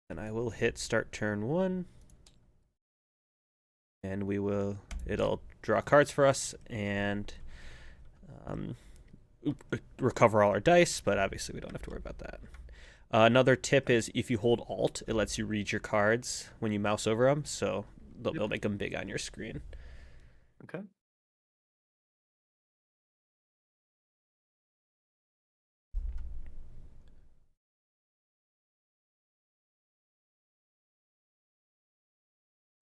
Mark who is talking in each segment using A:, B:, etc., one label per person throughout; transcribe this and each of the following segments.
A: And I will hit start turn 1. And it'll draw cards for us and recover all our dice, but obviously we don't have to worry about that. Another tip is if you hold Alt, it lets you read your cards when you mouse over them, so they'll make them big on your screen.
B: Okay.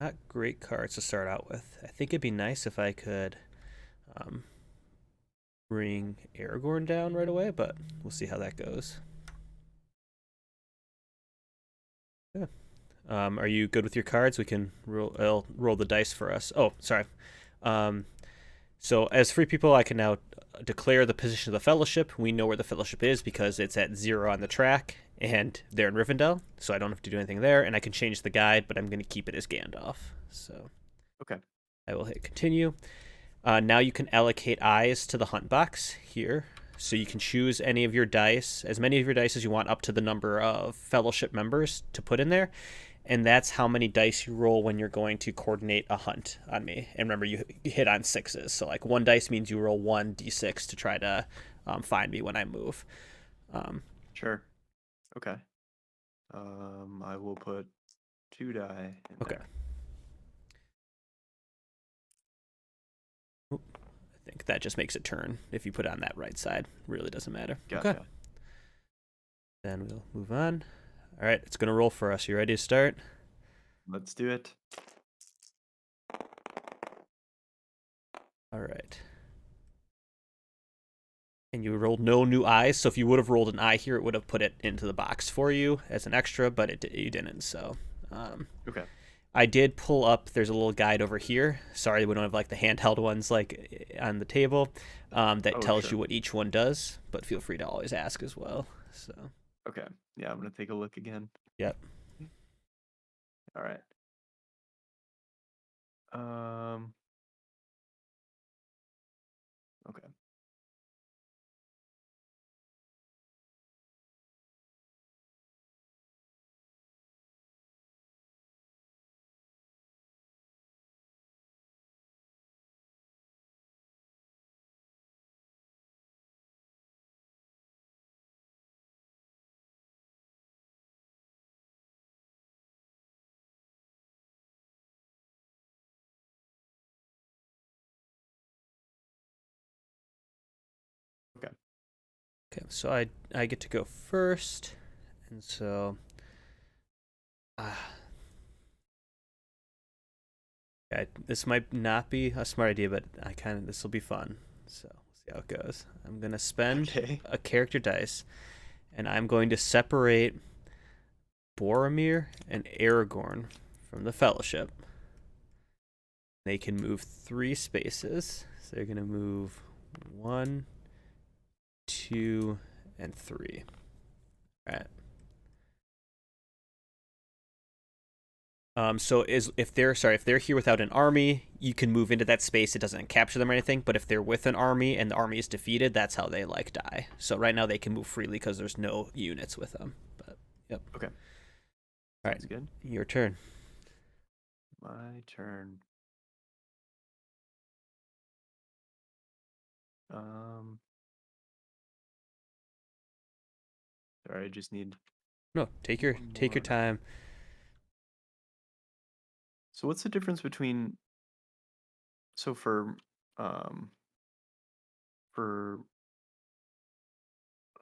A: Not great cards to start out with. I think it'd be nice if I could bring Aragorn down right away, but we'll see how that goes. Yeah. Are you good with your cards? We can roll the dice for us. Oh, sorry. So as free people, I can now declare the position of the Fellowship. We know where the Fellowship is because it's at 0 on the track, and they're in Rivendell, so I don't have to do anything there. And I can change the guide, but I'm going to keep it as Gandalf. So
B: Okay.
A: I will hit continue. Now you can allocate eyes to the hunt box here. So you can choose any of your dice, as many of your dice as you want, up to the number of Fellowship members to put in there. And that's how many dice you roll when you're going to coordinate a hunt on me. And remember, you hit on 6s. So, like, 1 dice means you roll 1d6 to try to find me when I move.
B: Sure. Okay. I will put 2 die in
A: Okay.
B: there.
A: I think that just makes it turn if you put it on that right side. Really doesn't matter.
B: Gotcha.
A: Okay. Then we'll move on. All right, it's going to roll for us. You ready to start?
B: Let's do it.
A: All right. And you rolled no new eyes, so if you would have rolled an eye here, it would have put it into the box for you as an extra, but you didn't. So,
B: Okay.
A: I did pull up. There's a little guide over here. Sorry, we don't have like the handheld ones like on the table that tells
B: Sure.
A: you what each one does. But feel free to always ask as well. So,
B: Okay. Yeah, I'm gonna take a look again.
A: yep.
B: All right. Um. Okay. Okay.
A: Okay, so I get to go first, and so this might not be a smart idea, but this will be fun. So we'll see how it goes. I'm gonna spend
B: Okay.
A: a character dice, and I'm going to separate Boromir and Aragorn from the Fellowship. They can move 3 spaces. So they're gonna move 1, 2, and 3. All right. So if they're here without an army, you can move into that space. It doesn't capture them or anything. But if they're with an army and the army is defeated, that's how they like die. So right now they can move freely because there's no units with them. But yep.
B: Okay.
A: All right,
B: Sounds good.
A: your turn.
B: My turn. Um. Sorry, I just need
A: No, take your
B: one
A: take your
B: more.
A: time.
B: So what's the difference between so um for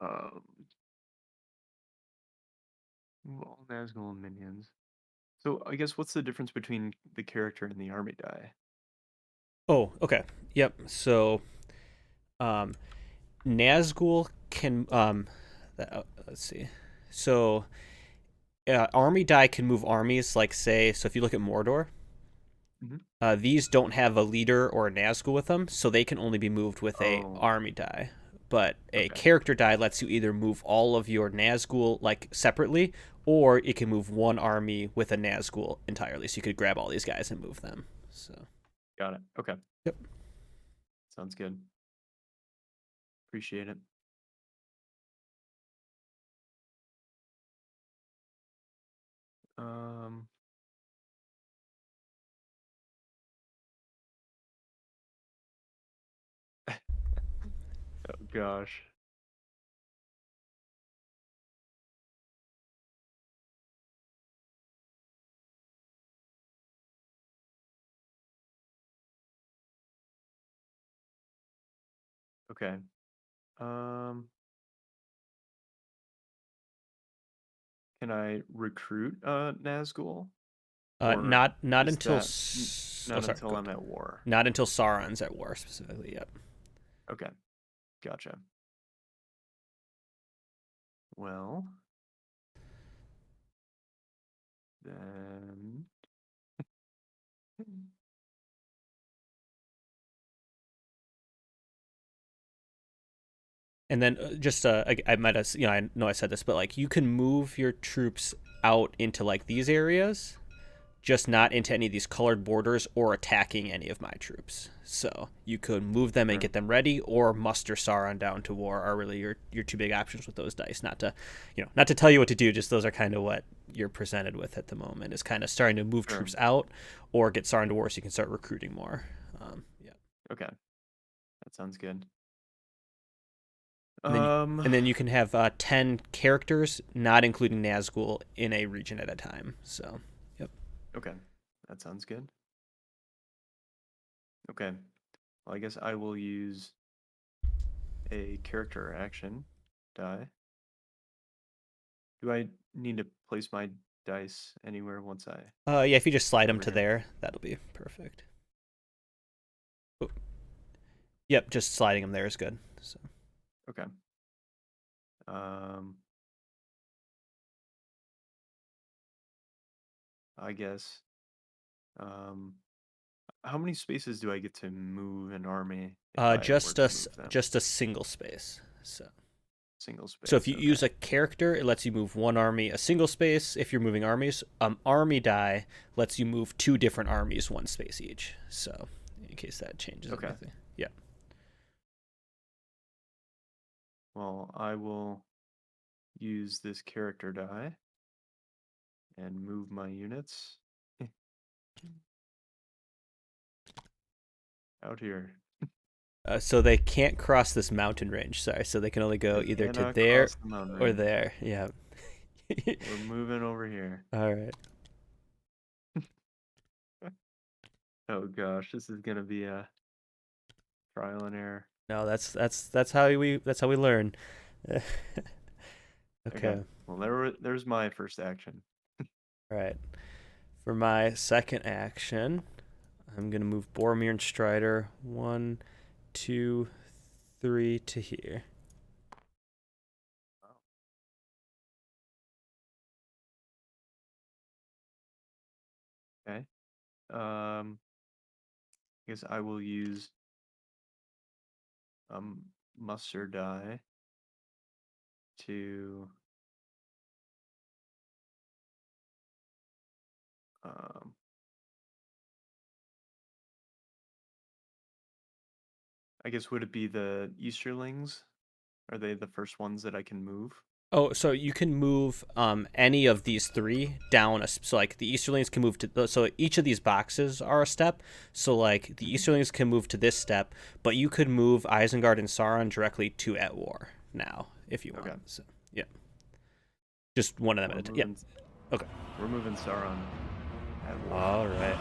B: um all Nazgul and minions? So I guess what's the difference between the character and the army die?
A: Oh, okay. Yep. So, um, Nazgul can let's see. So, army die can move armies. Like say, so if you look at Mordor,
B: Hmm.
A: these don't have a leader or a Nazgul with them, so they can only be moved with a
B: Oh,
A: army die. But a
B: okay.
A: character die lets you either move all of your Nazgul like separately, or it can move one army with a Nazgul entirely. So you could grab all these guys and move them. So,
B: Got it. Okay.
A: yep.
B: Sounds good. Appreciate it. Um, oh gosh. Okay. Um, can I recruit Nazgul? Or
A: Not
B: is
A: until
B: that
A: oh,
B: not
A: sorry,
B: until
A: go
B: I'm
A: ahead.
B: at war?
A: Not until Sauron's at war specifically. Yep.
B: Okay, gotcha. Well, then.
A: And then just I might have I know I said this, but like you can move your troops out into like these areas, just not into any of these colored borders or attacking any of my troops. So you could move them and
B: Sure.
A: get them ready, or muster Sauron down to war are really your two big options with those dice. Not to, not to tell you what to do. Just those are kind of what you're presented with at the moment. Is kind of starting to move
B: Sure.
A: troops out, or get Sauron to war so you can start recruiting more. Yeah.
B: Okay, that sounds good.
A: And then
B: Um,
A: and then you can have 10 characters, not including Nazgul, in a region at a time. So, yep.
B: okay, that sounds good. Okay, well, I guess I will use a character action die. Do I need to place my dice anywhere once I
A: Yeah, if you just slide them
B: over
A: to
B: here?
A: there, that'll be perfect. Oh, yep, just sliding them there is good. So,
B: Okay. Um, I guess. Um, how many spaces do I get to move an army if I were to move them?
A: just a single space. So,
B: Single
A: so if
B: space.
A: you
B: Okay.
A: use a character, it lets you move one army a single space. If you're moving armies, army die lets you move two different armies one space each. So, in case that changes
B: Okay.
A: anything, yeah.
B: Well, I will use this character die and move my units out here.
A: So they can't cross this mountain range. Sorry, so they can only go
B: They
A: either to
B: cannot
A: there
B: cross the mountain
A: or
B: range.
A: there. Yeah.
B: We're moving over here.
A: All right.
B: Oh gosh, this is gonna be a trial and error.
A: No, that's how we learn.
B: Okay.
A: Okay.
B: Well, there's my first action.
A: All right. For my second action, I'm gonna move Boromir and Strider 1, 2, 3 to here.
B: Okay. I guess I will use muster die to um I guess would it be the Easterlings? Are they the first ones that I can move?
A: Oh, so you can move any of these three down so like the Easterlings can move to so each of these boxes are a step. So like the
B: Mhm.
A: Easterlings can move to this step, but you could move Isengard and Sauron directly to at war now if you
B: Okay.
A: want. So yeah, just one of them
B: We're
A: at a time. Yep.
B: moving
A: Okay.
B: we're moving Sauron at war.
A: All right.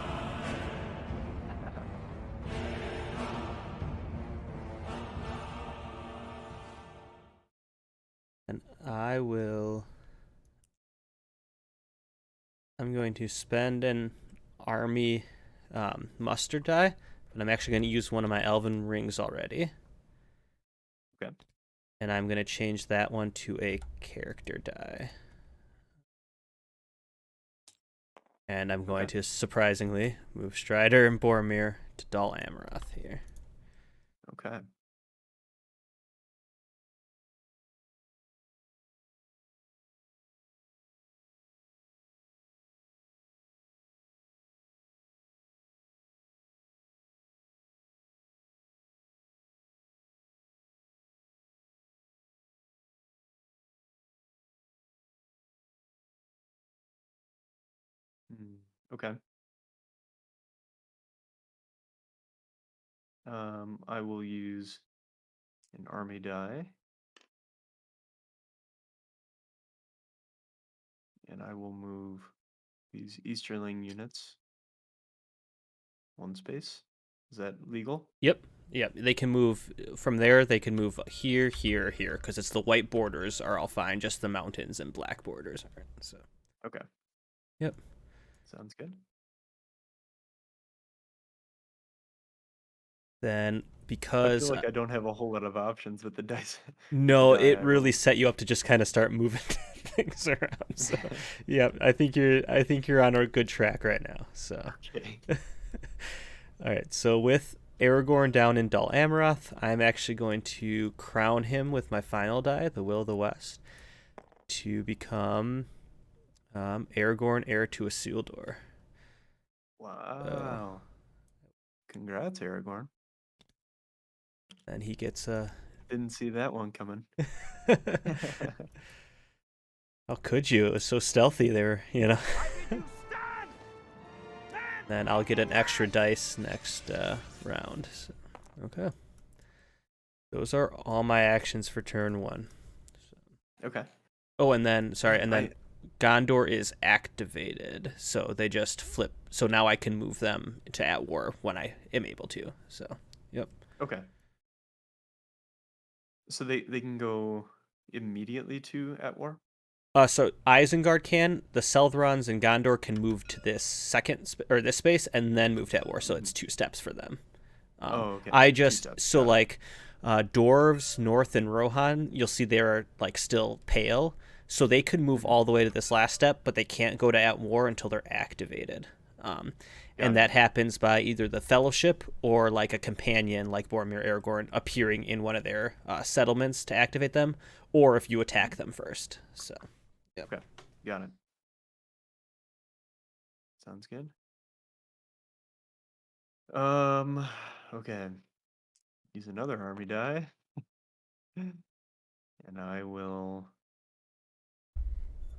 A: And I'm going to spend an army muster die, but I'm actually going to use one of my elven rings already.
B: Okay.
A: And I'm going to change that one to a character die. And I'm going
B: Okay.
A: to surprisingly move Strider and Boromir to Dol Amroth here.
B: Okay. Okay. I will use an army die, and I will move these Easterling units one space. Is that legal?
A: Yep. Yep. They can move from there. They can move here, here, here, because it's the white borders are all fine. Just the mountains and black borders aren't. So.
B: Okay.
A: Yep.
B: Sounds good.
A: Then
B: I feel
A: because
B: like I don't have a whole lot of options with the dice, with the
A: no,
B: die
A: it
B: I
A: really
B: rolled.
A: set you up to just kind of start moving things around. So, yeah, I think you're on a good track right now. So,
B: Okay.
A: all right. So with Aragorn down in Dol Amroth, I'm actually going to crown him with my final die, the Will of the West, to become Aragorn, heir to Isildur. Uh,
B: Wow. Congrats, Aragorn.
A: and he gets a.
B: Didn't see that one coming.
A: How could you? It was so stealthy there. Then I'll get an extra dice next round. So, okay. Those are all my actions for turn one.
B: Okay.
A: Oh, and then, sorry,
B: Man,
A: and then Gondor is activated. So they just flip. So now I can move them to at war when I am able to. So, yep.
B: Okay. So they can go immediately to at war?
A: So Isengard can, the Selthrons and Gondor can move to this or this space and then move to at war. So
B: Mhm.
A: it's 2 steps for them.
B: Oh, okay.
A: I
B: Two
A: just
B: steps.
A: so
B: Got it.
A: like dwarves north and Rohan, you'll see they're like still pale, so they could move
B: Mhm.
A: all the way to this last step, but they can't go to at war until they're activated.
B: Got
A: And
B: it.
A: that happens by either the Fellowship or like a companion like Boromir Aragorn appearing in one of their settlements to activate them, or if you attack
B: Mhm.
A: them first. So, yep.
B: Okay. Got it. Sounds good. Um, okay. Use another army die. And I will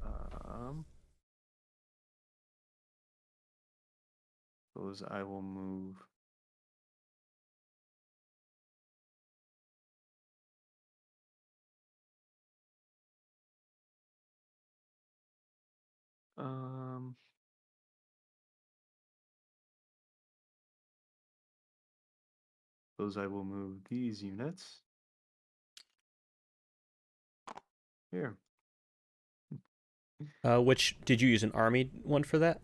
B: um suppose I will move um suppose I will move these units here.
A: Which did you use an army one for that?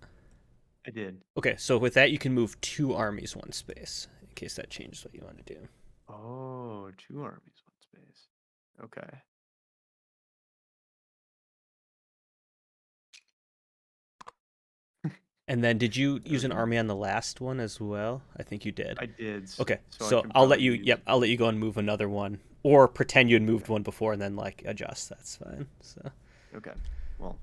B: I did.
A: Okay, so with that you can move 2 armies 1 space in case that changes what you want to do.
B: Oh, two armies, one space. Okay.
A: And then did you use an
B: Okay.
A: army on the last one as well? I think you did.
B: I did,
A: Okay,
B: so I
A: so
B: can
A: I'll let
B: probably
A: you.
B: use.
A: Yep, I'll let you go and move another one, or pretend you had moved
B: Okay.
A: one before and then like adjust. That's fine. So
B: Okay. Well,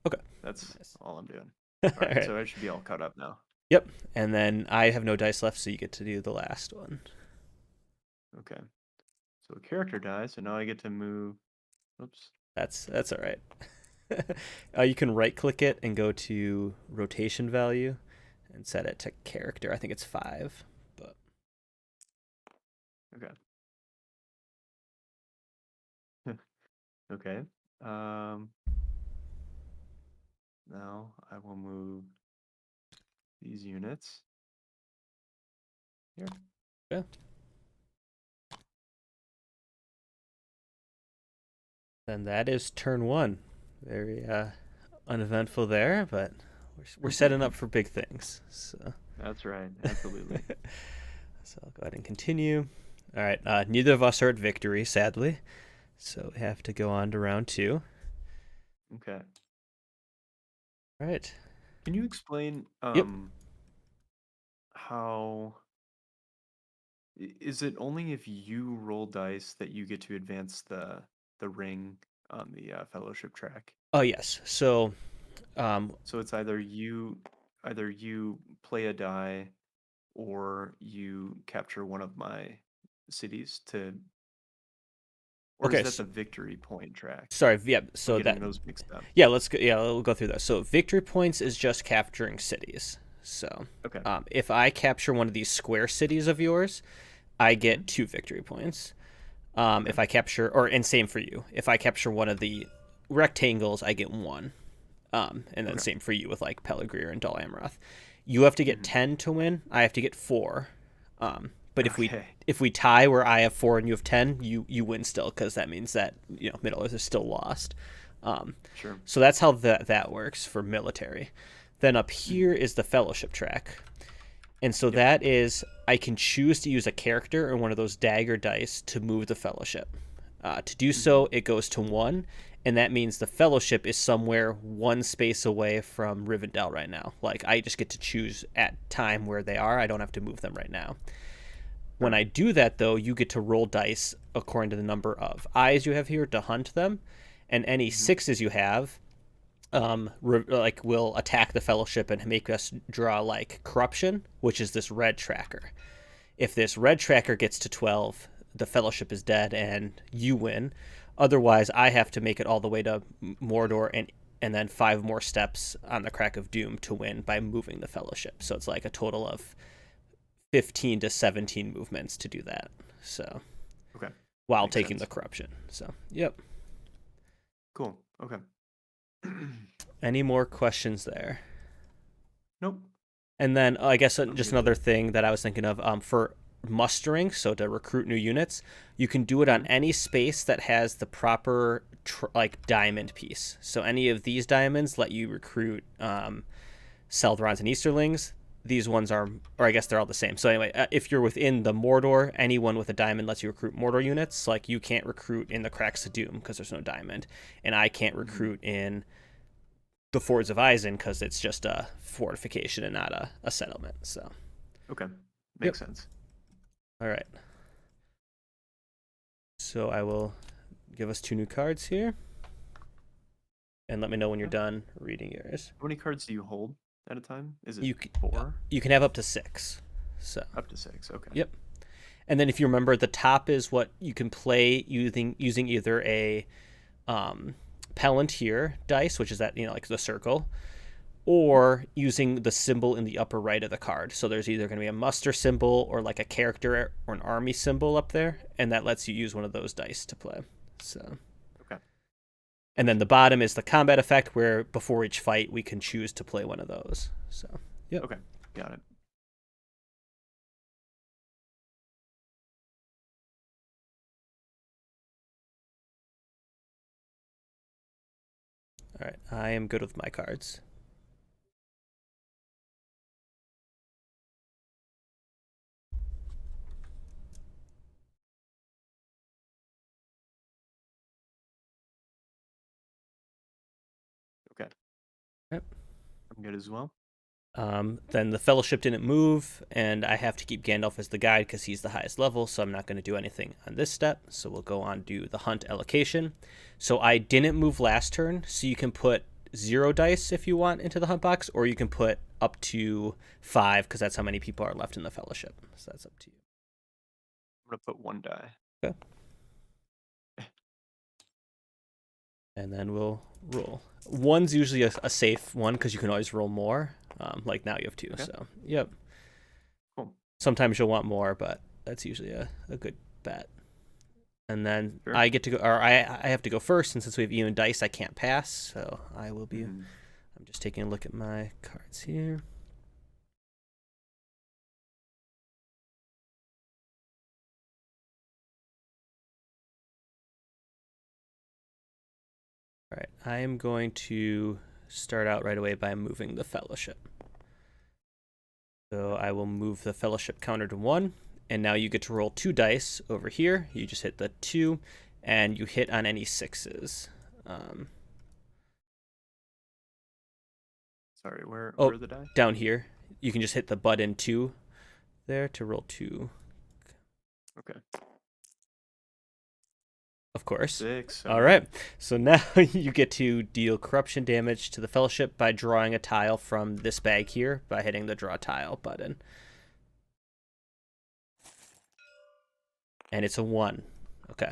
A: okay,
B: that's
A: nice.
B: all I'm doing.
A: All
B: All right,
A: right.
B: so I should be all caught up now.
A: Yep, and then I have no dice left, so you get to do the last one.
B: Okay. So a character dies, so now I get to move. Oops.
A: That's all right. You can right click it and go to rotation value, and set it to character. I think it's 5, but
B: Okay. Okay. Um, Now I will move these units here.
A: yeah. Then that is turn one. Very uneventful there, but we're setting up for big things. So,
B: That's right. Absolutely.
A: so I'll go ahead and continue. All right. Neither of us are at victory, sadly. So we have to go on to round two.
B: Okay.
A: All right.
B: Can you explain
A: Yep.
B: how is it only if you roll dice that you get to advance the ring on the fellowship track?
A: Oh yes. So
B: So it's either you play a die or you capture one of my cities to Or is
A: Okay.
B: that the victory point track?
A: Sorry. Yeah.
B: I'm
A: So
B: getting
A: that.
B: those mixed up.
A: Yeah. Let's go. Yeah. We'll go through those. So victory points is just capturing cities. So,
B: Okay.
A: if I capture one of these square cities of yours, I
B: Mhm.
A: get 2 victory points.
B: Okay.
A: If I capture, and same for you. If I capture one of the rectangles, I get 1. And then
B: Okay.
A: same for you with like Peligreer and Dol Amroth. You have to get
B: Mhm.
A: 10 to win. I have to get 4. But
B: Okay.
A: if we tie where I have 4 and you have 10, you win still because that means that Middle Earth is still lost. Um,
B: Sure.
A: so that's how that works for military. Then up
B: Mhm.
A: here is the fellowship track. And so
B: Yep.
A: that is, I can choose to use a character or one of those dagger dice to move the fellowship. To do
B: Mhm.
A: so, it goes to 1, and that means the fellowship is somewhere 1 space away from Rivendell right now. Like, I just get to choose at time where they are. I don't have to move them right now. When
B: Sure.
A: I do that, though, you get to roll dice according to the number of eyes you have here to hunt them, and any
B: Mhm.
A: 6s you have will attack the fellowship and make us draw like corruption, which is this red tracker. If this red tracker gets to 12, the fellowship is dead and you win. Otherwise, I have to make it all the way to Mordor and then 5 more steps on the Crack of Doom to win by moving the fellowship. So it's like a total of 15 to 17 movements to do that. So
B: Okay.
A: while
B: Makes
A: taking the
B: sense.
A: corruption. So, yep.
B: Cool. Okay.
A: Any more questions there?
B: Nope.
A: And then I guess
B: I'm
A: just
B: good
A: another
B: there.
A: thing that I was thinking of for mustering, so to recruit new units, you can do it on
B: Mhm.
A: any space that has the proper like diamond piece. So any of these diamonds let you recruit Seldrons and Easterlings. These ones are, or I guess they're all the same. So anyway, if you're within the Mordor, anyone with a diamond lets you recruit Mordor units. Like you can't recruit in the Cracks of Doom because there's no diamond, and I can't
B: Mhm.
A: recruit in the Fords of Isen because it's just a fortification and not a settlement. So,
B: Okay.
A: yep.
B: Makes sense.
A: All right. So I will give us 2 new cards here, and let me know when you're
B: Okay.
A: done reading yours.
B: How many cards do you hold at a time? Is it
A: You
B: 4?
A: you can have up to 6. So,
B: Up to 6. Okay.
A: yep. And then if you remember, the top is what you can play using either a Palantir dice, which is that like the circle, or using the symbol in the upper right of the card. So there's either going to be a muster symbol or like a character or an army symbol up there, and that lets you use one of those dice to play. So,
B: Okay.
A: and then the bottom is the combat effect, where before each fight we can choose to play one of those. So, yep.
B: Okay. Got it.
A: All right, I am good with my cards.
B: Okay.
A: Yep.
B: I'm good as well.
A: Then the Fellowship didn't move, and I have to keep Gandalf as the guide because he's the highest level, so I'm not going to do anything on this step. So we'll go on to the Hunt allocation. So I didn't move last turn, so you can put 0 dice if you want into the Hunt box, or you can put up to 5 because that's how many people are left in the Fellowship. So that's up to you.
B: I'm going to put 1 die.
A: Okay. And then we'll roll. 1's usually a safe one because you can always roll more. Like now you have 2,
B: Okay.
A: so yep.
B: Cool.
A: Sometimes you'll want more, but that's usually a good bet. And then
B: Sure.
A: I get to go, or I have to go first, and since we have even dice, I can't pass. So I will be.
B: Mhm.
A: I'm just taking a look at my cards here. All right, I am going to start out right away by moving the Fellowship. So I will move the Fellowship counter to 1, and now you get to roll 2 dice over here. You just hit the 2, and you hit on any 6s.
B: Sorry, where
A: Oh,
B: are the die?
A: down here, you can just hit the button 2 there to roll 2.
B: Okay.
A: Of course.
B: 6. All
A: All
B: right.
A: right. So now you get to deal corruption damage to the Fellowship by drawing a tile from this bag here by hitting the draw tile button. And it's a 1. Okay.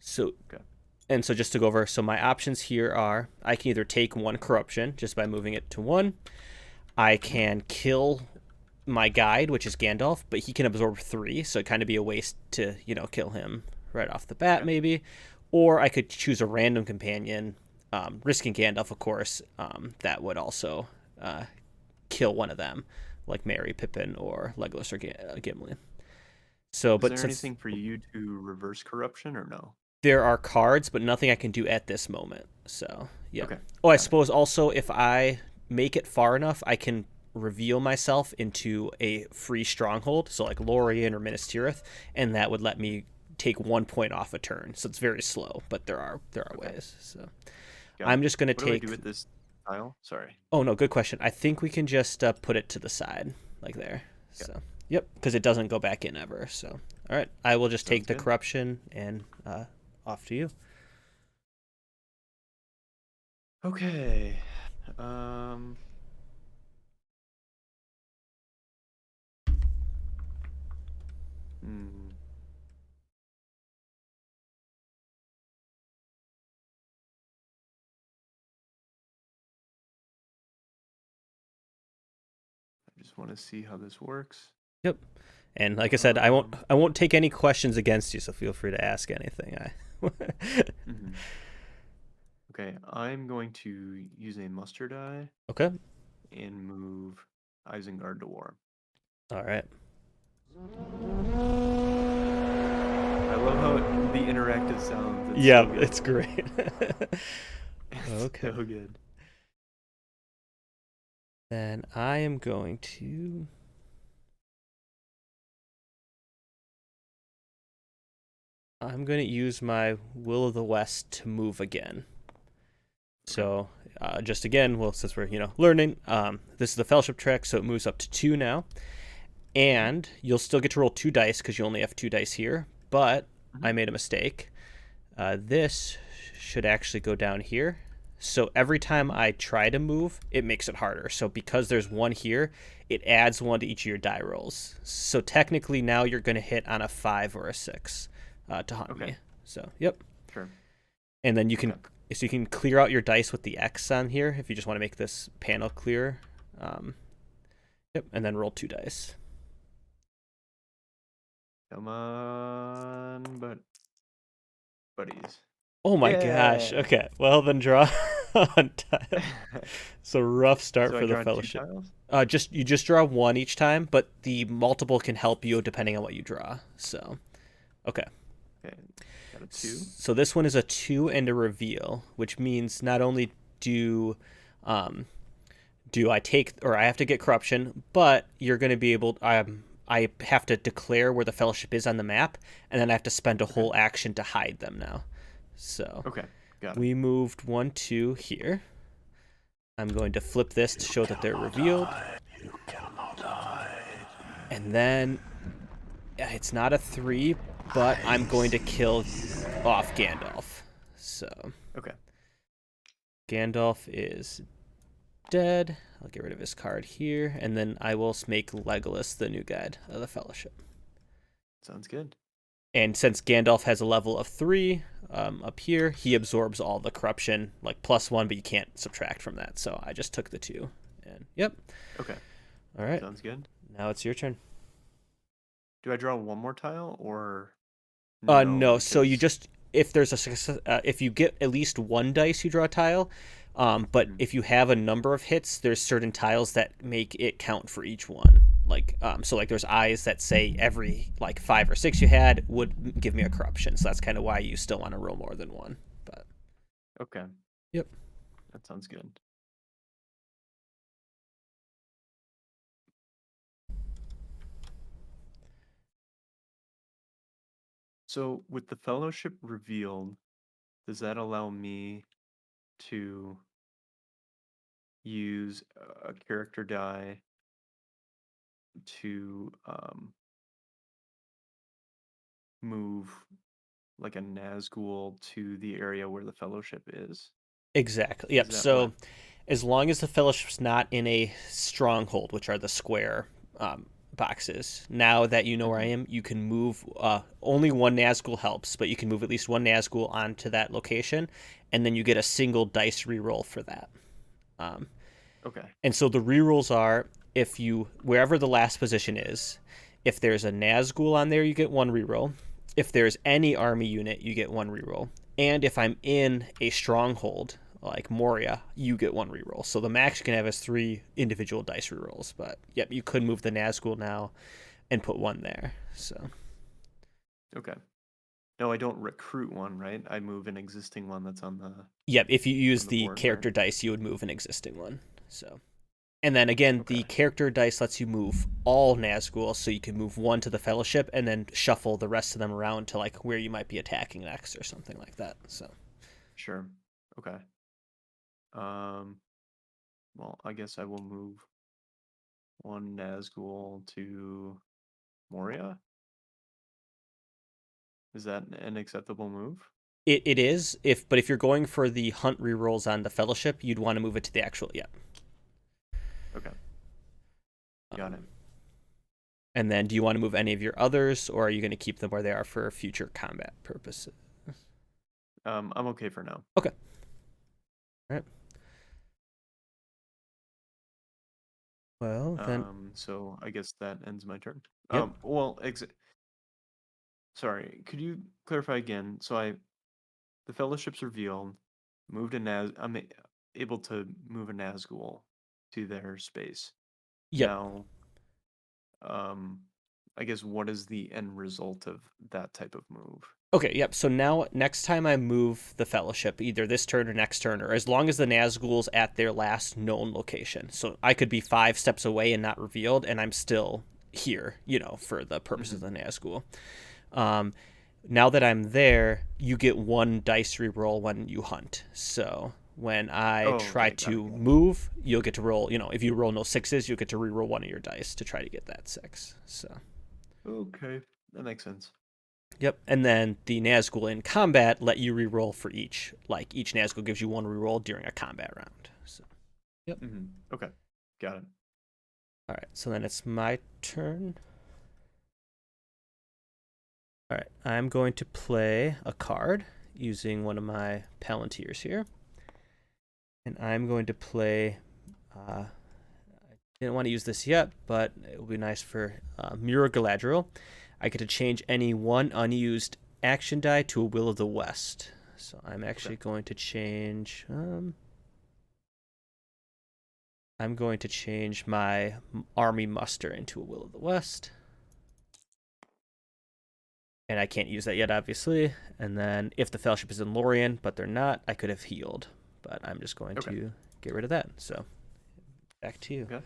A: So
B: Okay.
A: and so just to go over, so my options here are I can either take one corruption just by moving it to one. I
B: Mhm.
A: can kill my guide, which is Gandalf, but he can absorb three, so it'd kind of be a waste to, kill him right off the bat,
B: Okay.
A: maybe. Or I could choose a random companion, risking Gandalf, of course, that would also uh, kill one of them, like Merry, Pippin, or Legolas or Gimli. So,
B: Is
A: but
B: there
A: since
B: anything for you to reverse corruption or no?
A: there are cards, but nothing I can do at this moment. So, yeah.
B: Okay.
A: Oh, I
B: Got it.
A: suppose also if I make it far enough, I can reveal myself into a free stronghold, so like Lorien or Minas Tirith, and that would let me take 1 point off a turn. So it's very slow, but there are
B: Okay.
A: ways. So
B: Got
A: I'm
B: it.
A: just gonna
B: What do I do
A: take.
B: with this tile? Sorry.
A: Oh no, good question. I think we can just put it to the side, like there.
B: Yeah.
A: So yep, because it doesn't go back in ever. So all right, I will just take
B: Sounds
A: the
B: good.
A: corruption and off to you.
B: Okay. Um, hmm. I just want to see how this works.
A: Yep. And like I said, I won't
B: Um,
A: I won't take any questions against you, so feel free to ask anything.
B: mhm. Okay, I'm going to use a muster die
A: Okay.
B: and move Isengard to war.
A: All right.
B: I love how the interactive sounds. It's
A: Yeah,
B: so good.
A: it's great.
B: It's
A: Okay.
B: so good.
A: Then I am going to use my Will of the West to move again.
B: Okay.
A: So just again, well, since we're learning, this is the Fellowship track, so it moves up to two now,
B: Mhm.
A: and you'll still get to roll two dice because you only have two dice here. But
B: Mhm.
A: I made a mistake. This should actually go down here. So every time
B: Mhm.
A: I try to move, it makes it harder. So because there's one here, it adds one to each of your die rolls. So technically now you're going to hit on a 5 or a 6 to hunt
B: Okay.
A: me. So, yep.
B: Sure.
A: And then
B: Okay.
A: you can clear out your dice with the X on here if you just want to make this panel clear. Um, yep. And then roll two dice.
B: Come on, buddies.
A: Oh my gosh.
B: Yeah.
A: Okay. Well, then draw on tile. So rough start
B: So I
A: for the
B: draw two
A: Fellowship.
B: tiles.
A: You just draw one each time, but the multiple can help you depending on what you draw. So okay.
B: Okay. Got a two.
A: So this one is a two and a reveal, which means not only do um, do I take or I have to get corruption, but you're going to be able. I have to declare where the Fellowship is on the map, and then I have to spend a
B: Okay.
A: whole action to hide them now. So
B: Okay. Got it.
A: we moved 1, 2 here. I'm going to flip this to show that they're revealed. And then it's not a 3, but I'm going to kill off Gandalf. So
B: Okay.
A: Gandalf is dead. I'll get rid of his card here, and then I will make Legolas the new guide of the Fellowship.
B: Sounds good.
A: And since Gandalf has a level of 3 up here, he absorbs all the corruption, like +1, but you can't subtract from that. So I just took the 2. And yep.
B: Okay.
A: All right.
B: Sounds good.
A: Now it's your turn.
B: Do I draw one more tile or no?
A: No. So you
B: Because
A: just if there's a success, if you get at least one dice, you draw a tile. But
B: mhm.
A: if you have a number of hits, there's certain tiles that make it count for each one. Like so like there's eyes that say every like 5 or 6 you had would give me a corruption. So that's kind of why you still want to roll more than one. But
B: Okay,
A: yep.
B: that sounds good. So with the fellowship revealed, does that allow me to use a character die to move like a Nazgul to the area where the fellowship is?
A: Exactly.
B: Is
A: Yep.
B: that what?
A: So as long as the fellowship's not in a stronghold, which are the square boxes. Now that you know where I
B: Hmm.
A: am, you can move. Only one Nazgul helps, but you can move at least one Nazgul onto that location, and then you get a single dice reroll for that. Um,
B: Okay.
A: and so the rerolls are if you wherever the last position is, if there's a Nazgul on there, you get one reroll. If there's any army unit, you get one reroll. And if I'm in a stronghold like Moria, you get one reroll. So the max you can have is 3 individual dice rerolls. But yep, you could move the Nazgul now and put one there. So
B: Okay. No, I don't recruit one, right? I move an existing one that's
A: yep, if you use
B: on the
A: the
B: board, right?
A: character dice, you would move an existing one. So and then again, the
B: Okay.
A: character dice lets you move all Nazgul, so you can move one to the Fellowship and then shuffle the rest of them around to like where you might be attacking next or something like that. So,
B: Sure. Okay. Um, well, I guess I will move one Nazgul to Moria. Is that an acceptable move?
A: it is but if you're going for the hunt rerolls on the Fellowship, you'd want to move it to the actual
B: Okay. Got it.
A: Um, and then, do you want to move any of your others, or are you going to keep them where they are for future combat purposes?
B: I'm okay for now.
A: Okay. All right. Well, then,
B: So I guess that ends my turn.
A: yep.
B: Well, sorry, could you clarify again? The Fellowship's revealed, able to move a Nazgul to their space.
A: Yep.
B: Now, um, I guess what is the end result of that type of move?
A: Okay, yep. So now, next time I move the Fellowship, either this turn or next turn, or as long as the Nazgul's at their last known location. So I could be 5 steps away and not revealed, and I'm still here, for the purposes
B: Hmm.
A: of the Nazgul. Um, now that I'm there, you get one dice reroll when you hunt. So when I
B: Oh,
A: try
B: okay, got it,
A: to
B: got it.
A: move, you'll get to roll. If you roll no sixes, you'll get to reroll one of your dice to try to get that six. So.
B: Okay, that makes sense.
A: Yep. And then the Nazgul in combat let you reroll for each. Like each Nazgul gives you one reroll during a combat round. So, yep.
B: Okay, got it.
A: All right. So then it's my turn. All right. I'm going to play a card using one of my Palantirs here. And I'm going to play. I didn't want to use this yet, but it will be nice for Mura Galadriel. I get to change any one unused action die to a Will of the West. So I'm actually
B: Okay.
A: going to change. I'm going to change my army muster into a Will of the West. And I can't use that yet, obviously. And then if the Fellowship is in Lorien, but they're not, I could have healed. But I'm just going
B: Okay.
A: to get rid of that. So back to you.
B: Okay.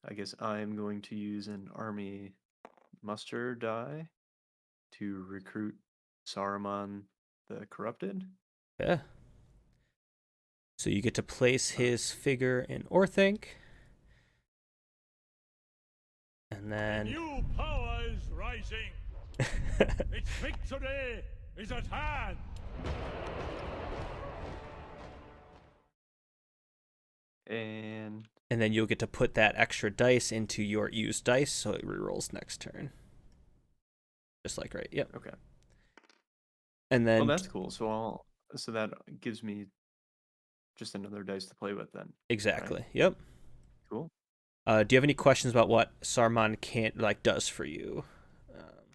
B: I guess I'm going to use an army muster die to recruit Saruman the Corrupted.
A: Yeah. So you get to place
B: Uh,
A: his figure in Orthanc. And
C: A
A: then.
C: new power is rising. Its victory is at hand.
B: and
A: and then you'll get to put that extra dice into your used dice so it rerolls next turn. Just like right. Yep.
B: okay.
A: And
B: Well,
A: then
B: that's cool. So that gives me just another dice to play with then, right?
A: exactly. Yep.
B: Cool.
A: Do you have any questions about what Saruman can't does for you?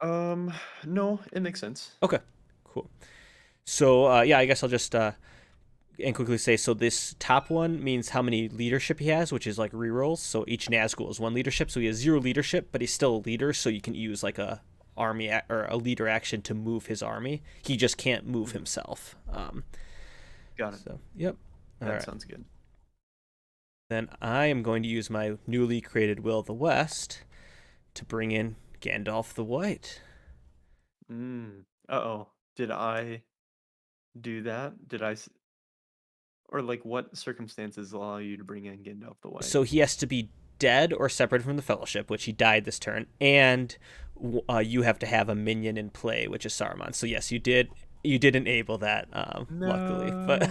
B: Um, no, it makes sense.
A: Okay, cool. So yeah, I guess I'll just and quickly say so. This top one means how many leadership he has, which is like rerolls. So each Nazgul is 1 leadership, so he has 0 leadership, but he's still a leader. So you can use like a or a leader action to move his army. He just can't move
B: Mhm.
A: himself.
B: Got it.
A: So yep. All
B: That
A: right.
B: sounds good.
A: Then I am going to use my newly created Will of the West to bring in Gandalf the White.
B: Uh-oh. Did I do that? Or like what circumstances allow you to bring in Gandalf the White?
A: So he has to be dead or separated from the Fellowship, which he died this turn, and you have to have a minion in play, which is Saruman. So yes, you did enable that, luckily. But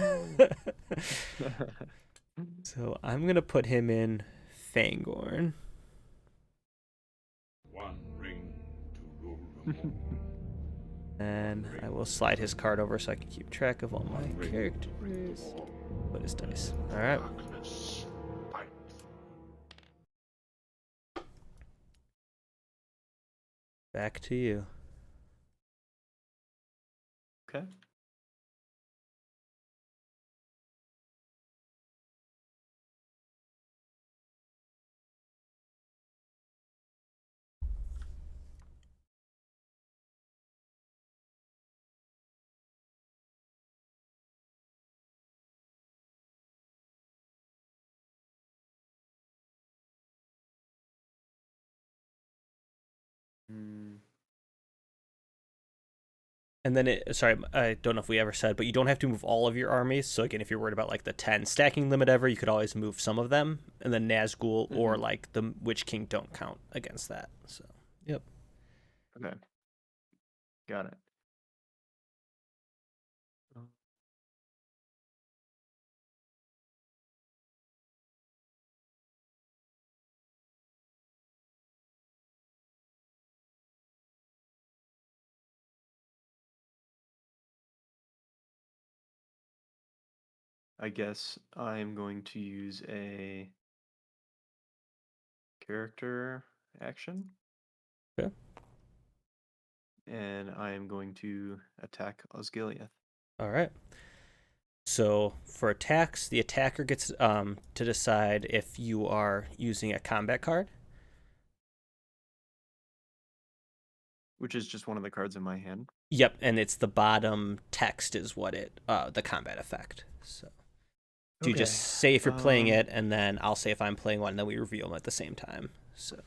A: so I'm gonna put him in Fangorn.
C: One ring to rule them all.
A: And I will slide his card over so I can keep track of all my characters. Put his dice. All right.
C: Darkness, fight.
A: Back to you.
B: Okay. Mm,
A: And then sorry, I don't know if we ever said, but you don't have to move all of your armies. So again, if you're worried about like the 10 stacking limit ever, you could always move some of them. And then Nazgul or like the Witch King don't count against that. So, yep.
B: okay. Got it. I guess I'm going to use a character action,
A: Okay.
B: and I am going to attack Osgiliath.
A: All right. So for attacks, the attacker gets to decide if you are using a combat card.
B: Which is just one of the cards in my hand.
A: Yep, and it's the bottom text is what the combat effect. So you just say if you're playing it, and then I'll say if I'm playing one, and then we reveal them at the same time. So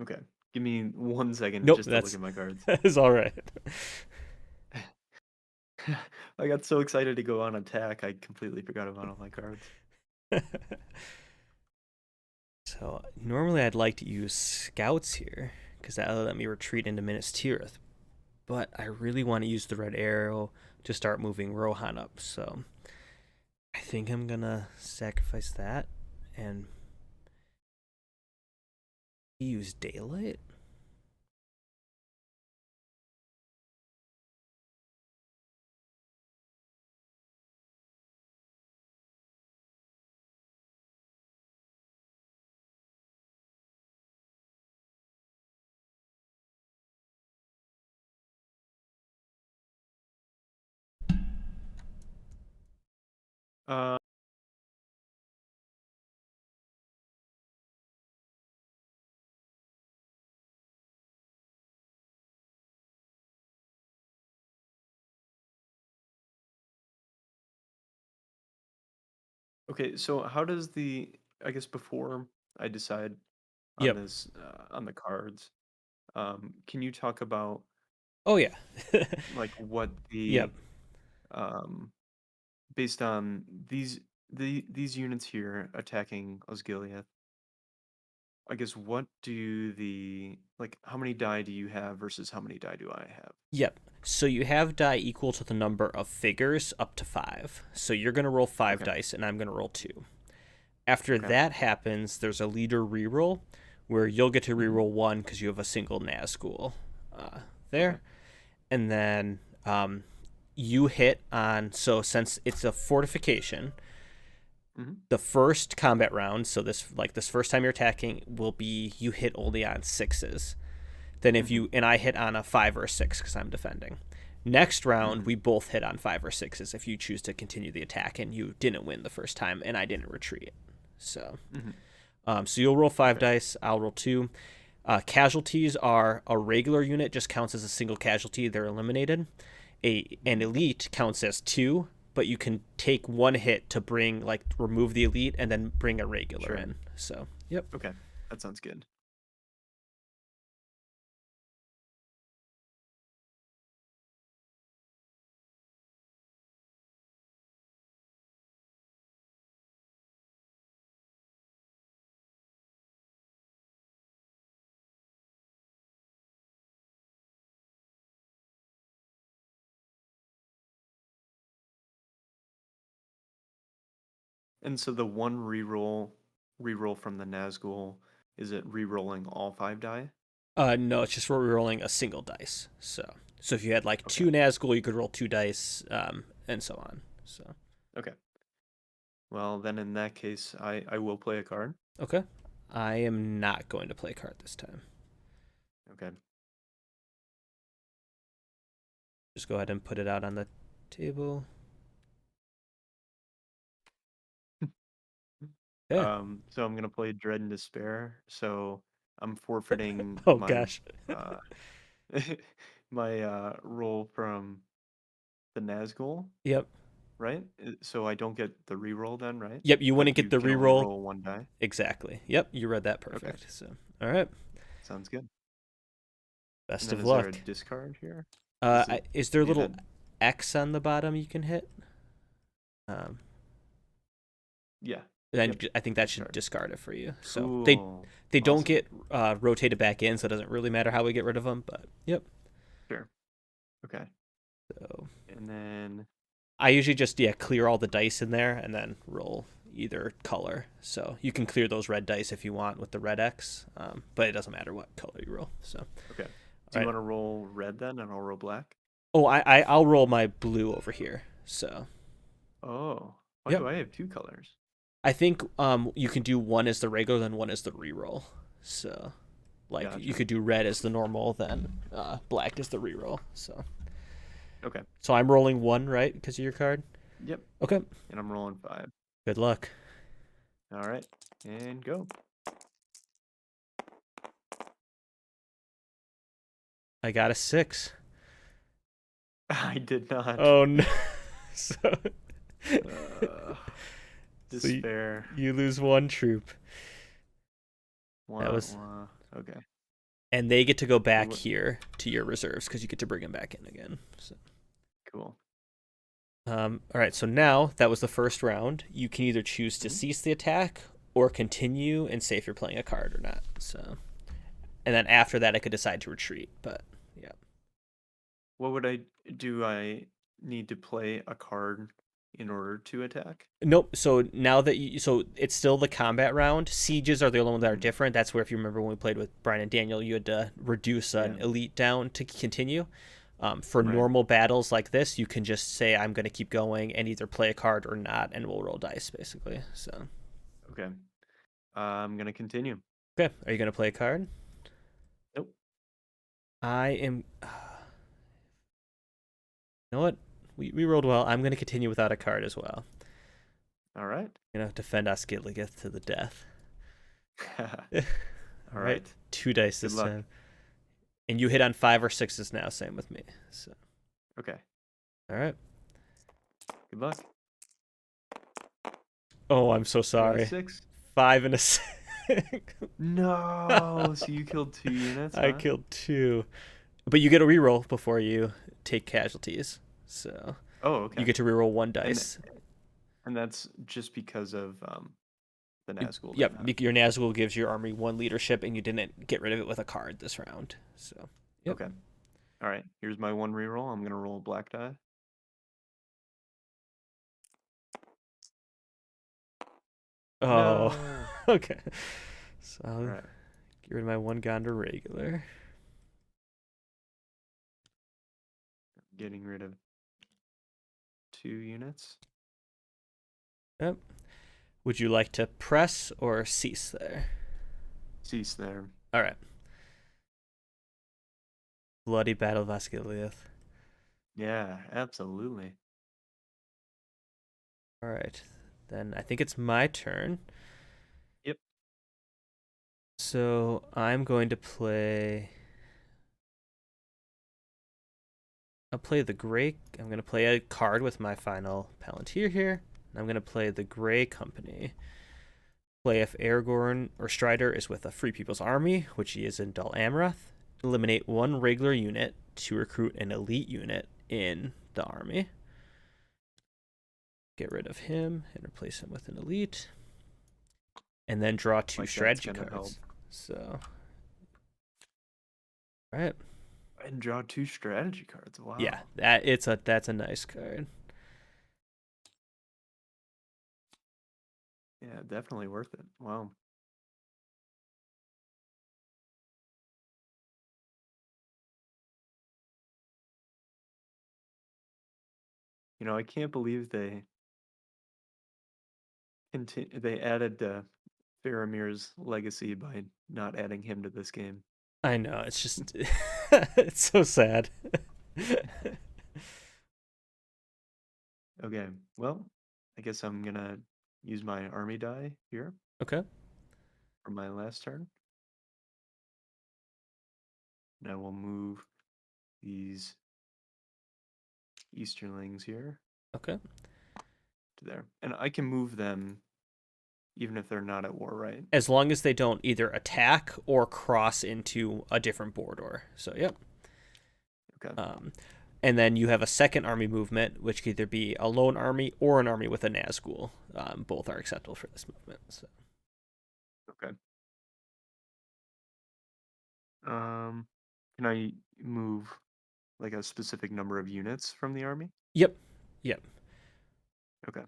B: Okay. Give me 1 second
A: nope,
B: just to look at my cards.
A: That is all right.
B: I got so excited to go on attack, I completely forgot about all my cards.
A: So normally I'd like to use scouts here because that'll let me retreat into Minas Tirith, but I really want to use the red arrow to start moving Rohan up. So I think I'm gonna sacrifice that and use daylight.
B: Uh, okay, so how does I guess before I decide on
A: Yep.
B: this, on the cards, can you talk about
A: Oh yeah.
B: like what
A: Yep.
B: um, based on these units here attacking Osgiliath, I guess what do like how many die do you have versus how many die do I have?
A: Yep. So you have die equal to the number of figures up to 5. So you're going to roll 5
B: Okay.
A: dice, and I'm going to roll 2. After
B: Okay.
A: that happens, there's a leader reroll where you'll get to
B: Mhm.
A: reroll 1 because you have a single Nazgul there.
B: Okay.
A: And then you hit on, so since it's a fortification,
B: Mhm.
A: the first combat round, so this first time you're attacking, will be you hit only on 6s. Then if you and I hit on a 5 or a 6 because I'm defending. Next round, we both hit on 5 or 6s if you choose to continue the attack and you didn't win the first time and I didn't retreat. So, so you'll roll 5 dice. I'll roll 2. Casualties are a regular unit just counts as a single casualty. They're eliminated. An elite counts as 2, but you can take one hit to bring like remove the elite and then bring a regular
B: Sure.
A: in. So yep.
B: Okay, that sounds good. And so the one reroll from the Nazgul, is it rerolling all 5 die?
A: No, it's just re-rolling a single dice. So if you had like
B: Okay.
A: 2 Nazgul, you could roll 2 dice, and so on. So
B: Okay. Well, then in that case, I will play a card.
A: okay, I am not going to play a card this time.
B: Okay.
A: Just go ahead and put it out on the table. Okay.
B: So I'm gonna play Dread and Despair. So I'm forfeiting
A: Oh
B: my
A: gosh.
B: uh my roll from the Nazgul,
A: Yep.
B: right? So I don't get the reroll then, right?
A: Yep. You wouldn't
B: But
A: get
B: you
A: the
B: can only
A: reroll.
B: roll 1 die.
A: Exactly. Yep. You read that
B: Okay,
A: perfect. So all right.
B: sounds good. And
A: Best
B: then
A: of
B: is there a
A: luck.
B: discard here? Does it
A: Is there a
B: do
A: little
B: that?
A: X on the bottom you can hit? Um,
B: Yeah.
A: then
B: Yep.
A: I think that should
B: Discard.
A: discard it for you. So
B: Cool.
A: they don't
B: Awesome.
A: get rotated back in, so it doesn't really matter how we get rid of them. But yep.
B: Sure. Okay.
A: So
B: And then
A: I usually just clear all the dice in there and then roll either color. So you can clear those red dice if you want with the red X, but it doesn't matter what color you roll. So
B: okay. Do
A: all
B: you
A: right.
B: want to roll red then, and I'll roll black?
A: Oh, I'll roll my blue over here. So
B: Oh, why
A: yep.
B: do I have 2 colors?
A: I think you can do one as the regular, then one as the reroll. So like you
B: Gotcha.
A: could do red as the normal, then black as the reroll.
B: Okay.
A: So I'm rolling one, right, because of your card.
B: Yep.
A: Okay.
B: And I'm rolling 5.
A: Good luck.
B: All right. And go.
A: I got a 6.
B: I did not.
A: Oh no. so
B: Uh,
A: so
B: despair.
A: you lose one troop. That
B: Wah,
A: was,
B: wah. Okay.
A: and they get to go
B: So
A: back
B: what?
A: here to your reserves because you get to bring them back in again. So.
B: Cool.
A: All right, so now that was the first round. You can either choose to
B: Mhm.
A: cease the attack or continue and say if you're playing a card or not. So, and then after that, I could decide to retreat. But yeah,
B: What would I do? I need to play a card in order to attack?
A: nope. So now that so it's still the combat round. Sieges are the only ones that are
B: Mhm.
A: different. That's where if you remember when we played with Brian and Daniel, you had to reduce
B: Yeah.
A: an elite down to continue. For
B: Right.
A: normal battles like this, you can just say I'm going to keep going and either play a card or not, and we'll roll dice basically. So
B: Okay. I'm gonna continue.
A: okay, are you going to play a card?
B: Nope.
A: I am. You know what? We rolled well. I'm going to continue without a card as well.
B: All right.
A: Defend Osgiliath to the death. All
B: All
A: right,
B: right.
A: 2 dice
B: Good
A: this
B: luck.
A: time. And you hit on 5 or 6s now. Same with me. So,
B: Okay.
A: all right.
B: Good luck.
A: Oh, I'm so
B: I got a
A: sorry.
B: 6.
A: 5 and a 6.
B: No. So you killed 2 units,
A: I
B: huh?
A: killed 2. But you get a reroll before you take casualties. So
B: Oh,
A: you
B: okay.
A: get to reroll 1
B: And
A: dice.
B: and that's just because of the Nazgul
A: Yep,
B: then, huh?
A: your Nazgul gives your army 1 leadership, and you didn't get rid of it with a card this round. So, yep.
B: Okay. All right. Here's my 1 reroll. I'm gonna roll a black die.
A: Oh,
B: No.
A: okay. So
B: All
A: I'll
B: right.
A: get rid of my 1 Gondor regular.
B: Getting rid of 2 units.
A: Yep. Would you like to press or cease there?
B: Cease there.
A: All right. Bloody Battle of Osgiliath.
B: Yeah, absolutely.
A: All right. Then I think it's my turn.
B: Yep.
A: So I'm going to play. I'll play the gray. I'm going to play a card with my final Palantir here. I'm going to play the Gray Company. Play if Aragorn or Strider is with a Free People's Army, which he is in Dol Amroth. Eliminate one regular unit to recruit an elite unit in the army. Get rid of him and replace him with an elite. And then draw two strategy cards.
B: Help.
A: So, all right.
B: And draw 2 strategy cards. Wow.
A: Yeah, that's a nice card.
B: Yeah, definitely worth it. Wow. You know, I can't believe they added Faramir's legacy by not adding him to this game.
A: I know, it's just it's so sad.
B: Okay, well, I guess I'm gonna use my army die here
A: Okay.
B: for my last turn. And I will move these Easterlings here
A: Okay.
B: to there. And I can move them even if they're not at war, right?
A: As long as they don't either attack or cross into a different border. So, yep.
B: Okay.
A: And then you have a second army movement, which could either be a lone army or an army with a Nazgul. Both are acceptable for this movement. So.
B: Okay. Can I move like a specific number of units from the army?
A: Yep.
B: Okay. I'm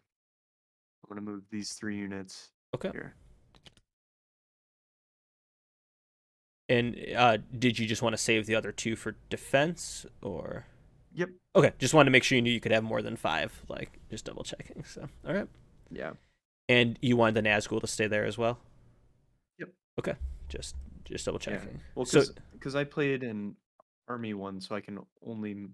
B: gonna move these 3 units
A: Okay.
B: here.
A: And did you just want to save the other 2 for defense, or?
B: Yep.
A: Okay, just wanted to make sure you knew you could have more than 5, like just double checking. So, all right.
B: Yeah.
A: And you wanted the Nazgul to stay there as well?
B: Yep.
A: Okay, just double checking.
B: Yeah. Well,
A: so
B: because I played in Army 1, so I can only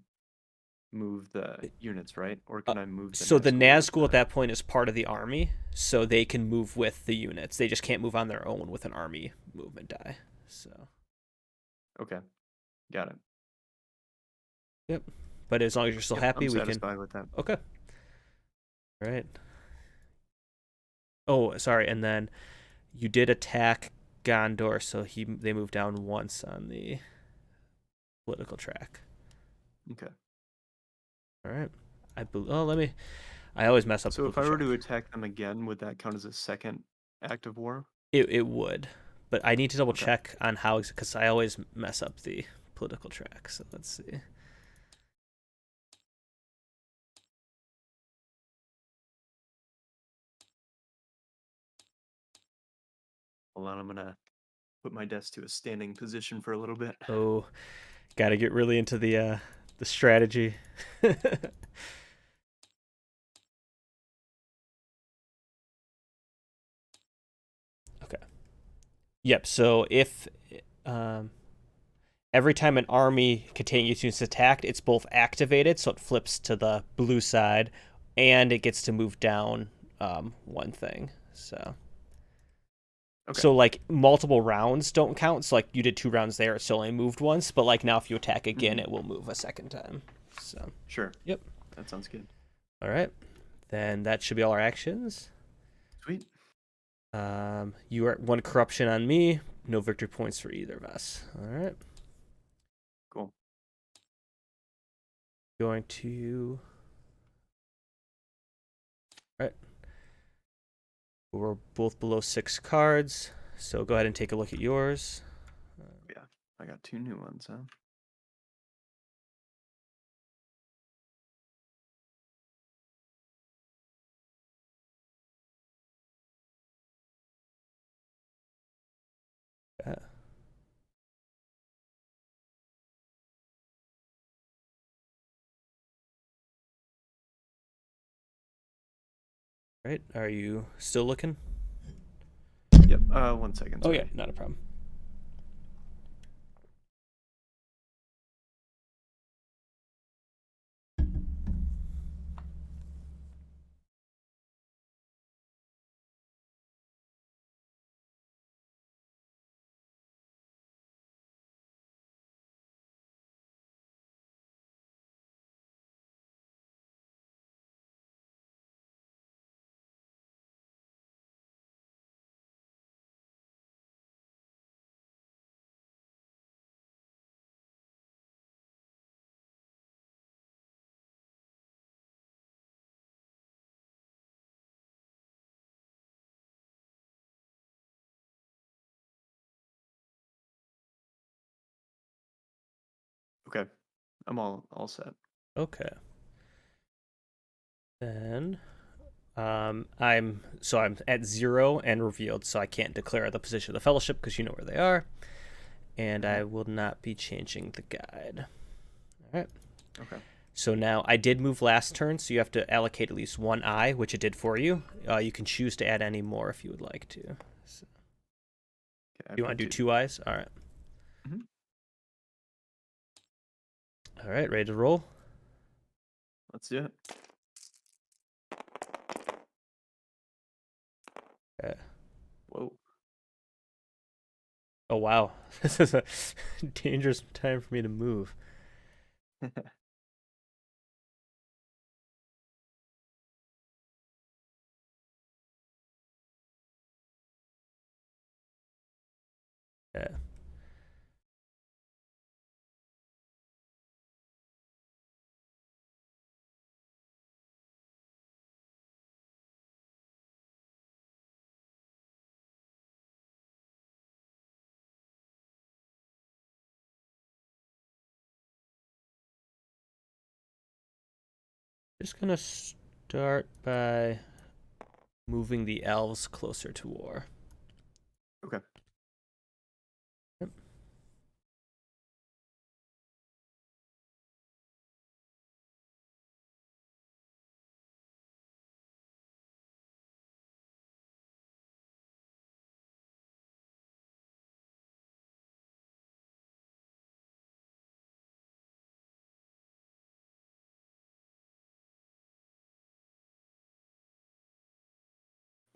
B: move the units, right? Or can I move the
A: so the Nazgul
B: with
A: at that point is part of the army, so they can move with the units. They just can't move on their own with an army movement die. So.
B: Okay. Got it.
A: Yep. But as long as you're still happy,
B: I'm
A: we can.
B: satisfied with that.
A: Okay. All right. Oh, sorry. And then you did attack Gondor, so they moved down once on the political track.
B: Okay.
A: All right. Let me. I always mess up.
B: So if I were to attack them again, would that count as a second act of war?
A: It would, but I need to double check on how, because I always mess up the political track. So let's see.
B: Hold on, I'm gonna put my desk to a standing position for a little bit.
A: Oh, got to get really into the strategy. Okay. Yep. So if every time an army containing units attacked, it's both activated, so it flips to the blue side, and it gets to move down one thing. So.
B: Okay.
A: So like multiple rounds don't count. So like you did 2 rounds there, it still only moved once. But like now, if you attack again, it will move a second time. So.
B: Sure.
A: Yep.
B: That sounds good.
A: All right. Then that should be all our actions.
B: Sweet.
A: You are 1 corruption on me. No victory points for either of us. All right.
B: Cool.
A: Going to. All right. We're both below 6 cards, so go ahead and take a look at yours.
B: Yeah, I got 2 new ones, huh?
A: Yeah. Right, are you still looking?
B: Yep, 1 second.
A: Oh
B: Sorry.
A: yeah, not a problem.
B: Okay. I'm all set.
A: Okay. Then I'm at 0 and revealed, so I can't declare the position of the fellowship because you know where they are. And I will not be changing the guide. All right.
B: Okay.
A: So now I did move last turn, so you have to allocate at least one eye, which it did for you. You can choose to add any more if you would like to. So,
B: Okay,
A: you want to do 2 eyes? All right.
B: Mhm.
A: All right, ready to roll?
B: Let's do it.
A: Okay.
B: Whoa.
A: Oh, wow. This is a dangerous time for me to move. Okay. Just gonna start by moving the elves closer to war.
B: Okay.
A: Yep.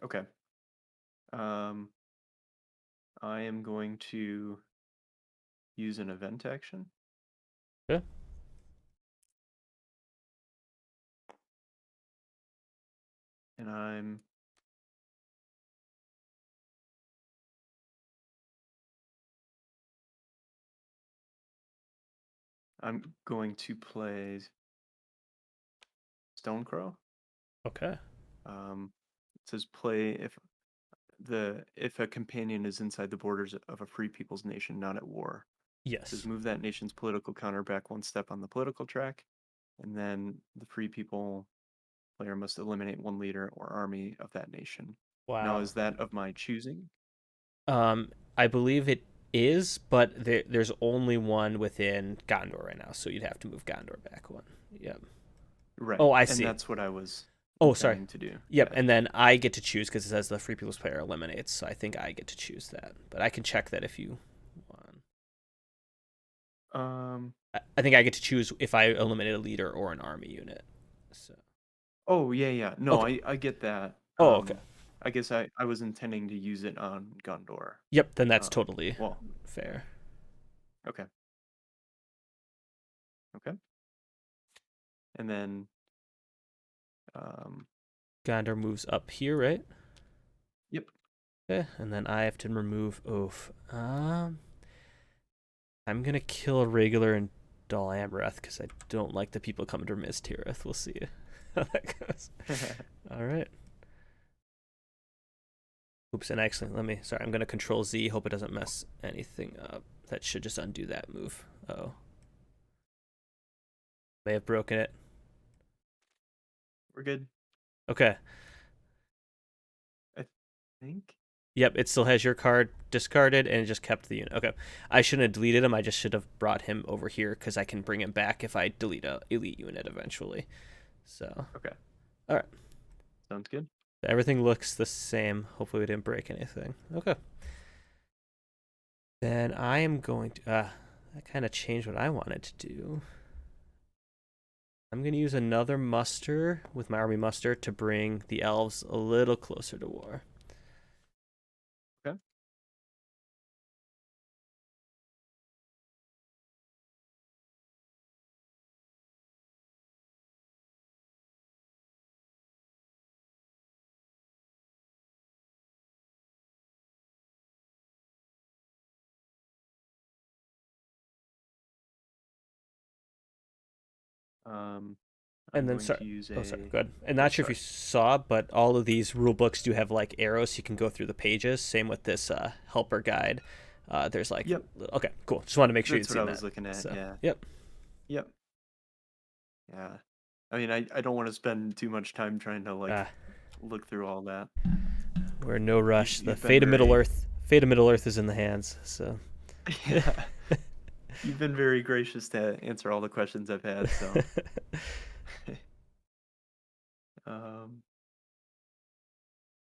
B: Okay. I am going to use an event action.
A: Okay.
B: And I'm going to play Stonecrow.
A: Okay.
B: It says play if a companion is inside the borders of a free people's nation not at war. It says
A: Yes.
B: move that nation's political counter back 1 step on the political track, and then the free people player must eliminate 1 leader or army of that nation. Now,
A: Wow.
B: is that of my choosing?
A: I believe it is, but there's only one within Gondor right now, so you'd have to move Gondor back one. Yep.
B: Right.
A: Oh, I
B: And
A: see.
B: that's what I was
A: Oh, sorry.
B: intending to do.
A: Yep,
B: Yeah.
A: and then I get to choose because it says the free people's player eliminates, so I think I get to choose that. But I can check that if you want. I think I get to choose if I eliminate a leader or an army unit. So.
B: Oh, yeah. No,
A: Okay.
B: I get that.
A: Oh, okay.
B: I guess I was intending to use it on Gondor.
A: Yep, then that's totally
B: Well,
A: fair.
B: okay. Okay. And then
A: Gondor moves up here, right?
B: yep.
A: Okay, and then I have to remove Oaf. I'm gonna kill Regular and Dol Amrath because I don't like the people coming to Miz Tirith. We'll see how that goes. All right. Oops, and actually, sorry, I'm gonna Control Z. Hope it doesn't mess anything up. That should just undo that move. Oh, may have broken it.
B: We're good.
A: Okay.
B: I think.
A: Yep, it still has your card discarded, and it just kept the unit. Okay, I shouldn't have deleted him. I just should have brought him over here because I can bring him back if I delete a elite unit eventually. So.
B: Okay.
A: All right.
B: Sounds good.
A: Everything looks the same. Hopefully we didn't break anything. Okay. Then I am going to... that kind of changed what I wanted to do. I'm going to use another muster with my army muster to bring the elves a little closer to war.
B: Okay. I'm
A: And then,
B: going
A: sorry.
B: to use
A: Oh, sorry.
B: a.
A: Good. And not sure if you saw, but all of these rule books do have like arrows. You can go through the pages. Same with this helper guide. There's like.
B: Yep.
A: Okay, cool. Just want to make sure
B: That's
A: you'd
B: what
A: seen
B: I was
A: that.
B: looking at.
A: So,
B: Yeah.
A: Yep.
B: Yep. Yeah. I mean, I don't want to spend too much time trying to like
A: Ah,
B: look through all that.
A: we're in no rush. The
B: You've been
A: fate of Middle
B: very
A: Earth, fate of Middle Earth is in the hands. So.
B: yeah. You've been very gracious to answer all the questions I've had, so um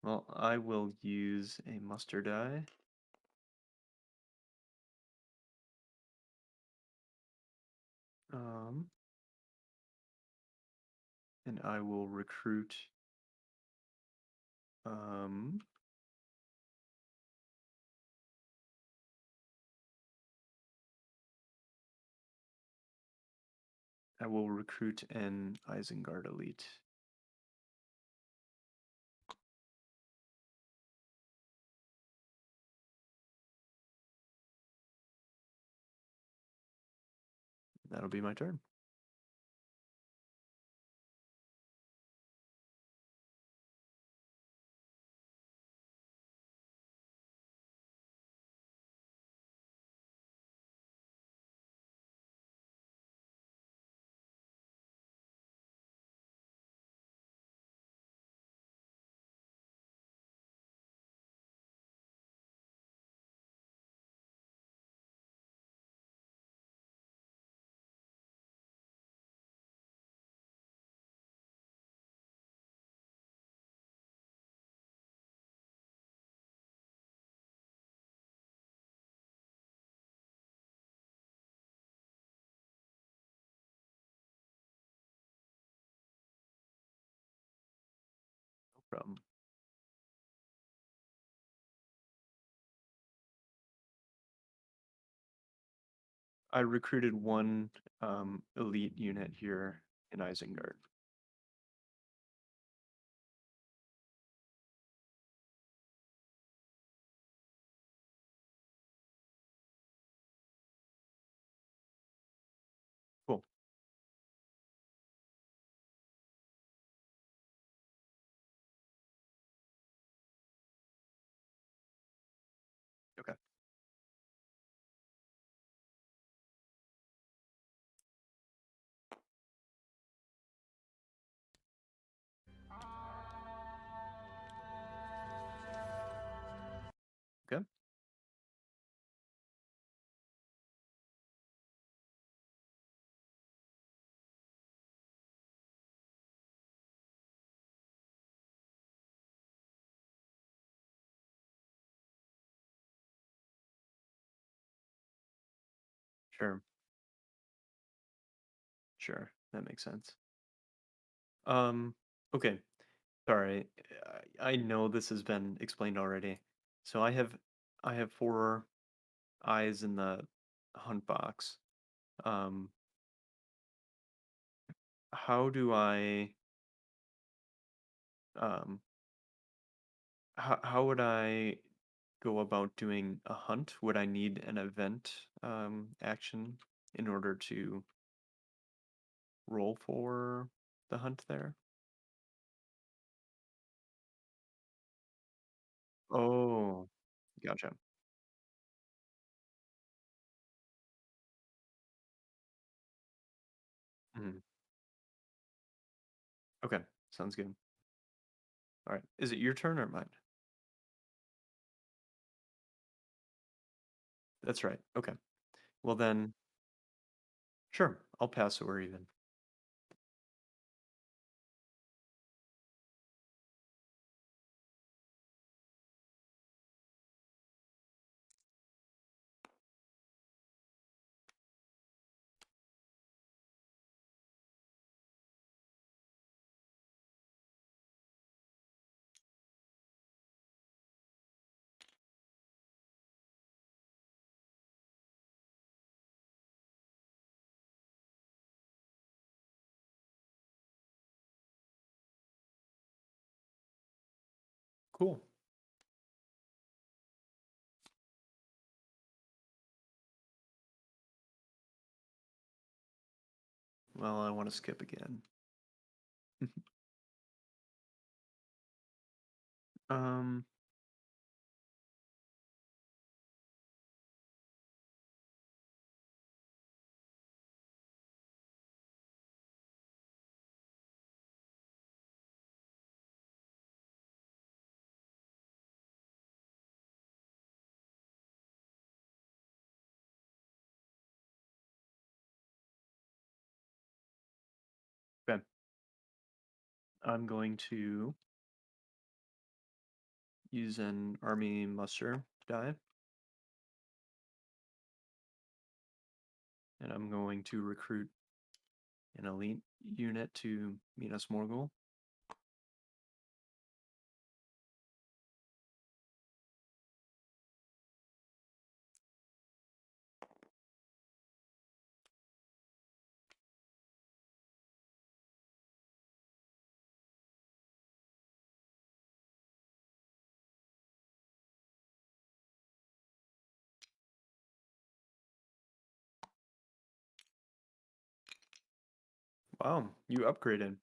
B: well, I will use a muster die. Um and I will recruit um I will recruit an Isengard elite. That'll be my turn. No problem. I recruited one elite unit here in Isengard. Cool. Okay. Okay. Sure. Sure. That makes sense. Um, okay. Sorry. I know this has been explained already. So I have four eyes in the hunt box. Um, how do I um how would I go about doing a hunt? Would I need an event action in order to roll for the hunt there? Oh, gotcha. Mhm. Okay, sounds good. All right. Is it your turn or mine? That's right. Okay. Well then, sure. I'll pass or even. Cool. Well, I want to skip again. Um, I'm going to use an army muster die. And I'm going to recruit an elite unit to meet us Morgul. Wow, you upgraded.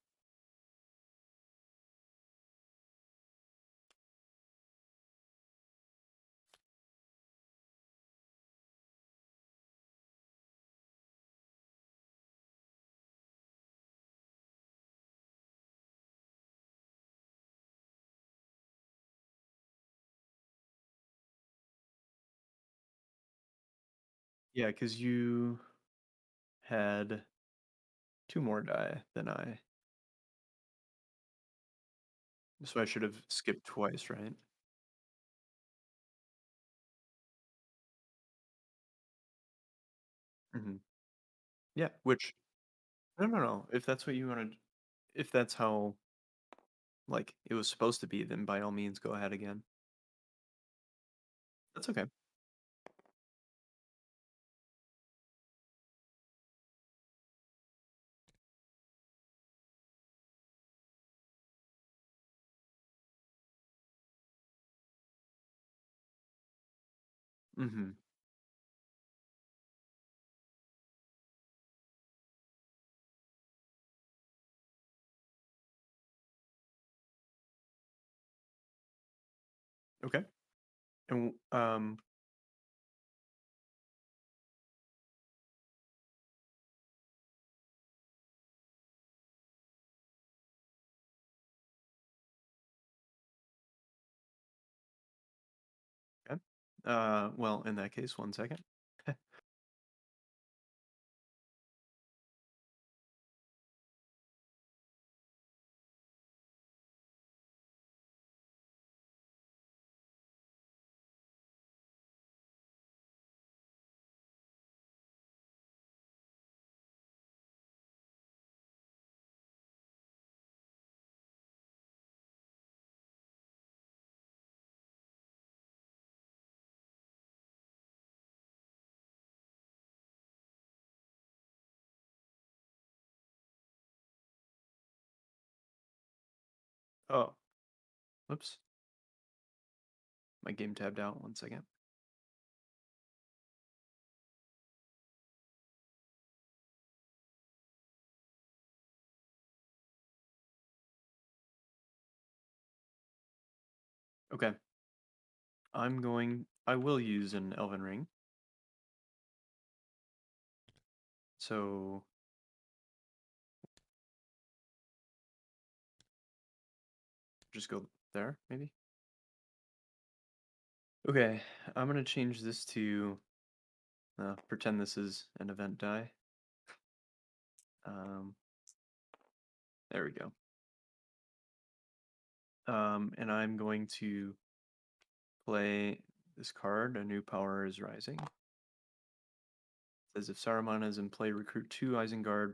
B: Yeah, because you had 2 more die than I. So I should have skipped twice, right? Hmm. Yeah, which no. If that's what you wanted, if that's how like it was supposed to be, then by all means go ahead again. That's okay. Hmm. Okay. And okay. Well, in that case, 1 second. Oh, whoops. My game tabbed out. 1 second. Okay. I will use an Elven Ring. So just go there, maybe? Okay, I'm gonna change this to pretend this is an event die. Um, there we go. And I'm going to play this card, A New Power is Rising. It says if Saruman is in play, recruit 2 Isengard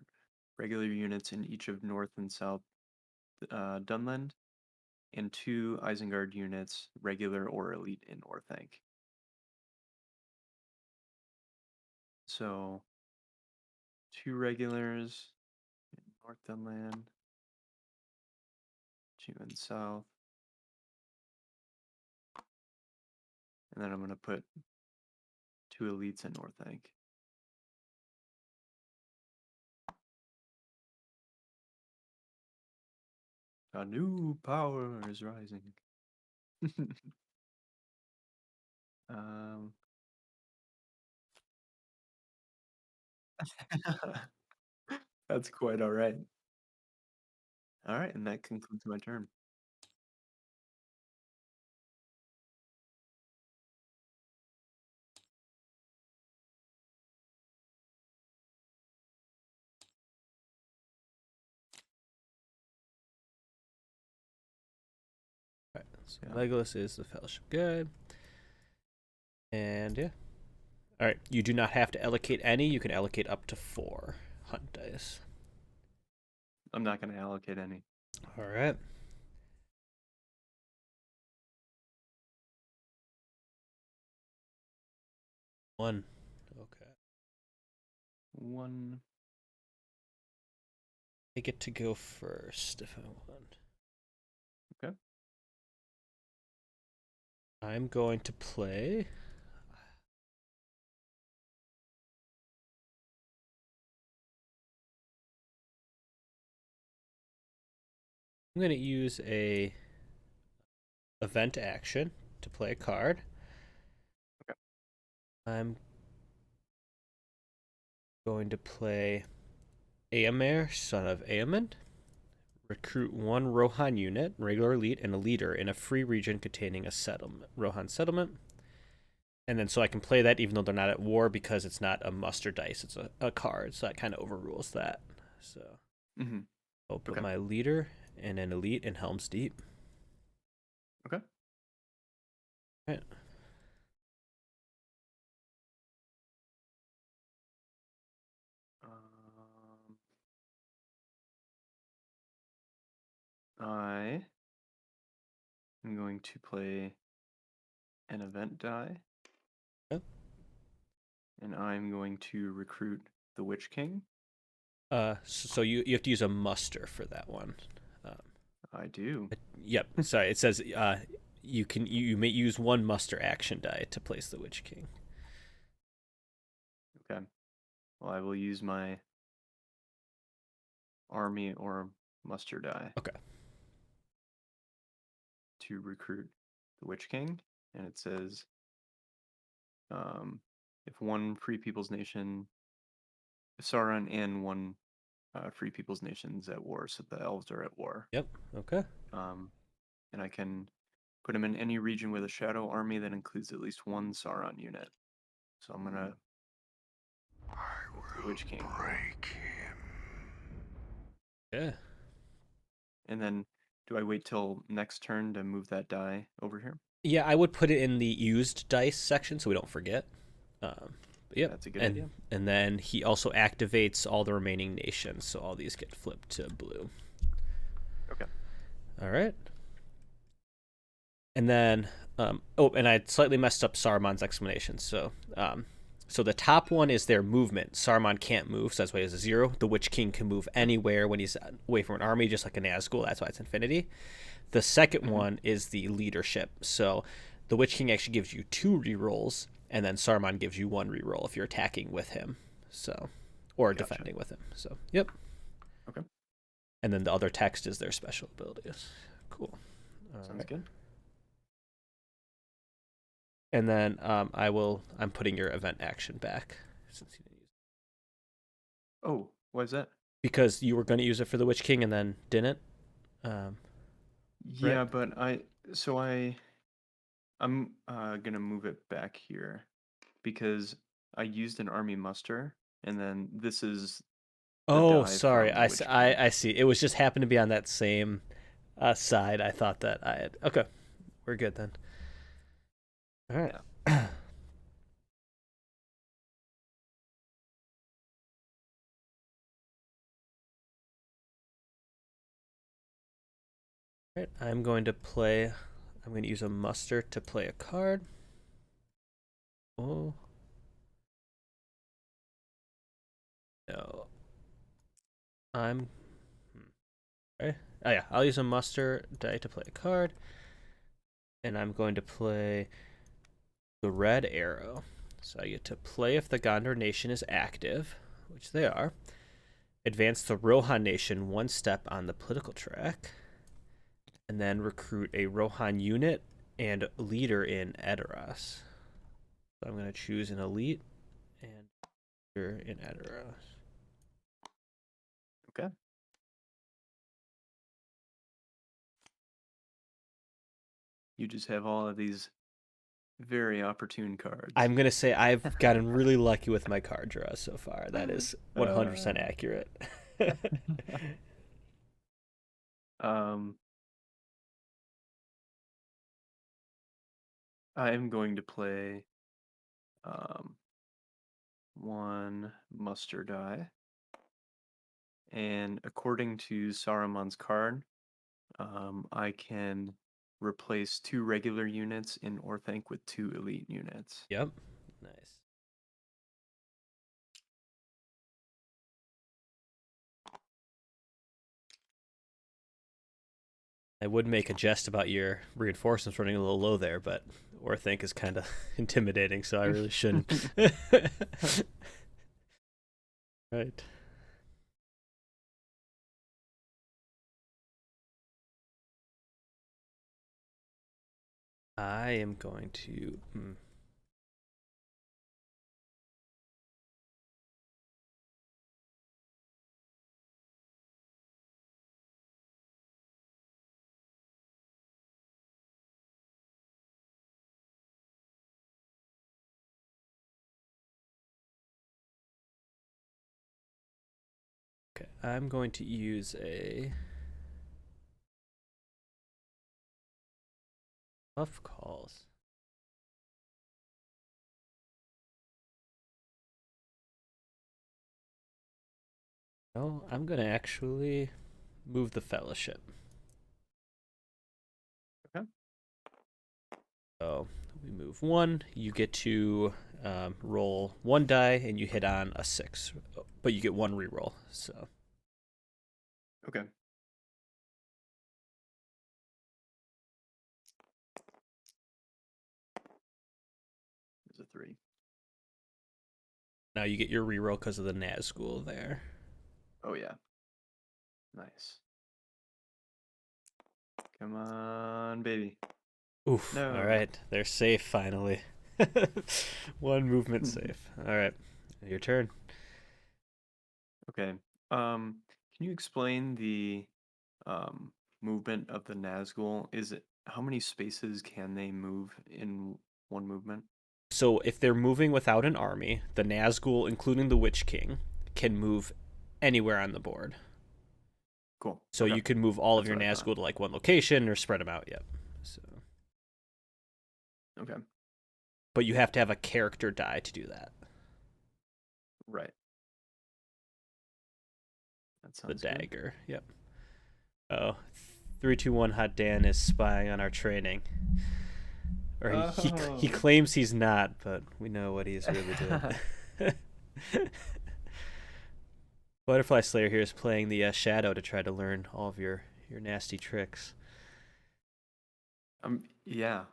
B: regular units in each of North and South Dunland, and 2 Isengard units, regular or elite, in Orthanc. So 2 regulars in North Dunland, 2 in South, and then I'm going to put 2 elites in Orthanc. A new power is rising. um, that's quite all right. All right, and that concludes my turn.
A: So
B: Yeah.
A: Legolas is the Fellowship Guide. And yeah. All right, you do not have to allocate any. You can allocate up to 4 hunt dice.
B: I'm not going to allocate any.
A: All right. One. Okay.
B: 1.
A: I get to go first if I want.
B: Okay.
A: I'm going to play. I'm going to use a event action to play a card.
B: Okay.
A: I'm going to play Eomer, son of Eamon. Recruit 1 Rohan unit, regular elite, and a leader in a free region containing a settlement, Rohan settlement. And then so I can play that even though they're not at war because it's not a muster dice, it's a card. So that kind of overrules that. So I'll put my leader and an elite in Helm's Deep.
B: Okay.
A: All right.
B: I am going to play an event die.
A: Yep.
B: And I'm going to recruit the Witch King.
A: So you have to use a muster for that one.
B: I do.
A: Yep. Sorry, it says you may use 1 muster action die to place the Witch King.
B: Okay. Well, I will use my army or muster die.
A: Okay.
B: To recruit the Witch King, and it says, if 1 Free People's Nation, Sauron and 1 Free People's Nation's at war, so the elves are at war.
A: Yep. Okay.
B: And I can put him in any region with a shadow army that includes at least 1 Sauron unit. So I'm gonna the Witch King.
C: Break him.
A: Yeah.
B: And then do I wait till next turn to move that die over here?
A: Yeah, I would put it in the used dice section so we don't forget. Yeah,
B: that's a good idea.
A: And then he also activates all the remaining nations, so all these get flipped to blue.
B: Okay.
A: All right. And then, and I slightly messed up Saruman's explanation. So, so the top one is their movement. Saruman can't move, so that's why he has a 0. The Witch King can move anywhere when he's away from an army, just like a Nazgul. That's why it's infinity. The second one is the leadership. So the Witch King actually gives you 2 rerolls, and then Saruman gives you 1 reroll if you're attacking with him. So, or defending with him. So, yep.
B: Okay.
A: And then the other text is their special abilities. Cool.
B: Sounds good.
A: And then I'm putting your event action back since you didn't use it.
B: Oh, why is that?
A: Because you were going to use it for the Witch King and then didn't.
B: Yeah,
A: right?
B: but I'm gonna move it back here because I used an army muster, and then this is the
A: Oh,
B: die
A: sorry.
B: from the Witch King.
A: I see. It was just happened to be on that same side. I thought that I had. Okay, we're good then. All right.
B: Yeah.
A: All right. I'm going to use a muster to play a card. Oh. No. Okay. Oh yeah, I'll use a muster die to play a card. And I'm going to play the red arrow. So I get to play if the Gondor nation is active, which they are. Advance the Rohan nation 1 step on the political track. And then recruit a Rohan unit and leader in Edoras. So I'm going to choose an elite and leader in Edoras.
B: Okay. You just have all of these very opportune cards.
A: I'm going to say I've gotten really lucky with my card draws so far. That is 100% accurate.
B: I am going to play um, one muster die, and according to Saruman's card, I can replace 2 regular units in Orthanc with 2 elite units.
A: Yep. Nice. I would make a jest about your reinforcements running a little low there, but Orthanc is kind of intimidating, so I really shouldn't. Right. I am going to. Okay, I'm going to use a Tough Calls. No, I'm going to actually move the Fellowship.
B: Okay.
A: So we move 1. You get to roll 1 die, and you hit on a 6, but you get 1 reroll. So.
B: Okay. There's a 3.
A: Now you get your reroll because of the Nazgul there.
B: Oh yeah. Nice. Come on, baby.
A: Oof.
B: No.
A: All right. They're safe finally. 1 movement safe. All right. Your turn.
B: Okay. Can you explain the movement of the Nazgul? Is it how many spaces can they move in one movement?
A: So if they're moving without an army, the Nazgul, including the Witch King, can move anywhere on the board.
B: Cool.
A: So
B: Okay.
A: you can move all of
B: That's
A: your
B: what I thought.
A: Nazgul to like one location or spread them out. Yep. So,
B: Okay.
A: but you have to have a character die to do that.
B: Right. That
A: The
B: sounds good.
A: dagger. Yep. Oh, 321 Hot Dan is spying on our training. Or he
B: Oh.
A: claims he's not, but we know what he's really doing. ButterflySlayer here is playing the Shadow to try to learn all of your nasty tricks.
B: Yeah.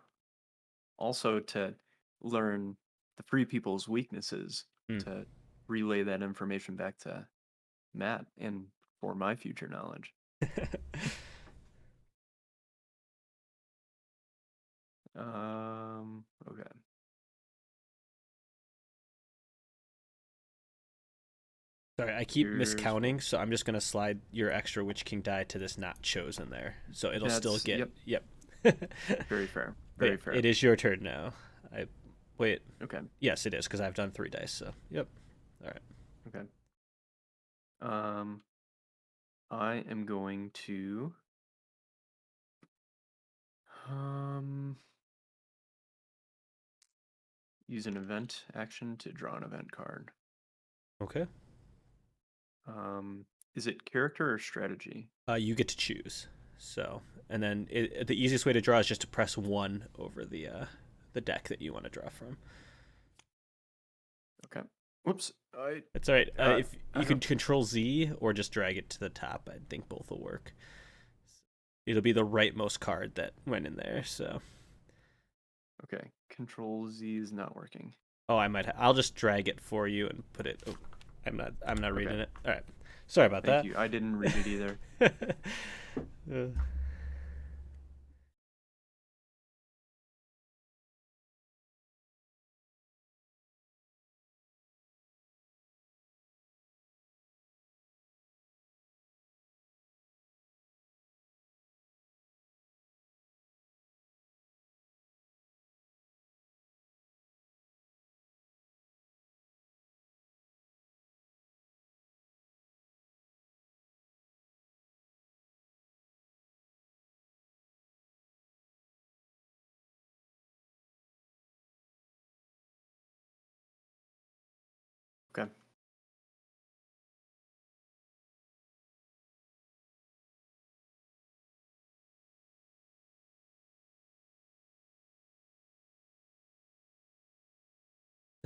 B: Also to learn the free people's weaknesses
A: Hmm.
B: to relay that information back to Matt and for my future knowledge. Okay.
A: Sorry, I keep
B: Here's what
A: miscounting, so I'm just gonna slide your extra Witch King die to this not chosen there, so it'll still
B: that's
A: get.
B: yep,
A: Yep.
B: very fair.
A: But
B: Very fair.
A: it is your turn now. I wait.
B: Okay.
A: Yes, it is because I've done 3 dice. So yep. All right.
B: Okay. I am going to um use an event action to draw an event card.
A: Okay.
B: Is it character or strategy?
A: You get to choose. So, and then the easiest way to draw is just to press 1 over the deck that you want to draw from.
B: Okay. Whoops.
A: That's all right. If
B: I
A: you can
B: don't.
A: Control Z or just drag it to the top, I think both will work. It'll be the rightmost card that went in there. So,
B: Okay. Control Z is not working.
A: oh, I'll just drag it for you and put it. Oh, I'm not reading
B: Okay.
A: it. All right. Sorry about
B: Thank
A: that.
B: you. I didn't read it either.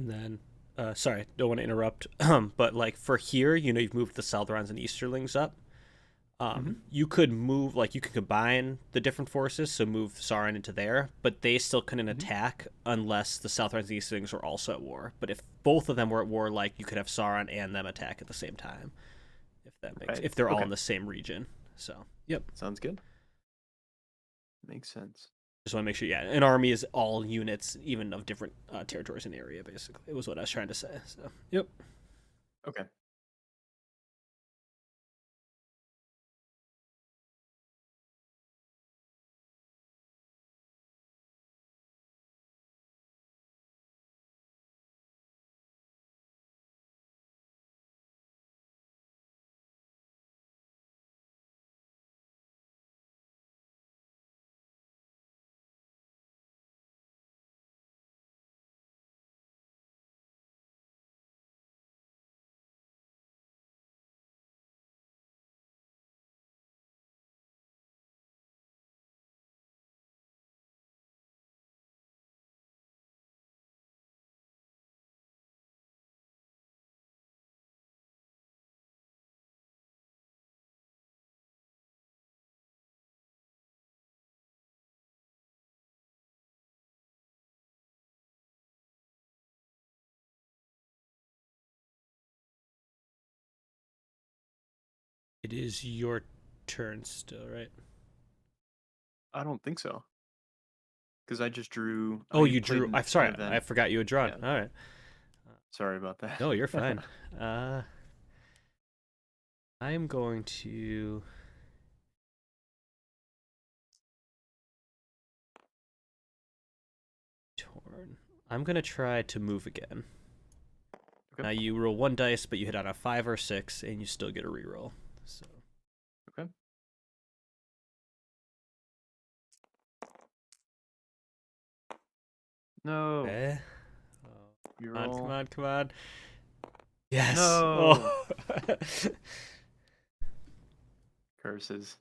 A: And then, sorry, don't want to interrupt, but like for here, you've moved the Southrons and Easterlings up. You could move, like, you could combine the different forces, so move Sauron into there, but they still couldn't attack unless the Southrons and Easterlings were also at war. But if both of them were at war, like, you could have Sauron and them attack at the same time, if they're all in the same region. So, yep.
B: Sounds good. Makes sense.
A: Just want to make sure, an army is all units, even of different territories in the area, basically. It was what I was trying to say. So, yep.
B: Okay.
A: It is your turn still, right?
B: I don't think so. Because I just drew.
A: Oh,
B: I
A: you
B: played
A: drew.
B: an
A: I'm sorry.
B: event.
A: I forgot you had drawn.
B: Yeah.
A: All right.
B: Sorry about that.
A: No, you're fine. I'm going to. Torn. I'm going to try to move again.
B: Okay.
A: Now you roll 1 dice, but you hit on a 5 or 6, and you still get a reroll. So.
B: Okay. No.
A: Okay.
B: You
A: Come on,
B: roll.
A: come on, come on. Yes.
B: No.
A: Oh.
B: Curses.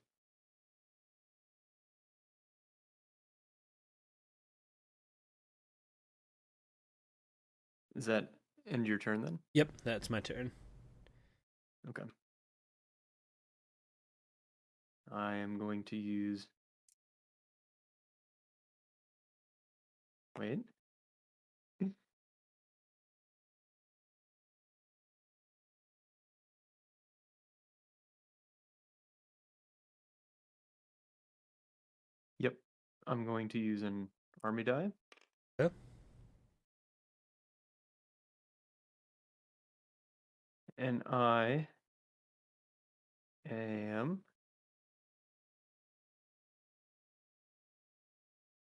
B: Is that end your turn then?
A: Yep, that's my turn.
B: Okay. I am going to use. Wait. Yep. I'm going to use an army die.
A: Yep.
B: And I am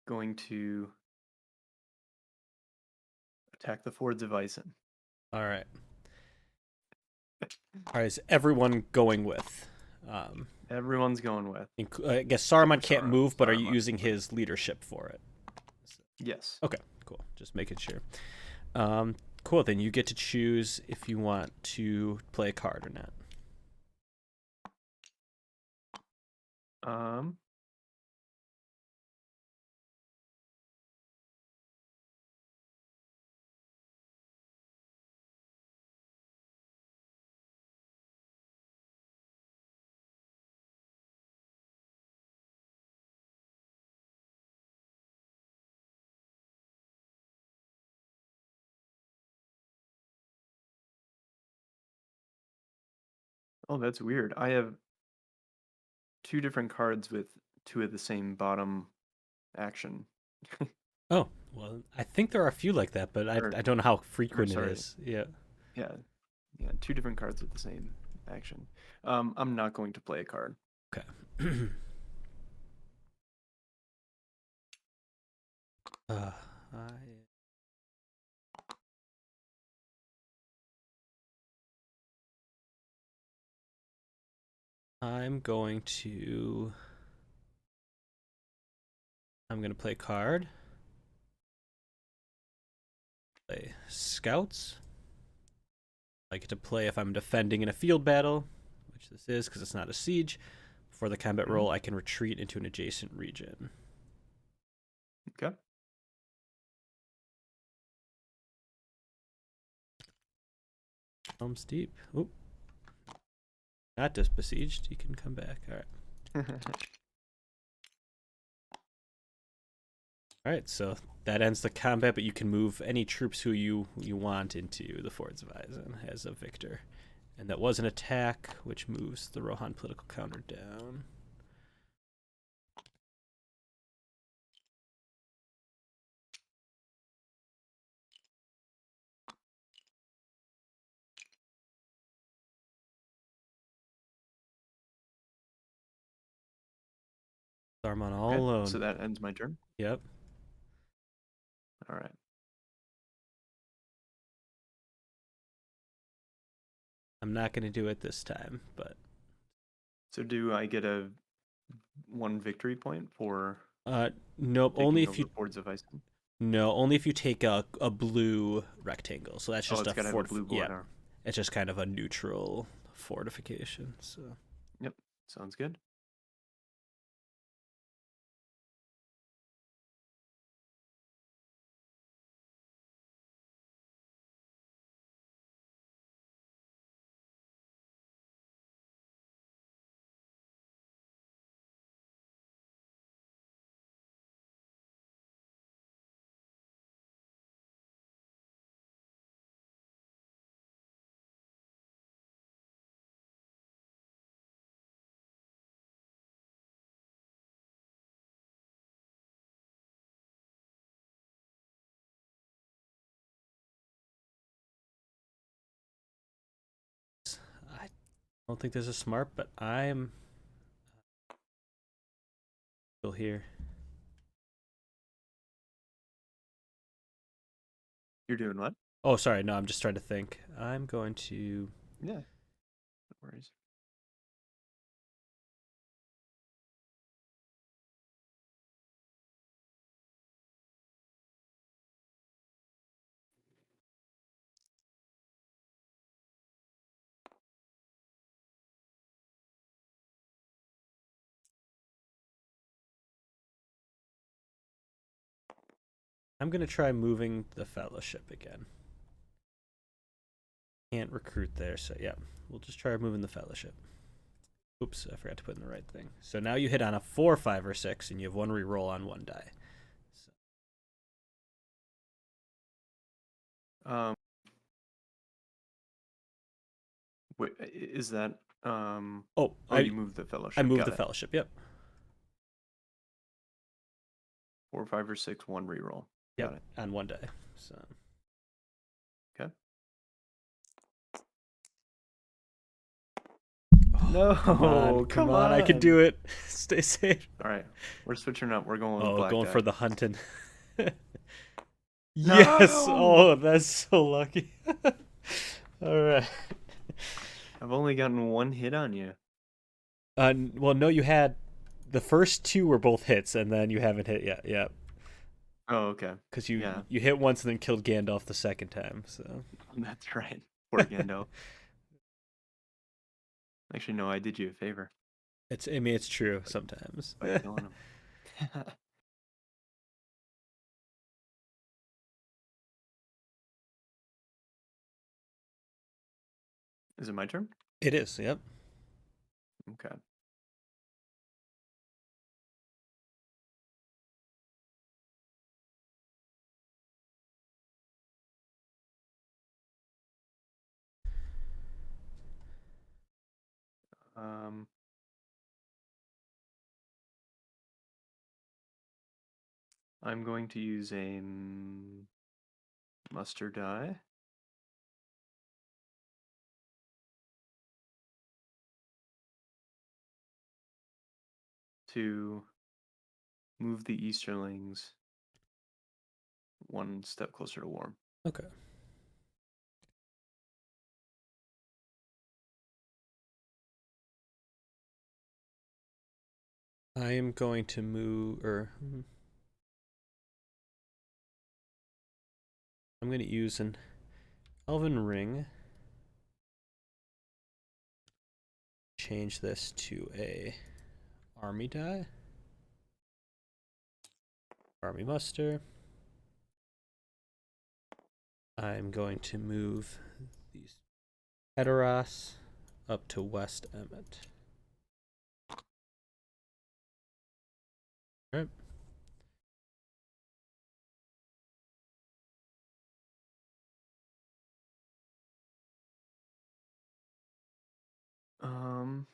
B: going to attack the fords of Ison.
A: All right. All right, is everyone going with?
B: Everyone's going with.
A: I guess Saruman can't move, but are you
B: Saruman.
A: using his leadership for it?
B: Yes.
A: Okay, cool. Just making sure. Cool. Then you get to choose if you want to play a card or not.
B: Oh, that's weird. I have 2 different cards with 2 of the same bottom action.
A: Oh, well, I think there are a few like that, but I don't know how frequent it is. Yeah.
B: Yeah. Yeah, 2 different cards with the same action. I'm not going to play a card.
A: Okay. I'm going to play a card. Play Scouts. I get to play if I'm defending in a field battle, which this is because it's not a siege. Before the combat roll, I can retreat into an adjacent region.
B: Okay.
A: Helm's Deep. Oop. Not just besieged. You can come back. All right. All right. So that ends the combat, but you can move any troops who you want into the Fords of Eisen as a victor. And that was an attack, which moves the Rohan political counter down. Saruman all
B: Okay,
A: alone.
B: so that ends my turn.
A: Yep.
B: All right.
A: I'm not going to do it this time, but
B: So do I get a 1 victory point for
A: nope.
B: taking
A: Only if
B: over
A: you
B: Fords of Ice?
A: only if you take a blue rectangle. So that's
B: Oh,
A: just
B: it's gotta have a blue
A: yeah,
B: border.
A: it's just kind of a neutral fortification. So
B: Yep, sounds good.
A: I don't think there's a smart, but I'm still here.
B: You're doing what?
A: Oh, sorry. No, I'm just trying to think. I'm going to.
B: Yeah, no worries.
A: I'm gonna try moving the Fellowship again. Can't recruit there, so yeah, we'll just try moving the Fellowship. Oops, I forgot to put in the right thing. So now you hit on a 4, 5, or 6, and you have 1 reroll on 1 die.
B: Um, wait, is that
A: Oh,
B: you moved the Fellowship.
A: I moved
B: Got
A: the
B: it.
A: Fellowship. Yep.
B: 4, 5, or 6, 1 reroll.
A: Yep.
B: Got it.
A: On 1 die. So.
B: Okay.
A: Oh,
B: No,
A: come on, I can do it. Stay safe.
B: All right, we're switching up. We're going with
A: Oh,
B: black
A: going
B: die.
A: for the hunting. Yes.
B: No!
A: Oh, that's so lucky. All right.
B: I've only gotten 1 hit on you.
A: Well, no, you had the first 2 were both hits, and then you haven't hit yet. Yeah.
B: Oh, okay.
A: Because
B: Yeah,
A: you hit once and then killed Gandalf the second time. So.
B: that's right. Poor Gandalf. Actually, no, I did you a favor
A: I mean, it's true sometimes.
B: by killing him. Is it my turn?
A: It is. Yep.
B: Okay. Um, I'm going to use a muster die. To move the Easterlings 1 step closer to warm.
A: Okay. I am going to move, I'm going to use an Elven Ring. Change this to a army die. Army muster. I'm going to move these Edoras up to West Emmett. All right.
B: Um.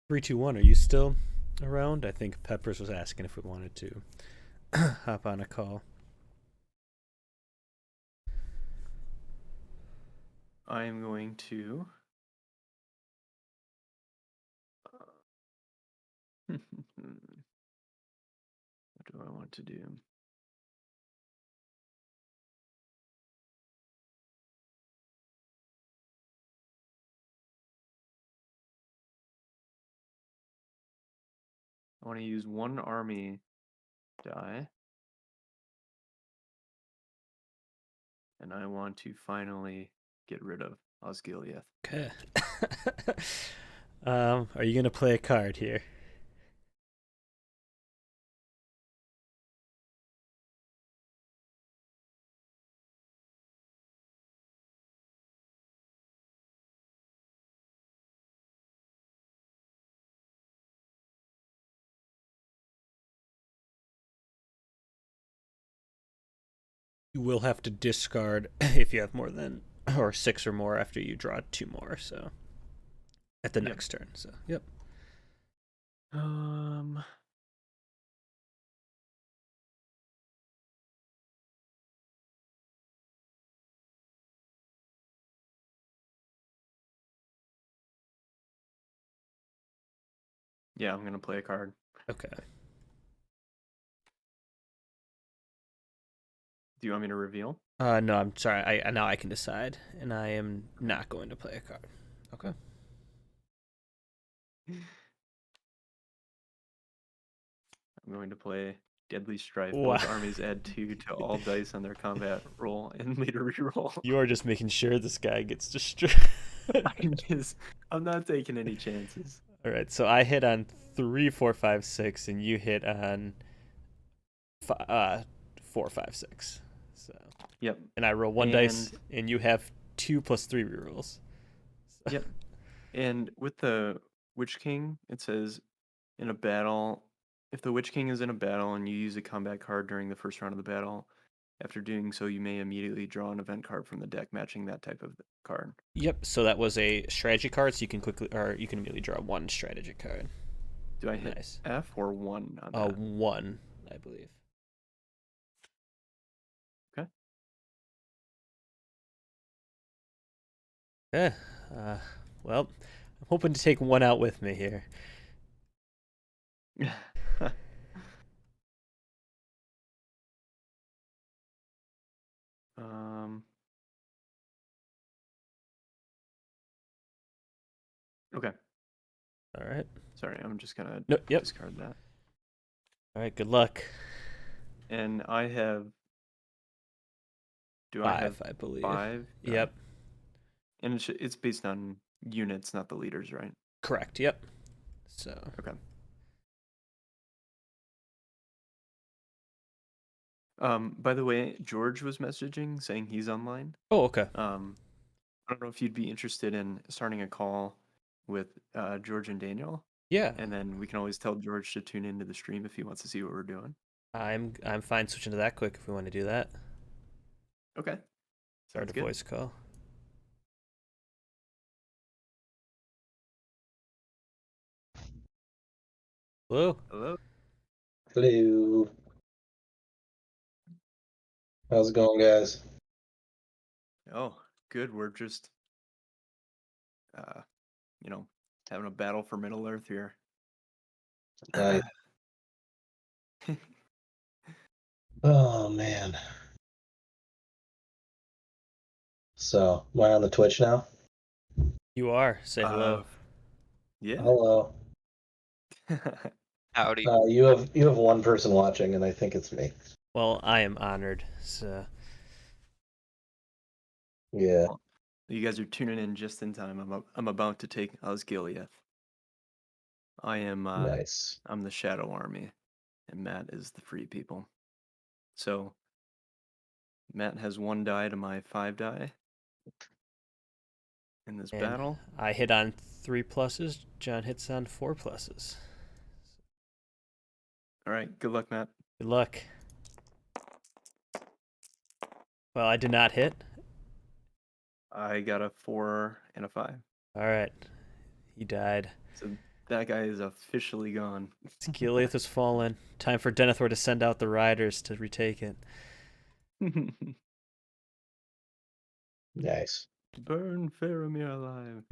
A: 321. Are you still around? I think Peppers was asking if we wanted to hop on a call.
B: I am going to. What do I want to do? I want to use one army die. And I want to finally get rid of Osgiliath.
A: Okay. Are you gonna play a card here? You will have to discard if you have more than or 6 or more after you draw 2 more. So at the next turn. So yep.
B: Yeah, I'm gonna play a card.
A: Okay.
B: Do you want me to reveal?
A: No, I'm sorry. I now I can decide, and I am not going to play a card. Okay.
B: I'm going to play Deadly Strife.
A: Wow.
B: Both armies add 2 to all dice on their combat roll and leader reroll.
A: You are just making sure this guy gets destroyed.
B: I'm not taking any chances.
A: All right, so I hit on 3, 4, 5, 6, and you hit on 4, 5, 6. So
B: Yep.
A: and I roll one dice, and you have 2 plus 3 rerolls. So.
B: Yep. And with the Witch King, it says in a battle, if the Witch King is in a battle and you use a combat card during the first round of the battle, after doing so, you may immediately draw an event card from the deck matching that type of card.
A: Yep. So that was a strategy card, so you can you can immediately draw 1 strategy card.
B: Do I hit F or 1 on that?
A: 1, I believe.
B: Okay.
A: Yeah. Well, I'm hoping to take 1 out with me here.
B: Okay.
A: All right.
B: Sorry, I'm just gonna discard that.
A: All right. Good luck.
B: And I have. Do
A: 5,
B: I have?
A: I believe.
B: 5.
A: Yep.
B: And it's based on units, not the leaders, right?
A: Correct. Yep. So.
B: Okay. By the way, George was messaging saying he's online.
A: Oh, okay.
B: I don't know if you'd be interested in starting a call with George and Daniel.
A: Yeah.
B: And then we can always tell George to tune into the stream if he wants to see what we're doing.
A: I'm fine switching to that quick if we want to do that.
B: Okay.
A: Start a voice call. Hello.
B: Hello.
D: Hello. How's it going, guys?
B: Oh, good. We're just, having a battle for Middle Earth here.
D: Nice. Oh, man. So, am I on the Twitch now?
A: You are. Say hello.
B: Yeah.
D: Hello.
E: Howdy.
D: You have one person watching, and I think it's me.
A: Well, I am honored. So
D: Yeah.
B: Well, you guys are tuning in just in time. I'm about to take Osgiliath. I am
D: Nice.
B: I'm the Shadow Army, and Matt is the Free People. So Matt has 1 die to my 5 die in this
A: And
B: battle.
A: I hit on 3 pluses. John hits on 4 pluses.
B: All right, good luck, Matt.
A: Good luck. Well, I did not hit.
B: I got a 4 and a 5.
A: All right. He died.
B: So that guy is officially gone.
A: Osgiliath has fallen. Time for Denethor to send out the riders to retake it.
D: Nice.
B: Burn Faramir alive.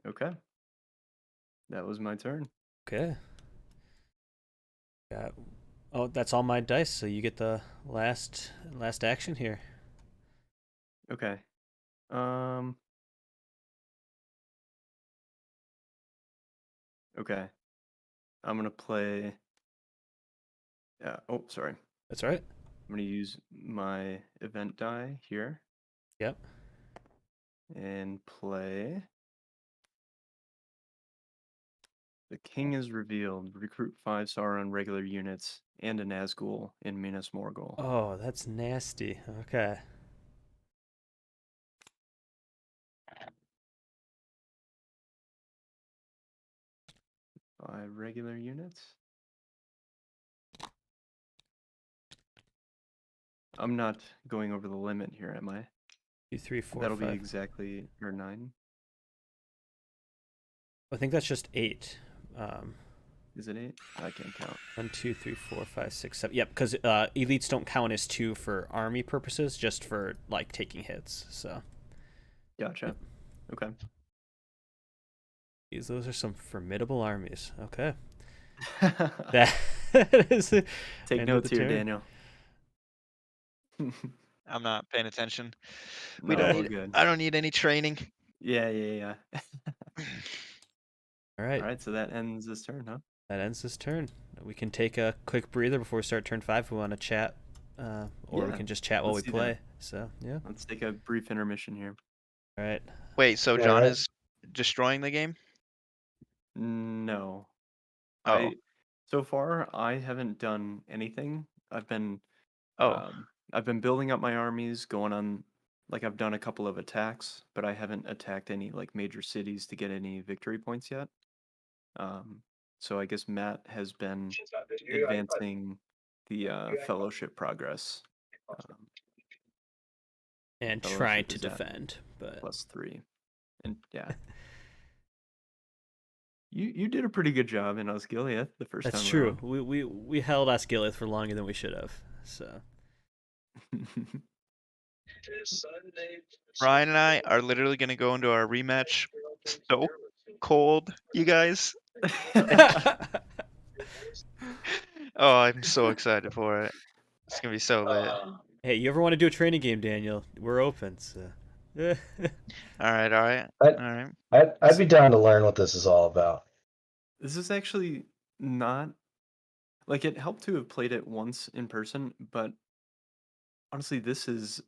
B: Okay. That was my turn.
A: Okay. Oh, that's all my dice, so you get the last action here.
B: Okay. Okay. I'm gonna play. Oh, sorry.
A: That's right.
B: I'm gonna use my event die here
A: Yep.
B: and play. The king is revealed. Recruit 5 Sauron regular units and a Nazgul in Minas Morgul.
A: Oh, that's nasty. Okay.
B: Five regular units. I'm not going over the limit here, am I?
A: 2, 3, 4,
B: That'll
A: 5.
B: be exactly or 9.
A: I think that's just 8.
B: Is it 8? I can't count.
A: 1, 2, 3, 4, 5, 6, 7. Yep, because elites don't count as 2 for army purposes, just for like taking hits. So.
B: Gotcha. Okay.
A: Those are some formidable armies. Okay. That is
B: Take notes here, Daniel.
E: I'm not paying attention.
B: No, all good.
E: I don't need any training.
B: Yeah.
A: All right.
B: All right, so that ends this turn, huh?
A: That ends this turn. We can take a quick breather before we start turn 5 if we want to chat, or we
B: Yeah,
A: can just chat while we
B: let's do
A: play.
B: that.
A: So, yeah.
B: Let's take a brief intermission here.
A: All right.
E: Wait, so
D: Yeah,
E: John
D: right.
E: is destroying the game?
B: No.
E: Oh.
B: So far I haven't done anything. I've been
E: Oh.
B: building up my armies, going on like I've done a couple of attacks, but I haven't attacked any like major cities to get any victory points yet. So I guess Matt has been advancing the fellowship progress.
A: And
B: Fellowship
A: trying to
B: is at
A: defend, but
B: +3. And yeah. You did a pretty good job in Osgiliath the first time
A: that's true.
B: around.
A: We held Osgiliath for longer than we should have. So.
E: Ryan and I are literally going to go into our rematch so cold, you guys. Oh, I'm so excited for it. It's going to be so lit.
A: Hey, you ever want to do a training game, Daniel? We're open. So.
E: All right.
D: I'd be down to learn what this is all about.
B: This is actually not like it helped to have played it once in person, but honestly, this is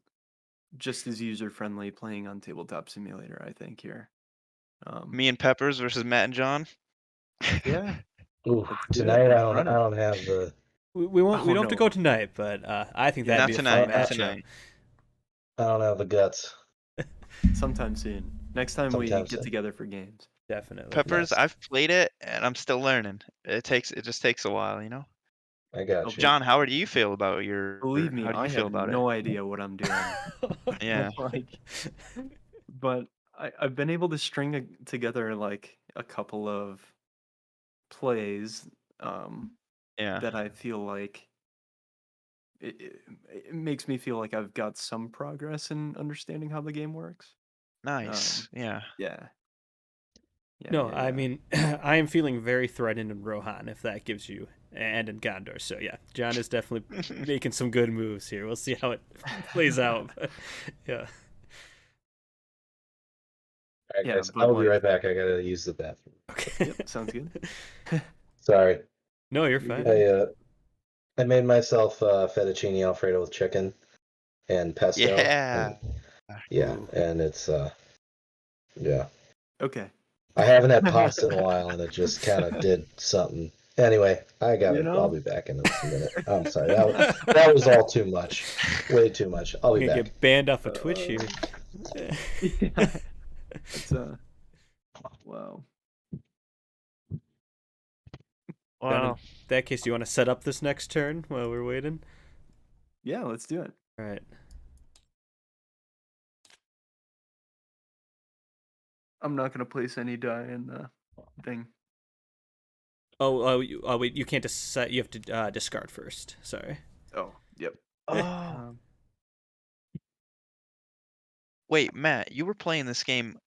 B: just as user friendly playing on Tabletop Simulator, I think here.
E: Me and Peppers versus Matt and John.
B: Yeah.
D: Ooh,
B: Let's do it.
D: tonight I
B: Let's run it.
D: don't have the.
A: We won't. We
B: Oh,
A: don't have to
B: no.
A: go tonight, but I think
B: Yeah.
A: that'd
E: Not
A: be a fun
E: tonight. Not
A: matchup.
E: tonight.
D: I don't have the guts.
B: Sometime soon. Next time we
D: Sometime
B: get
D: soon.
B: together for games.
A: Definitely.
E: Peppers,
D: Nice.
E: I've played it and I'm still learning. It just takes a while, you know.
D: I got you.
E: John, how do you feel about your?
B: Believe me,
E: How do you
B: I
E: feel
B: have
E: about
B: no idea what I'm doing.
E: it? Yeah.
B: Like, but I've been able to string together like a couple of plays
E: Yeah.
B: that I feel like it makes me feel like I've got some progress in understanding how the game works.
E: Nice. Yeah.
B: Yeah.
A: No,
B: yeah.
A: I mean, I am feeling very threatened in Rohan, if that gives you, and in Gondor. So yeah, John is definitely making some good moves here. We'll see how it plays out. But, yeah.
D: All right,
B: Yeah,
D: guys.
B: but
D: I will be
B: like,
D: right back. I gotta use the bathroom.
A: Okay.
B: yep, sounds good.
D: Sorry.
A: No, you're
B: You're
A: fine.
B: good.
D: I made myself fettuccine alfredo with chicken and pesto.
E: Yeah.
D: Yeah,
E: Ooh.
D: and it's yeah.
B: Okay.
D: I haven't had pasta in a while, and it just kind of did something. Anyway, I got
B: You
D: it. I'll
B: know?
D: be back in a minute. I'm sorry. That was all too much. Way too much. I'll
A: You're
D: be
A: gonna
D: back.
A: get banned off of Twitch here.
B: Yeah. That's wow.
A: Then in
E: Well,
A: that case, do you want to set up this next turn while we're waiting?
B: Yeah, let's do it.
A: All right.
B: I'm not gonna place any die in the thing.
A: Wait, you can't decide. You have to discard first. Sorry.
B: Oh, yep.
E: oh.
B: Um,
E: Wait, Matt, you were playing this game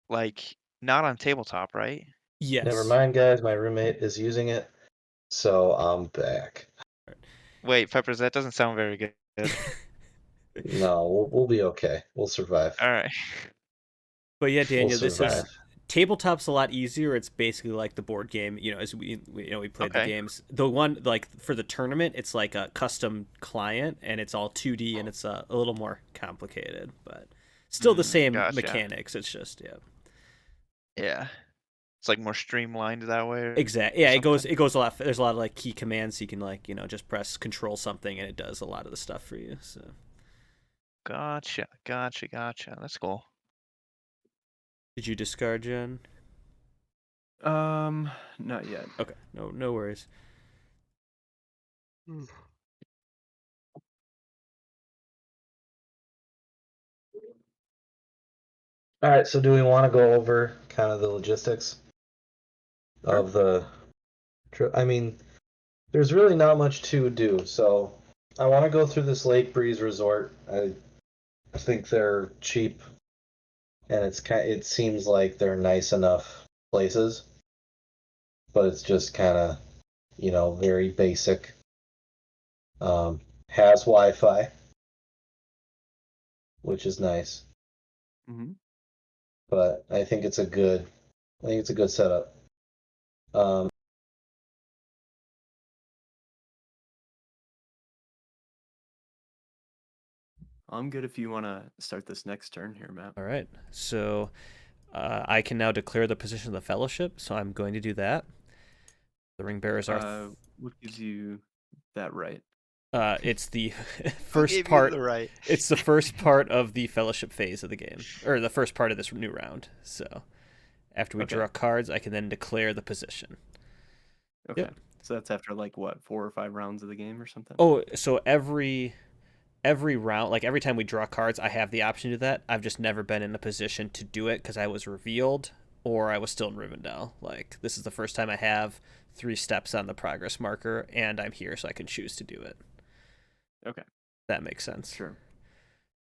E: like not on tabletop, right?
A: Yes.
D: Never mind, guys. My roommate is using it, so I'm back.
E: Wait, Peppers, that doesn't sound very good.
D: No, we'll be okay. We'll survive.
E: All right.
A: But yeah,
D: We'll
A: Daniel, this is
D: survive.
A: tabletop's a lot easier. It's basically like the board game. As we played the
E: Okay.
A: games. The one like for the tournament, it's like a custom client, and it's all 2D, and it's a little more complicated, but still the same
E: Gotcha.
A: mechanics. It's just
E: Yeah. It's like more streamlined that way.
A: Exactly. Yeah, it goes
E: something?
A: a lot. There's a lot of like key commands. So you can just press control something, and it does a lot of the stuff for you. So
E: Gotcha. That's cool.
A: did you discard, Jen?
B: not yet.
A: Okay. No worries.
D: All right. So, do we want to go over kind of the logistics of the trip? I mean, there's really not much to do. So, I want to go through this Lake Breeze Resort. I think they're cheap, and it seems like they're nice enough places, but it's just kind of very basic. Has Wi-Fi, which is nice,
B: Mm-hmm.
D: but I think it's a good setup. Um,
B: I'm good if you want to start this next turn here, Matt.
A: All right. So I can now declare the position of the fellowship. So I'm going to do that. The ring bearers are.
B: What gives you that right?
A: It's the
E: Who
A: first
E: gave you
A: part.
E: the right?
A: It's the first part of the fellowship phase of the game, or the first part of this new round. So after we
B: Okay.
A: draw cards, I can then declare the position.
B: Okay.
A: Yep.
B: So that's after like what, 4 or 5 rounds of the game or something?
A: Oh, so every round, like every time we draw cards, I have the option to do that. I've just never been in a position to do it because I was revealed or I was still in Rivendell. Like this is the first time I have 3 steps on the progress marker, and I'm here, so I can choose to do it.
B: Okay.
A: That makes sense.
B: Sure.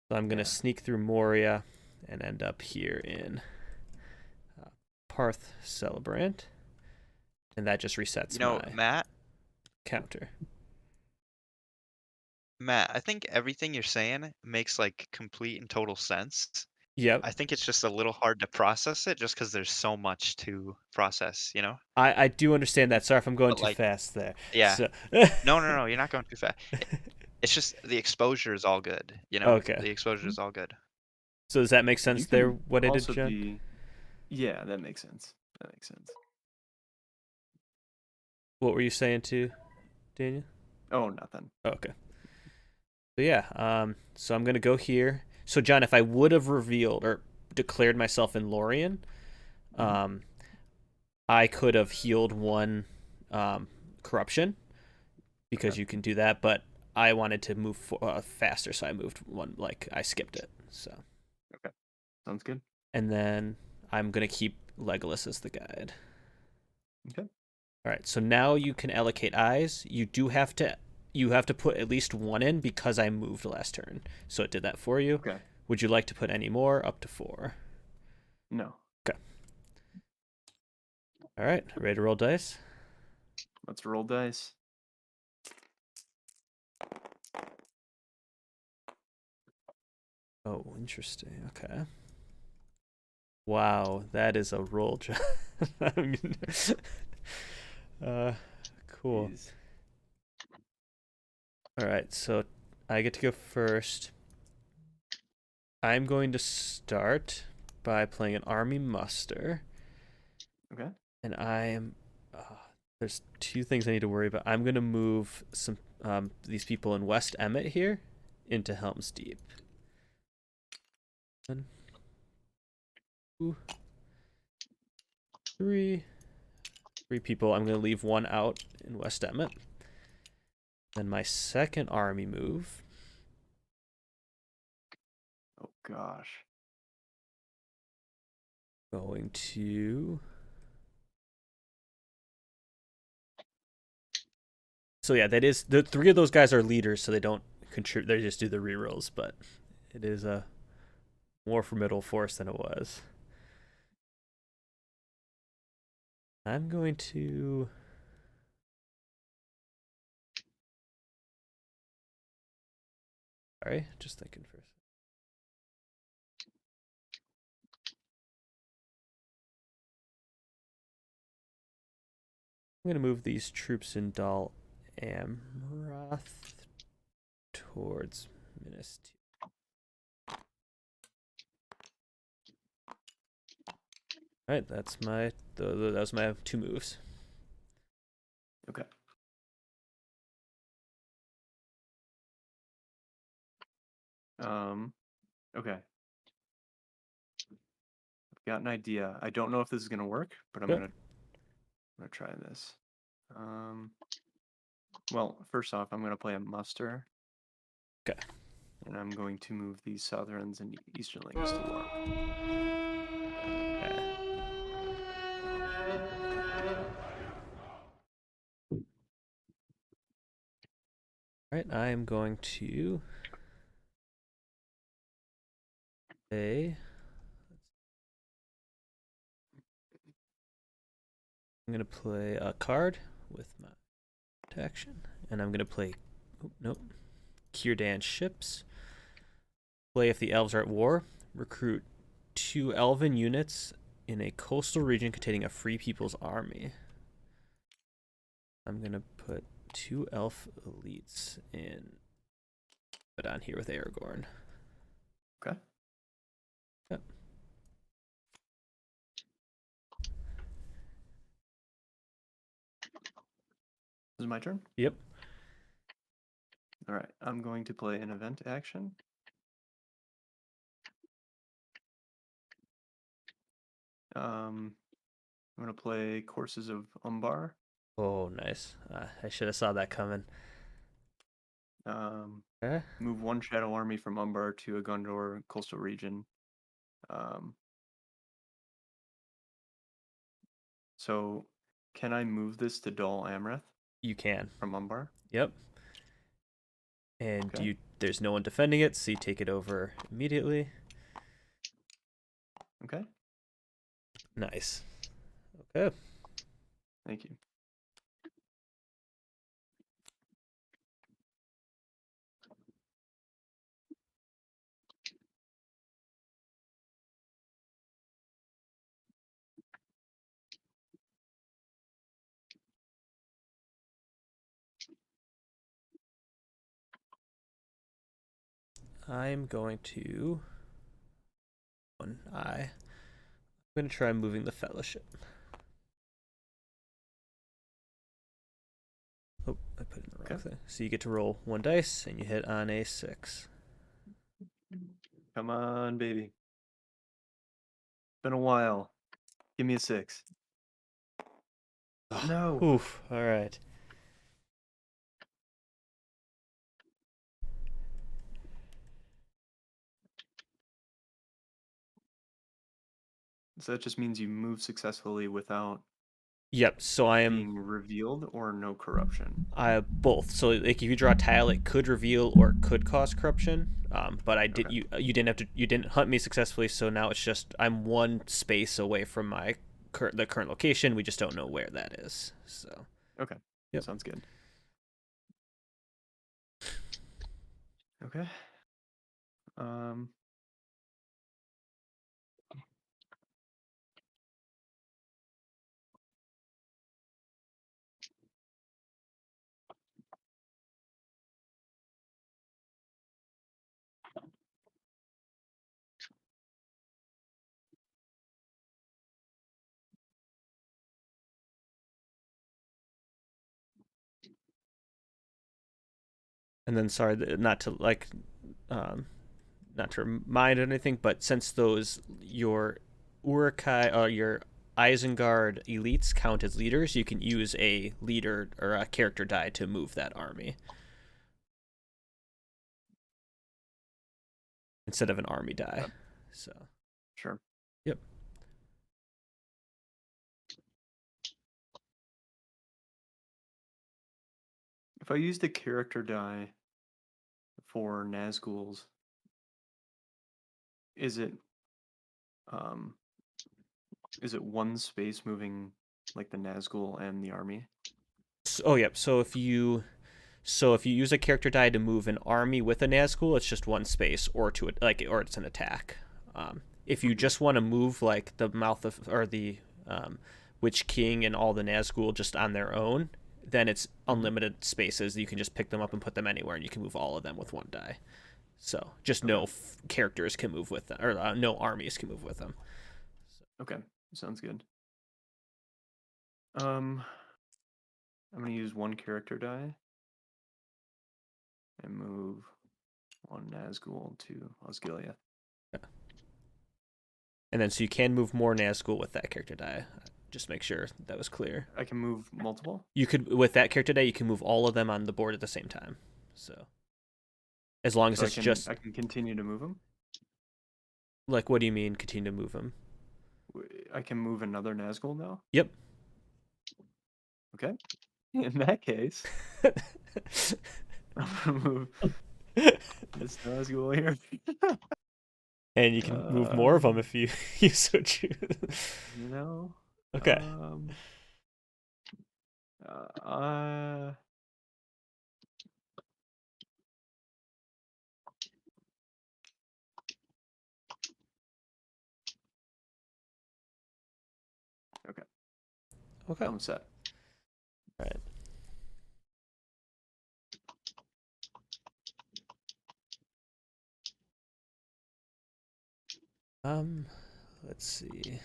A: So I'm gonna
B: Yeah.
A: sneak through Moria and end up here in Parth Celebrant, and that just resets my counter.
E: Matt, I think everything you're saying makes like complete and total sense.
A: Yep.
E: I think it's just a little hard to process it just because there's so much to process, you know?
A: I do understand that. Sorry if I'm going
E: But
A: too
E: like,
A: fast there.
E: yeah.
A: So...
E: No, you're not going too fast. It's just the exposure is all good, you know?
A: Okay.
E: The exposure is all good.
A: So does that make sense
B: You
A: there,
B: can
A: what I did,
B: also
A: Jen?
B: be. Yeah, that makes sense. That makes sense.
A: What were you saying too, Daniel?
B: Oh, nothing.
A: Okay. So yeah, so I'm gonna go here. So John, if I would have revealed or declared myself in Lorien, I could have healed 1 corruption because you can do that, but I wanted to move faster, so I moved 1. Like I skipped it. So.
B: Okay. Sounds good.
A: And then I'm gonna keep Legolas as the guide.
B: Okay.
A: All right. So now you can allocate eyes. You have to put at least 1 in because I moved last turn. So it did that for you.
B: Okay.
A: Would you like to put any more? Up to 4.
B: No.
A: Okay. All right. Ready to roll dice?
B: Let's roll dice.
A: Oh, interesting. Okay. Wow, that is a roll. uh, cool.
B: Jeez.
A: All right, so I get to go first. I'm going to start by playing an army muster.
B: Okay.
A: And I am. There's two things I need to worry about. I'm going to move some these people in West Emmett here into Helm's Deep. 1, 2, 3. 3 people. I'm going to leave 1 out in West Emmett. Then my second army move.
B: Oh gosh.
A: Going to. So yeah, that is the 3 of those guys are leaders, so they don't contribute. They just do the rerolls, but it is a more formidable force than it was. I'm going to. Sorry, just thinking first. I'm going to move these troops in Dal Amroth towards Minas Tirith. All right, that's my that was my 2 moves.
B: Okay. Okay. I've got an idea. I don't know if this is gonna work, but I'm
A: Okay.
B: gonna try this. Well, first off, I'm gonna play a muster.
A: Okay.
B: And I'm going to move these southerns and easterlings to warp.
A: Okay. All right, I am going to play. I'm going to play a card with my protection, and I'm going to play. Oh, nope. Círdan ships. Play if the elves are at war. Recruit 2 elven units in a coastal region containing a free people's army. I'm going to put 2 elf elites in. But on here with Aragorn.
B: Okay.
A: Yep.
B: This is my turn?
A: Yep.
B: All right. I'm going to play an event action. I'm going to play Courses of Umbar.
A: Oh, nice. I should have saw that coming. Okay.
B: Move 1 shadow army from Umbar to a Gondor coastal region. So can I move this to Dal Amrith
A: You can.
B: from Umbar?
A: Yep. And
B: Okay.
A: there's no one defending it, so you take it over immediately.
B: Okay.
A: Nice. Okay.
B: Thank you.
A: I'm going to I'm going to try moving the fellowship. Oh, I put in the wrong thing. So you get to roll 1 dice and you hit on a 6.
B: Come on, baby. Been a while. Give me a 6. No.
A: Oof. All right.
B: So that just means you move successfully without
A: Yep. So I am
B: being revealed or no corruption.
A: both. So like if you draw a tile, it could reveal or it could cause corruption. But I did
B: Okay.
A: you didn't have to you didn't hunt me successfully. So now it's just I'm 1 space away from my the current location. We just don't know where that is. So
B: Okay.
A: Yep.
B: Sounds good. Okay. Um
A: And then, sorry, not to like, not to remind or anything, but since those your Urukai or your Isengard elites count as leaders, you can use a leader or a character die to move that army instead of an army die. So,
B: Sure.
A: yep.
B: If I used a character die for Nazguls, is it um one space moving like the Nazgul and the army?
A: Oh, yep. So if you use a character die to move an army with a Nazgul, it's just one space, or or it's an attack. If you just want to move like the mouth of or the Witch King and all the Nazgul just on their own, then it's unlimited spaces. You can just pick them up and put them anywhere, and you can move all of them with one die. So just no characters can move with them, or no armies can move with them.
B: Okay, sounds good. I'm gonna use one character die and move one Nazgul to Osgiliath.
A: And then so you can move more Nazgul with that character die. Just make sure that was clear.
B: I can move multiple?
A: You could, with that character die, you can move all of them on the board at the same time. So as long as
B: So
A: it's just
B: I can continue to move them?
A: like, what do you mean continue to move them?
B: I can move another Nazgul now?
A: Yep.
B: Okay. In that case, I'm gonna move this Nazgul here.
A: And you can move more of them if you so choose.
B: You know?
A: Okay.
B: Okay.
A: Okay.
B: I'm set.
A: All right. Let's see.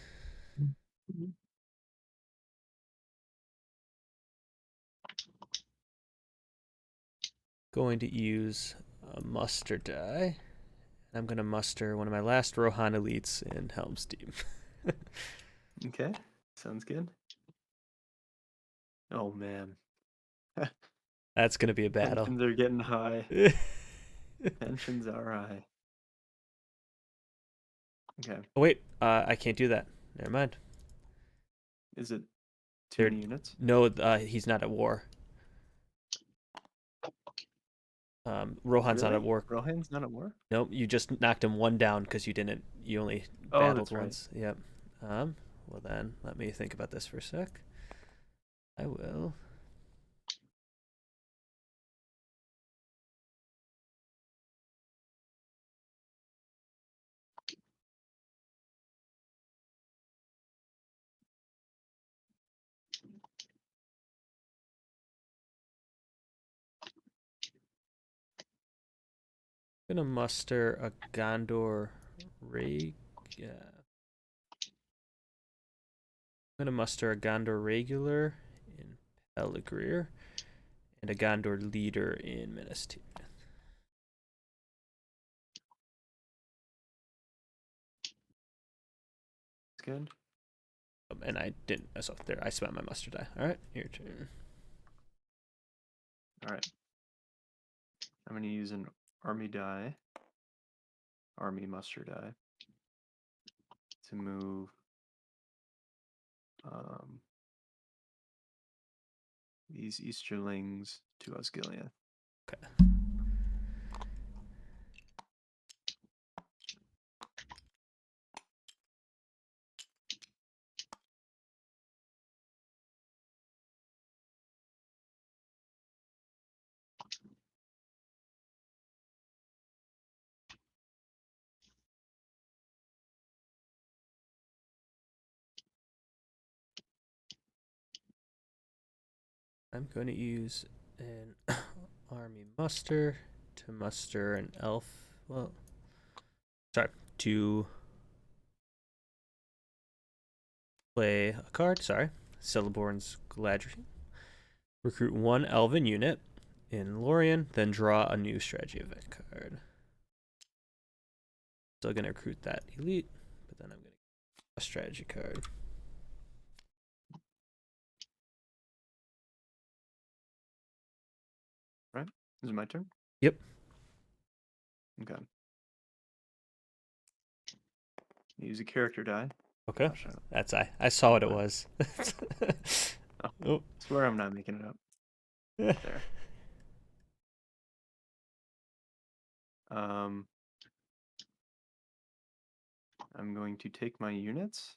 A: Going to use a muster die. I'm going to muster one of my last Rohan elites in Helm's Deep.
B: Okay. Sounds good. Oh man.
A: That's going to be a battle.
B: Tensions are getting high. Tensions are high. Okay.
A: Oh, wait. I can't do that. Never mind.
B: Is it too many units?
A: No, he's not at war. Rohan's not
B: Really?
A: at war.
B: Rohan's not at war?
A: Nope, you just knocked him one down because you only battled
B: that's right.
A: once. Yep. Well then, let me think about this for a sec. I will. I'm gonna muster a Gondor I'm gonna muster a Gondor regular in Peligreer and a Gondor leader in Minas Tirith.
B: It's good.
A: And I didn't. So there, I spent my muster die. All right, your turn.
B: All right. I'm gonna use an army die, army muster die, to move these Easterlings to Osgiliath.
A: Okay. I'm going to use an army muster to muster an elf. Well, sorry, to play a card. Sorry, Celeborn's Galadriel. Recruit one elven unit in Lorien, then draw a new strategy event card. Still gonna recruit that elite, but then I'm gonna get a strategy card.
B: Right? Is it my turn?
A: Yep.
B: Okay. Use a character die.
A: Okay.
B: Gosh,
A: That's I saw what it was.
B: I swear I'm not making it up. There. I'm going to take my units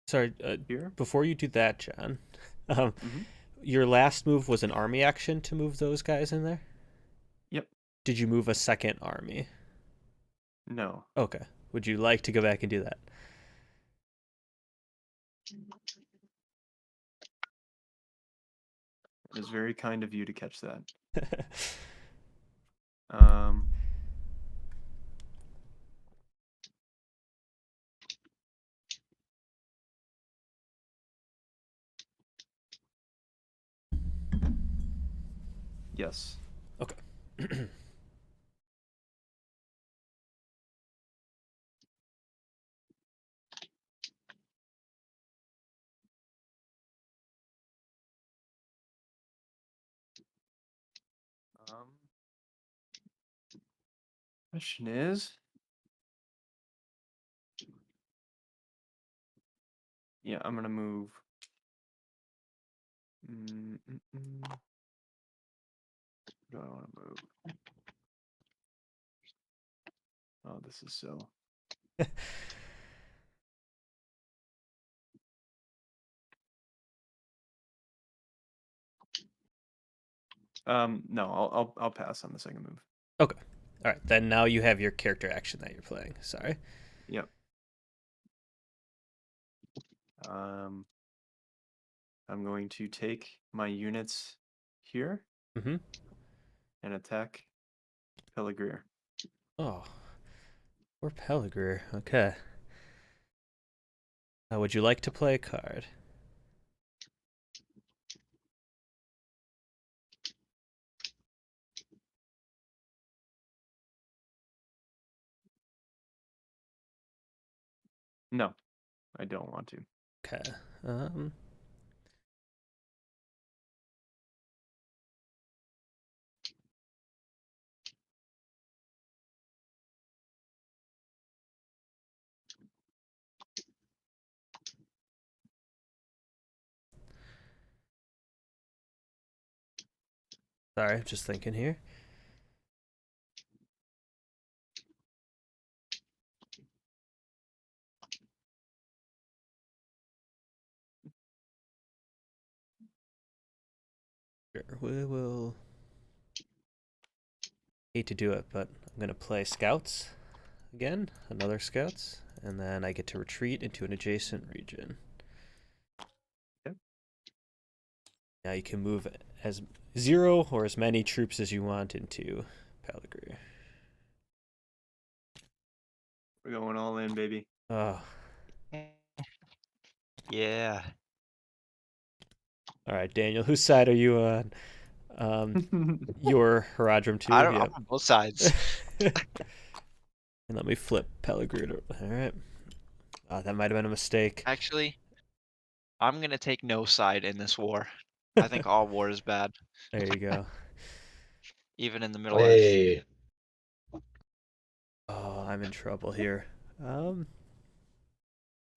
A: Sorry,
B: here.
A: before you do that, John,
B: Mhm.
A: your last move was an army action to move those guys in there?
B: Yep.
A: Did you move a second army?
B: No.
A: Okay. Would you like to go back and do that?
B: It is very kind of you to catch that. Um, yes.
A: Okay.
B: Question is, yeah, I'm gonna move. Do I want to move? Oh, this is so. No, I'll pass on the second move.
A: Okay. All right. Then now you have your character action that you're playing. Sorry.
B: Yep. I'm going to take my units here
A: Mm-hmm.
B: and attack Peligreer.
A: Oh. Or Peligreer. Okay. Would you like to play a card?
B: No, I don't want to.
A: Okay. Sorry, just thinking here. Sure, we will. Hate to do it, but I'm gonna play scouts again, another scouts, and then I get to retreat into an adjacent region.
B: Yep.
A: Now you can move as 0 or as many troops as you want into Peligreer.
B: We're going all in, baby.
A: Oh,
E: Yeah.
A: all right, Daniel. Whose side are you on? Your Haradrim too.
E: I'm
A: Yep.
E: on both sides.
A: And let me flip Peligreer. All right. That might have been a mistake.
E: Actually, I'm gonna take no side in this war. I think all war is bad,
A: There you go.
E: even in the Middle Earth.
D: Hey,
A: Oh, I'm in trouble here.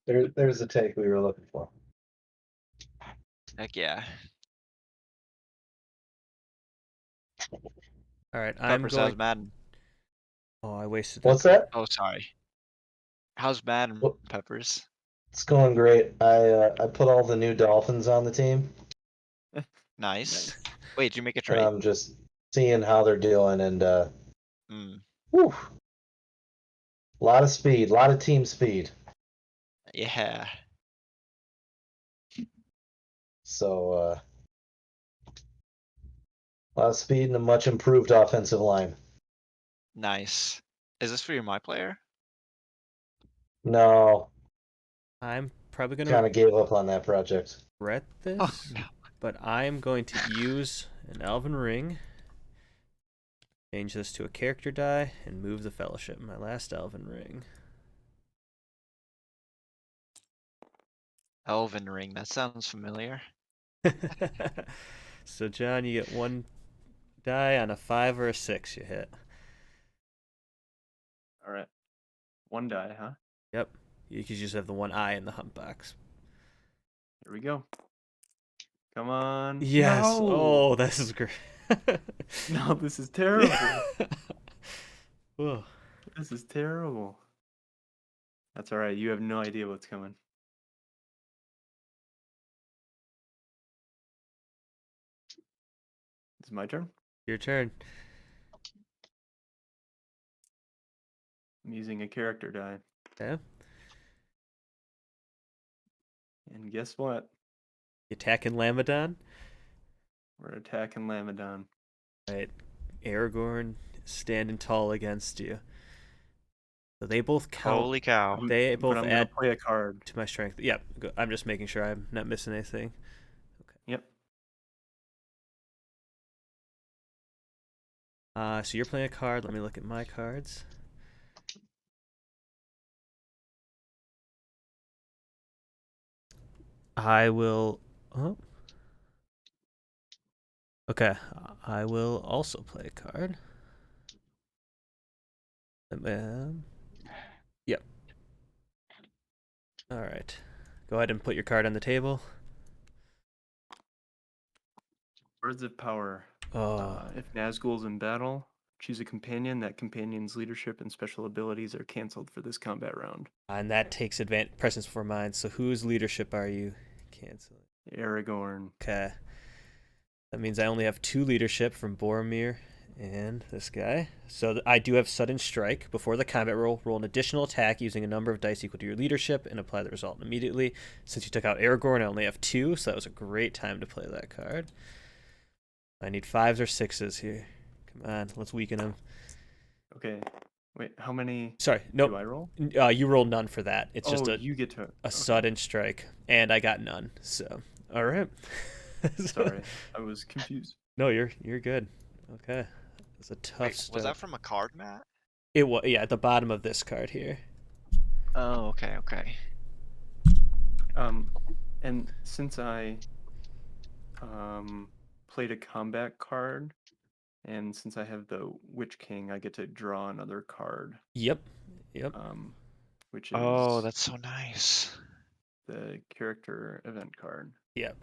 D: there's the take we were looking for.
E: Heck yeah.
A: All right. I'm
E: Peppers, how's
A: going.
E: Madden?
A: Oh, I wasted
D: What's
A: that.
D: that?
E: Oh, sorry. How's Madden,
D: What?
E: Peppers?
D: It's going great. I put all the new Dolphins on the team,
E: Nice. Wait, did you make a
D: and
E: trade?
D: I'm just seeing how they're doing. And whew, a lot of speed, a lot of team speed.
E: Yeah.
D: So a lot of speed and a much improved offensive line.
E: Nice. Is this for your my player?
D: No,
A: I'm probably going to
D: kind of gave up on that project.
A: regret
E: Oh
A: this,
E: no.
A: but I'm going to use an elven ring. Change this to a character die and move the fellowship. My last elven ring.
E: Elven ring. That sounds familiar.
A: So John, you get 1 die on a 5 or a 6 you hit.
B: All right. 1 die, huh?
A: Yep. You can just have the 1 eye in the hunt box.
B: Here we go. Come on.
A: Yes.
B: No!
A: Oh, this is great.
B: No, this is terrible.
A: Whoa.
B: This is terrible. That's all right. You have no idea what's coming. It's my turn.
A: Your turn.
B: I'm using a character die.
A: Okay.
B: And guess what?
A: You attacking Lamadon?
B: We're attacking Lamadon.
A: Right. Aragorn standing tall against you. So they both count.
E: Holy cow.
A: They
B: But
A: both
B: I'm gonna
A: add
B: play a card.
A: to my strength. Yep. I'm just making sure I'm not missing anything.
B: Yep.
A: So you're playing a card. Let me look at my cards. I will. Oh. Okay. I will also play a card. Yep. All right. Go ahead and put your card on the table.
B: Words of power.
A: Oh.
B: If Nazgul's in battle, choose a companion. That companion's leadership and special abilities are canceled for this combat round.
A: And that takes precedence for mine. So whose leadership are you canceling?
B: Aragorn.
A: Okay. That means I only have 2 leadership from Boromir and this guy. So I do have sudden strike. Before the combat roll an additional attack using a number of dice equal to your leadership and apply the result immediately. Since you took out Aragorn, I only have 2, so that was a great time to play that card. I need 5s or 6s here. Come on, let's weaken him.
B: Okay. Wait, how many
A: Sorry,
B: do
A: no.
B: I roll?
A: You roll none for that. It's just
B: you get to
A: a sudden strike, and I got none. So, all right.
B: Sorry, I was confused.
A: No, you're good. Okay, it's a tough
E: Wait,
A: start.
E: was that from a card, Matt?
A: It was, yeah, at the bottom of this card here.
E: Oh, okay, okay.
B: And since I played a combat card, and since I have the Witch King, I get to draw another card.
A: Yep.
B: Which is
E: Oh, that's so nice.
B: the character event card.
A: Yep.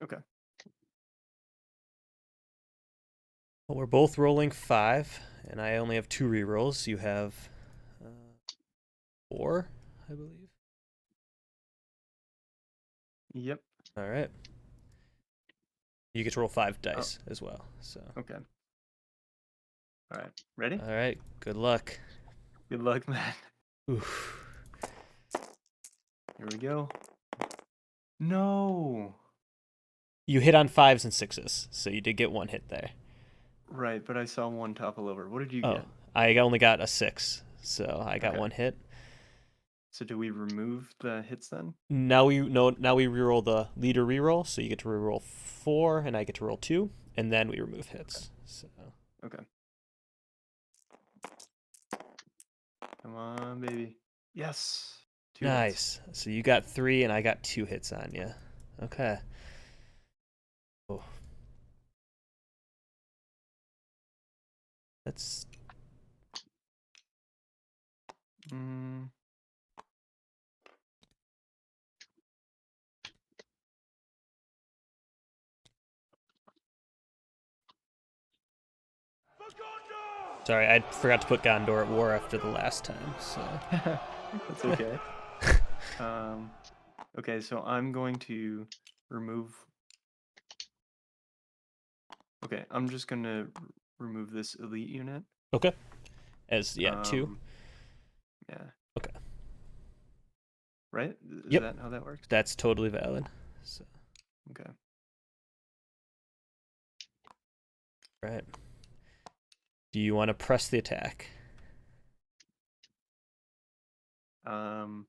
B: Okay.
A: Well, we're both rolling 5, and I only have 2 rerolls. You have 4, I believe.
B: Yep.
A: All right. You get to roll 5 dice as well. So.
B: Okay. All right. Ready?
A: All right. Good luck.
B: Good luck, man.
A: Oof.
B: Here we go. No.
A: You hit on 5s and 6s, so you did get 1 hit there.
B: Right, but I saw one topple over. What did you
A: Oh,
B: get?
A: I only got a 6, so I got
B: Okay.
A: 1 hit.
B: So do we remove the hits then?
A: Now we reroll the leader reroll, so you get to reroll 4, and I get to roll 2, and then we remove hits. So.
B: Okay. Come on, baby. Yes. 2 hits.
A: Nice. So you got 3, and I got 2 hits on you. Okay. Oh. That's.
B: Mm,
A: Sorry, I forgot to put Gondor at war after the last time. So.
B: that's okay. Okay, so I'm going to remove. Okay, I'm just gonna remove this elite unit.
A: Okay. As 2.
B: Yeah.
A: Okay.
B: right? Is
A: Yep.
B: that how that works?
A: That's totally valid. So,
B: Okay.
A: right. Do you want to press the attack?
B: Um,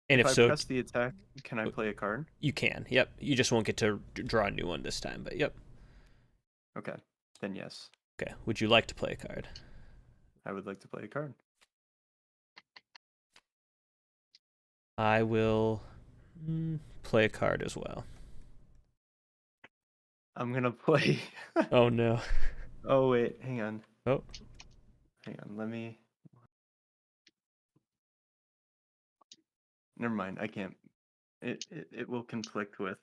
A: And
B: if
A: if
B: I
A: so,
B: press the attack, can I play a card?
A: you can. Yep. You just won't get to draw a new one this time, but yep.
B: Okay, then yes,
A: Okay. Would you like to play a card?
B: I would like to play a card.
A: I will play a card as well.
B: I'm gonna play.
A: Oh no.
B: Oh wait, hang on.
A: Oh.
B: Hang on. Let me. Never mind. I can't. It will conflict with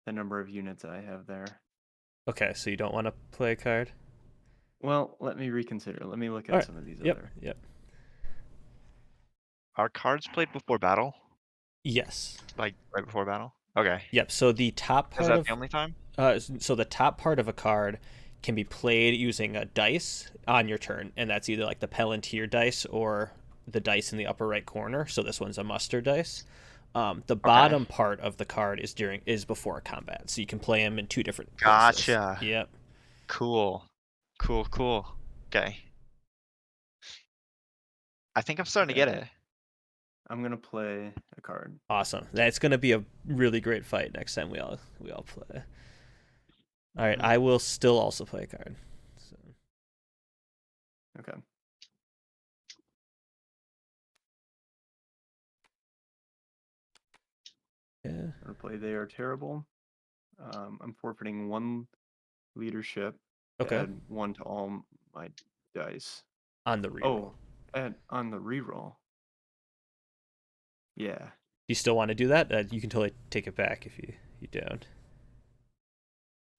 B: the number of units I have there.
A: Okay, so you don't want to play a card?
B: Well, let me reconsider. Let me look at
A: All right.
B: some of these
A: Yep.
B: other.
A: Yep.
E: Are cards played before battle?
A: Yes.
E: Like right before battle? Okay.
A: Yep. So the top
E: Is
A: part
E: that
A: of
E: the only time?
A: so the top part of a card can be played using a dice on your turn, and that's either like the Palantir dice or the dice in the upper right corner. So this one's a mustard dice. The bottom part of the card is before combat, so you can play them in two different places.
E: Gotcha.
A: Yep.
E: Cool. Cool. Okay. I think I'm starting to get
B: Okay.
E: it.
B: I'm gonna play a card.
A: Awesome. That's gonna be a really great fight next time we all play. All right. I will still also play a card. So.
B: Okay.
A: Yeah.
B: I'm gonna play They Are Terrible. I'm forfeiting 1 leadership.
A: Okay.
B: Add 1 to all my dice.
A: On the reroll.
B: Oh, add on the reroll. Yeah.
A: Do you still want to do that? You can totally take it back if you don't.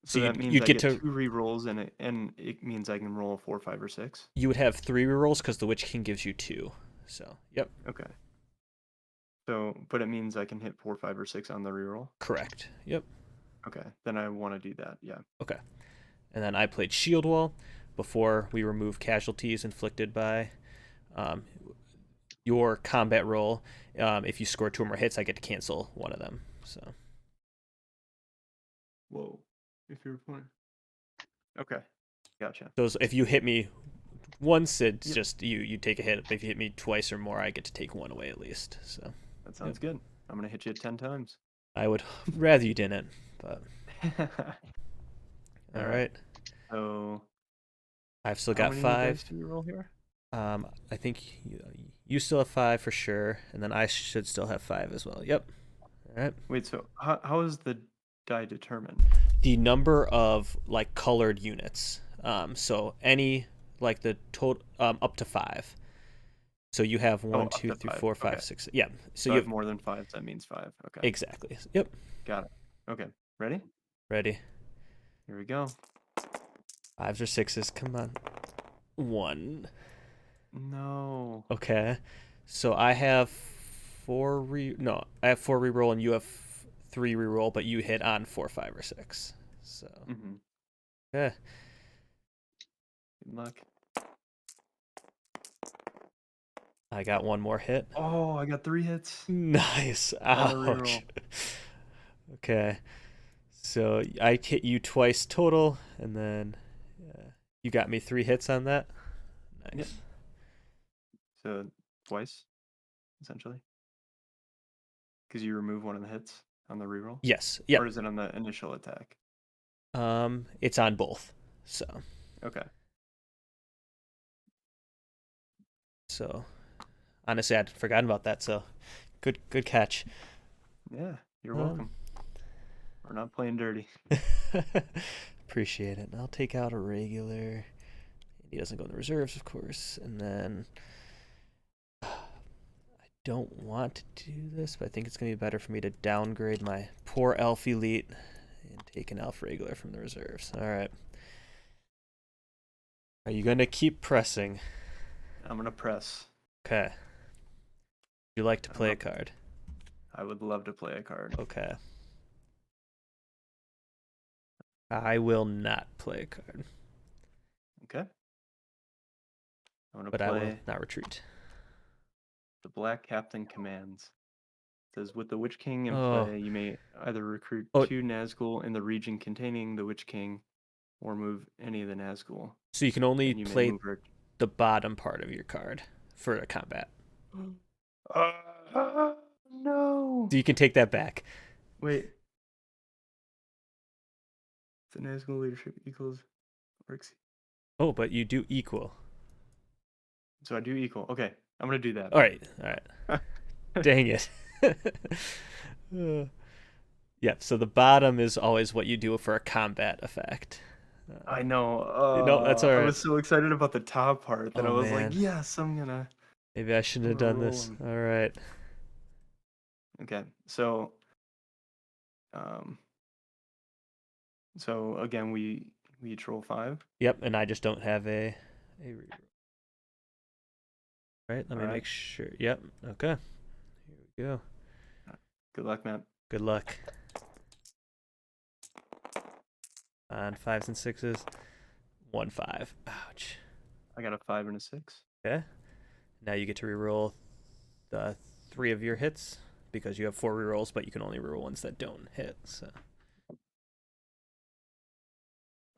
B: So that means
A: you'd
B: I
A: get
B: get
A: to
B: 2 rerolls, and it means I can roll 4, 5, or 6.
A: you would have 3 rerolls because the Witch King gives you 2. So yep.
B: Okay. So, but it means I can hit 4, 5, or 6 on the reroll.
A: Correct. Yep.
B: Okay, then I want to do that. Yeah.
A: Okay. And then I played Shield Wall before we remove casualties inflicted by your combat roll. If you score 2 or more hits, I get to cancel one of them. So.
B: Whoa. If you're playing. Okay. Gotcha.
A: So if you hit me once, it's
B: Yep.
A: just you take a hit. If you hit me twice or more, I get to take 1 away at least. So
B: That sounds good. I'm gonna hit you 10 times.
A: I would rather you didn't, but all right.
B: So
A: I've still
B: how
A: got
B: many
A: 5.
B: dice do you roll here?
A: I think you still have 5 for sure, and then I should still have 5 as well. Yep. All right.
B: Wait, so how is the die determined?
A: The number of like colored units. So any like the total up to 5. So you have
B: Oh,
A: 1,
B: up
A: 2,
B: to
A: 3,
B: 5.
A: 4, 5,
B: Okay.
A: 6. Yeah. So
B: So I
A: you
B: have more than 5, so that means 5. Okay.
A: exactly. Yep.
B: Got it. Okay. Ready?
A: Ready.
B: Here we go.
A: 5s or 6s. Come on. 1.
B: No.
A: Okay. So I have 4 I have 4 reroll and you have 3 reroll, but you hit on 4, 5, or 6. So
B: Mm-hmm.
A: yeah.
B: Good luck.
A: I got 1 more hit.
B: Oh, I got 3 hits.
A: Nice.
B: On the
A: Ouch.
B: reroll.
A: Okay. So I hit you twice total, and then you got me 3 hits on that. Nice.
B: Yep. So twice, essentially. Because you remove 1 of the hits on the reroll.
A: Yes. Yep.
B: Or is it on the initial attack?
A: It's on both. So
B: Okay.
A: so honestly, I'd forgotten about that. So good catch.
B: Yeah, you're welcome. We're not playing dirty.
A: Appreciate it. And I'll take out a regular. He doesn't go in the reserves, of course. And then I don't want to do this, but I think it's going to be better for me to downgrade my poor elf elite and take an elf regular from the reserves. All right. Are you going to keep pressing?
B: I'm gonna press.
A: Okay. Would you like to play a card?
B: I would love to play a card.
A: Okay. I will not play a card,
B: Okay. I'm gonna
A: but I will
B: play
A: not retreat.
B: The Black Captain commands. It says with the Witch King in
A: Oh.
B: play, you may either recruit
A: Oh.
B: 2 Nazgul in the region containing the Witch King, or move any of the Nazgul.
A: So you can only
B: And you may
A: play
B: move her.
A: the bottom part of your card for a combat.
B: No.
A: So you can take that back.
B: Wait. The Nazgul leadership equals works.
A: Oh, but you do equal.
B: So I do equal. Okay, I'm gonna do that.
A: All right. Dang it. Yep. So the bottom is always what you do for a combat effect.
B: I know.
A: No, that's all
B: I
A: right.
B: was so excited about the top part that
A: Oh,
B: I was
A: man.
B: like, yes, I'm gonna.
A: Maybe I shouldn't have done this.
B: Roll 'em.
A: All right.
B: Okay, so, um, so again, we each roll 5.
A: Yep. And I just don't have a reroll. Right. Let me
B: All right.
A: make sure. Yep. Okay. Here we go.
B: Good luck, Matt.
A: Good luck. On 5s and 6s. 1 5. Ouch.
B: I got a 5 and a 6.
A: Okay. Now you get to reroll the 3 of your hits because you have 4 rerolls, but you can only reroll ones that don't hit. So.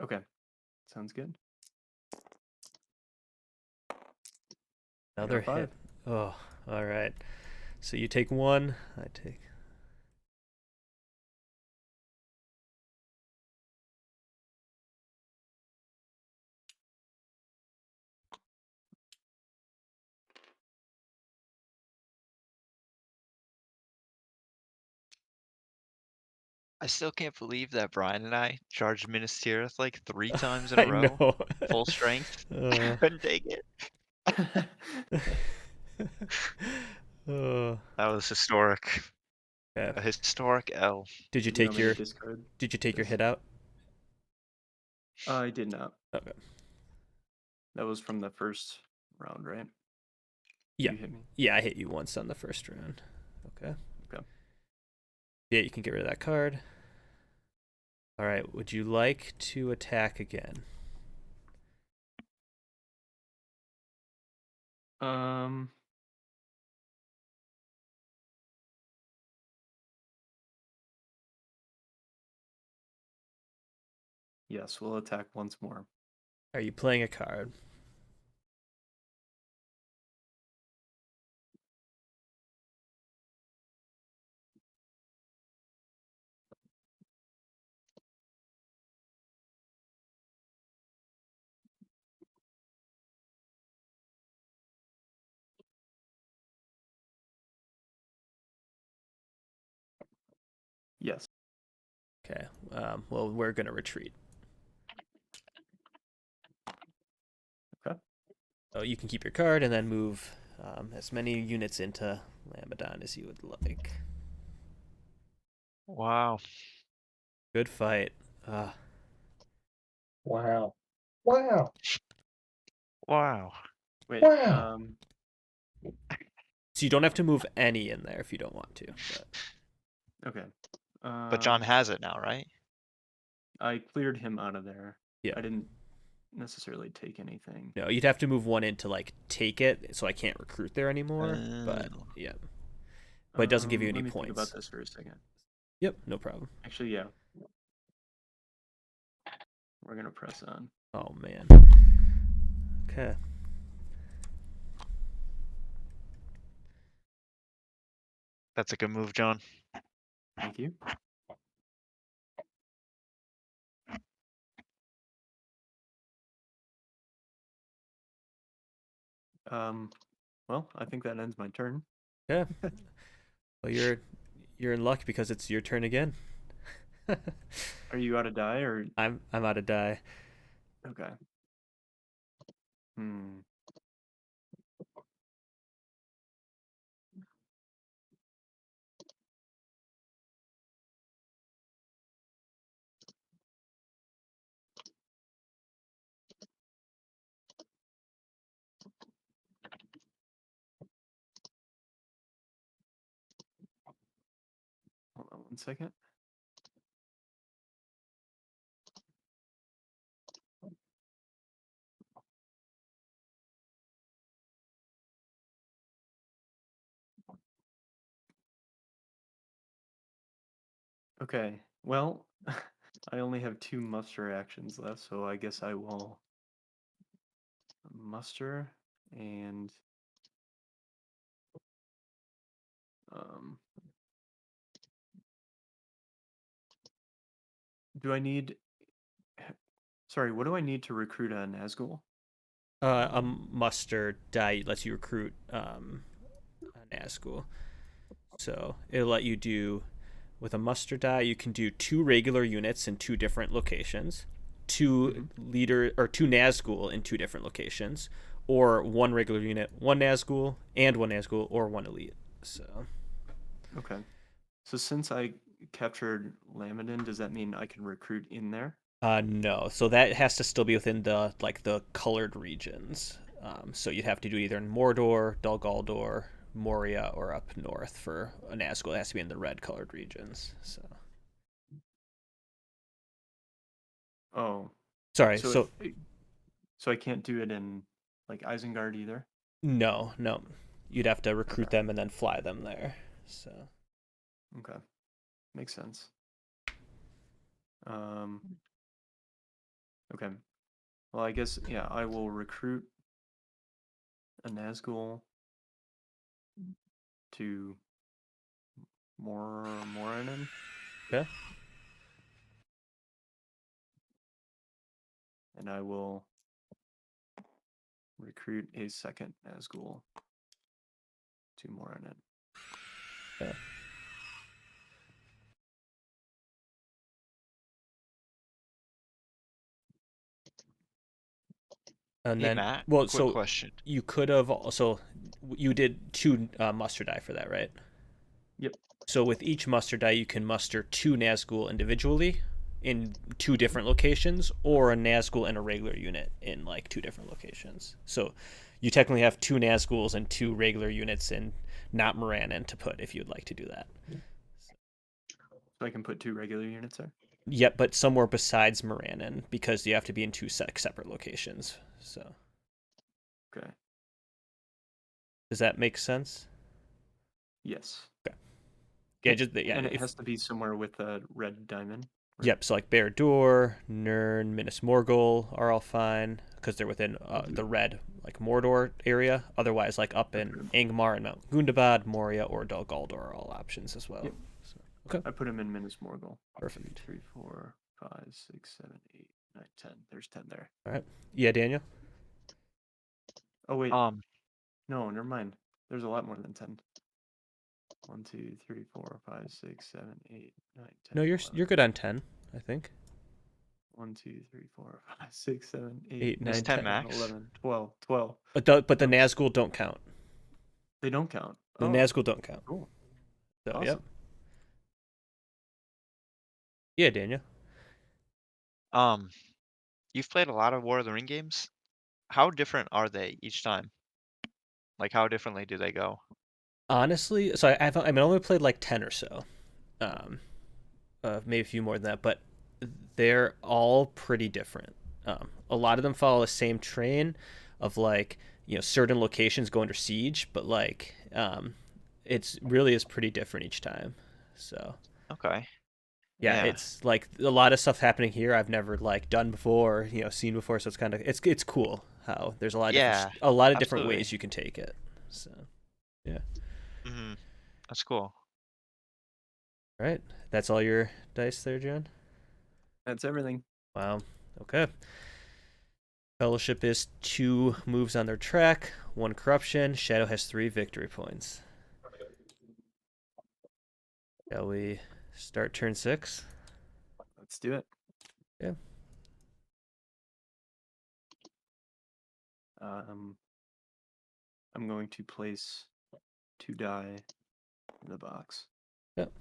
B: Okay, sounds good. I got a
A: Another
B: 5.
A: hit. Oh, all right. So you take 1. I take.
E: I still can't believe that Brian and I charged Ministerius like 3 times in a
A: I
E: row.
A: know.
E: Full strength.
A: Uh,
E: Couldn't take it.
A: uh,
E: That was historic.
A: okay.
E: A historic L.
A: Did you
B: Do you
A: take
B: want me to
A: your
B: discard?
A: Did you take your
B: this?
A: hit out?
B: I did not.
A: Okay.
B: That was from the first round, right?
A: Yeah.
B: You hit me.
A: Yeah, I hit you once on the first round. Okay.
B: Okay.
A: Yeah, you can get rid of that card. All right. Would you like to attack again?
B: Yes, we'll attack once more.
A: Are you playing a card?
B: Yes.
A: Okay. Well, we're gonna retreat.
B: Okay.
A: So you can keep your card and then move as many units into Lamedon as you would like.
E: Wow.
A: Good fight.
D: Wow. Wow.
E: Wow.
B: Wait.
D: Wow.
A: So you don't have to move any in there if you don't want to. But.
B: Okay.
E: But John has it now, right?
B: I cleared him out of there.
A: Yeah.
B: I didn't necessarily take anything.
A: No, you'd have to move one in to like take it, so I can't recruit there anymore. But
E: Oh.
A: yeah. But it doesn't give you any
B: Let me
A: points.
B: think about this for a second.
A: Yep, no problem.
B: Actually, yeah. We're gonna press on.
A: Oh man. Okay.
E: That's a good move, John.
B: Thank you. Well, I think that ends my turn.
A: Yeah. Well, you're in luck because it's your turn again.
B: Are you out of die or?
A: I'm out of die.
B: Okay. Hmm. Hold on 1 second. Okay. Well, I only have 2 muster actions left, so I guess I will muster and um do I need sorry, what do I need to recruit a Nazgul?
A: A muster die lets you recruit an Nazgul. So it'll let you do with a muster die. You can do 2 regular units in 2 different locations, 2 leader or 2 Nazgul in 2 different locations, or 1 regular unit, 1 Nazgul and 1 Nazgul, or 1 elite. So
B: Okay. So since I captured Lamadin, does that mean I can recruit in there?
A: no, so that has to still be within the colored regions. So you'd have to do either in Mordor, Dol Guldur, Moria, or up north for a Nazgul. It has to be in the red colored regions. So
B: Oh,
A: sorry.
B: so
A: So
B: so I can't do it in like Isengard either?
A: no, you'd have to recruit
B: Okay.
A: them and then fly them there. So
B: Okay. Makes sense. Um, okay. Well, I guess yeah, I will recruit a Nazgul to Moranin.
A: okay.
B: And I will recruit a second Nazgul to Moranin.
A: Yeah. And
E: Hey
A: then,
E: Matt,
A: well,
E: quick
A: so
E: question.
A: you could have also you did 2 muster die for that, right?
B: Yep.
A: So with each muster die, you can muster 2 Nazgul individually in 2 different locations, or a Nazgul and a regular unit in like 2 different locations. So you technically have 2 Nazguls and 2 regular units in not Moranin to put if you'd like to do that.
B: So I can put 2 regular units there?
A: Yep, but somewhere besides Moranin because you have to be in 2 separate locations. So
B: Okay.
A: does that make sense?
B: Yes.
A: Yeah, just yeah.
B: And it has to be somewhere with a red diamond. Right?
A: Yep, so like Barad-dûr, Nirn, Minas Morgul are all fine because they're within the red like Mordor area. Otherwise, like up in Angmar and Mount Gundabad, Moria, or Dol Guldur are all options as well.
B: Yep.
A: So, okay,
B: I put him in Minas Morgul.
A: perfect.
B: 2, 3, 4, 5, 6, 7, 8, 9, 10. There's 10 there.
A: All right, yeah, Daniel.
B: Oh wait,
E: Um,
B: no, never mind. There's a lot more than 10. 1, 2, 3, 4, 5, 6, 7, 8, 9, 10.
A: No, you're
B: 11.
A: you're good on 10, I think.
B: 1, 2, 3, 4, 5, 6, 7, 8,
A: 8,
B: 9,
A: 9,
E: 10
A: 10.
B: 10,
E: max.
B: 11, 12, 12.
A: But the
B: Nope.
A: Nazgul don't count.
B: They don't count.
A: The
B: Oh,
A: Nazgul don't count.
B: cool.
A: So
B: Awesome.
A: yep. Yeah, Daniel.
E: Um, you've played a lot of War of the Ring games. How different are they each time? Like, how differently do they go?
A: Honestly, so I've only played like 10 or so. Um, maybe a few more than that, but they're all pretty different. A lot of them follow the same train of like certain locations go under siege, but like it's really is pretty different each time. So
E: Okay.
A: yeah,
E: Yeah.
A: it's like a lot of stuff happening here I've never like done before, seen before. So it's kind of it's cool how there's a lot of
E: Yeah,
A: different
E: absolutely.
A: ways you can take it. So yeah,
E: Hmm. That's cool.
A: all right, that's all your dice there, John.
B: That's everything.
A: Wow. Okay. Fellowship is 2 moves on their track, 1 corruption. Shadow has 3 victory points. Shall we start turn 6?
B: Let's do it.
A: Yeah.
B: I'm going to place 2 die in the box.
A: Yep.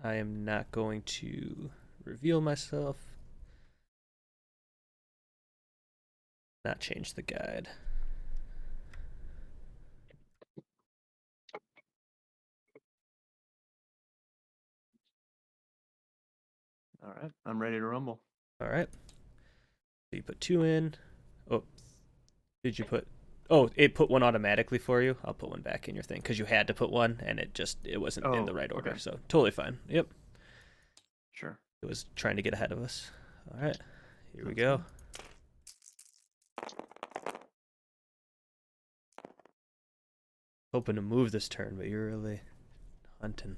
A: I am not going to reveal myself. Not change the guide.
B: All right, I'm ready to rumble.
A: All right. So you put 2 in. Oh, did you put? Oh, it put 1 automatically for you. I'll put 1 back in your thing because you had to put 1, and it wasn't in the
B: Oh,
A: right order.
B: okay.
A: So totally fine. Yep.
B: Sure.
A: It was trying to get ahead of us. All right, here we
B: Sounds
A: go.
B: good.
A: Hoping to move this turn, but you're really hunting.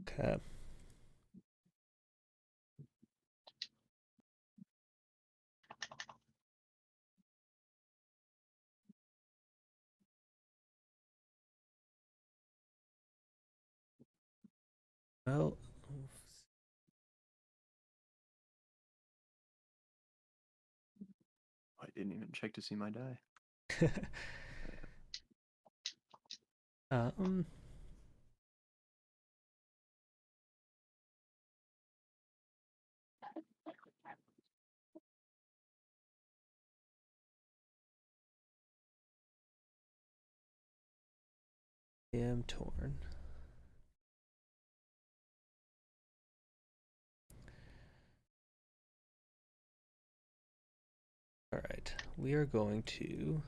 A: Okay. Well,
B: I didn't even check to see my die.
A: um, I am torn. All right, we are going to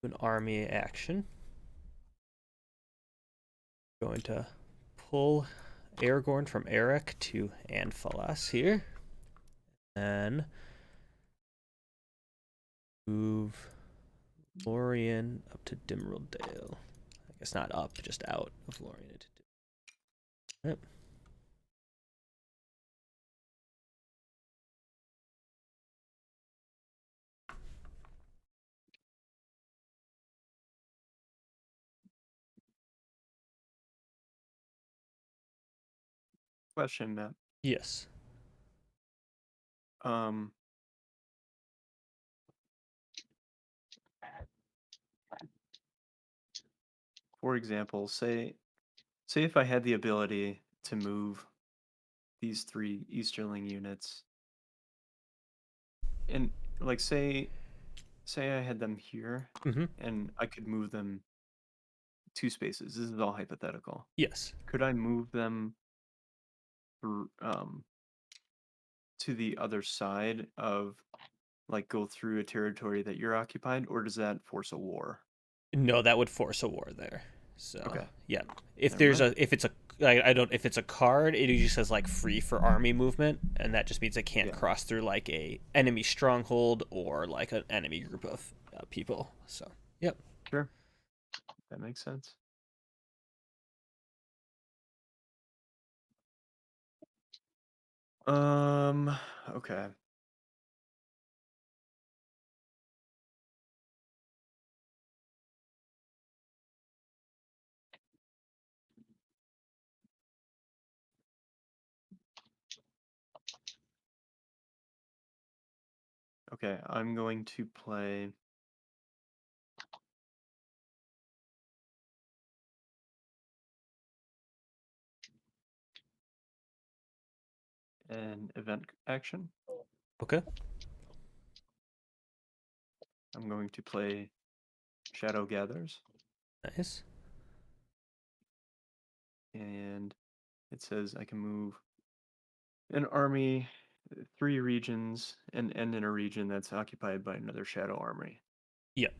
A: do an army action. Going to pull Aragorn from Eric to Anfalas here. Then move Lorien up to Dimrildale. I guess not up, just out of Lorien. Yep.
B: Question, Matt.
A: Yes.
B: Um, for example, say if I had the ability to move these 3 Easterling units, and like say I had them here,
A: Mm-hmm.
B: and I could move them 2 spaces. This is all hypothetical.
A: Yes.
B: Could I move them to the other side of, like, go through a territory that you're occupied, or does that force a war?
A: No, that would force a war there. So
B: Okay.
A: yeah, if
B: Never
A: there's
B: mind.
A: if it's a I don't if it's a card, it just says like free for army movement, and that just means it can't
B: Yeah.
A: cross through like a enemy stronghold or like an enemy group of people. So yep.
B: Sure. That makes sense. Okay. Okay, I'm going to play an event action.
A: Okay.
B: I'm going to play Shadow Gathers,
A: Nice.
B: and it says I can move an army 3 regions and end in a region that's occupied by another Shadow army.
A: Yep.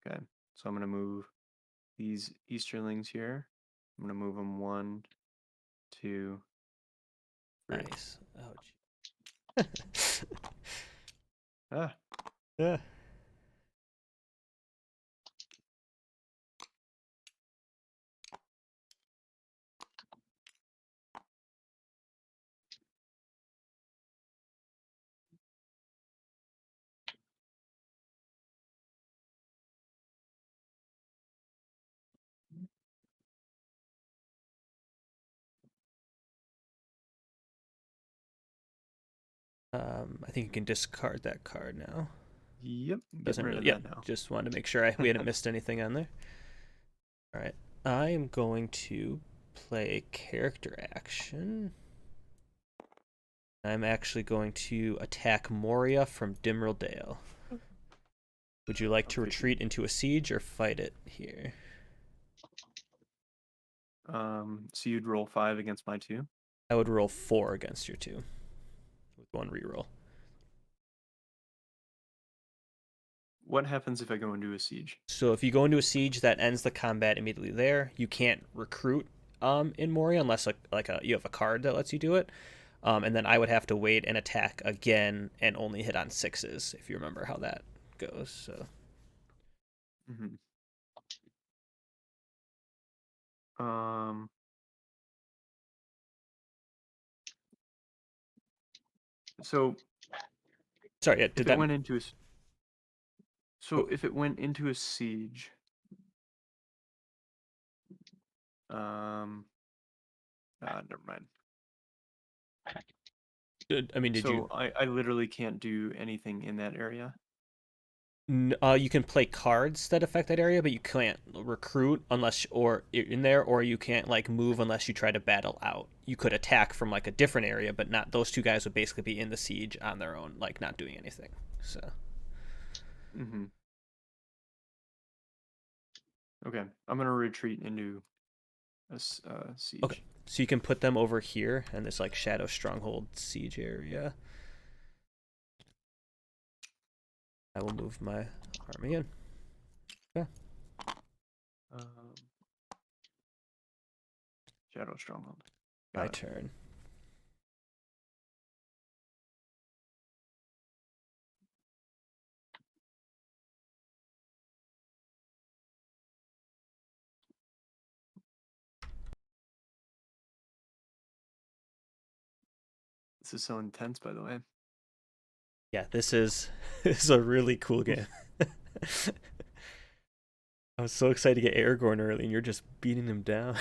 B: Okay, so I'm going to move these Easterlings here. I'm going to move them 1, 2, 3.
A: Nice. Oh.
B: Ah,
A: Yeah. I think you can discard that card now.
B: yep, getting
A: Doesn't
B: rid
A: really.
B: of
A: Yep.
B: that now.
A: Just wanted to make sure we hadn't missed anything on there. All right. I am going to play a character action. I'm actually going to attack Moria from Dimrildale. Would you like to
B: Okay.
A: retreat into a siege or fight it here?
B: So you'd roll 5 against my 2?
A: I would roll 4 against your 2 with 1 reroll.
B: what happens if I go into a siege?
A: So if you go into a siege, that ends the combat immediately there. You can't recruit in Moria unless you have a card that lets you do it. And then I would have to wait and attack again and only hit on 6s if you remember how that goes. So
B: Mm-hmm. Um. So
A: sorry, yeah,
B: if
A: did
B: it
A: that?
B: went into a
A: Oh,
B: if it went into a siege, never mind.
A: I mean, did you?
B: So I literally can't do anything in that area.
A: You can play cards that affect that area, but you can't recruit unless or in there, or you can't like move unless you try to battle out. You could attack from like a different area, but not those two guys would basically be in the siege on their own, like not doing anything. So
B: Mm-hmm. Okay, I'm gonna retreat into a
A: okay,
B: siege.
A: so you can put them over here in this like Shadow Stronghold siege area. I will move my army in. Yeah,
B: Um, Shadow Stronghold.
A: my
B: Got it.
A: turn.
B: This is so intense, by the way.
A: Yeah, this is this is a really cool game. I was so excited to get Aragorn early, and you're just beating him down.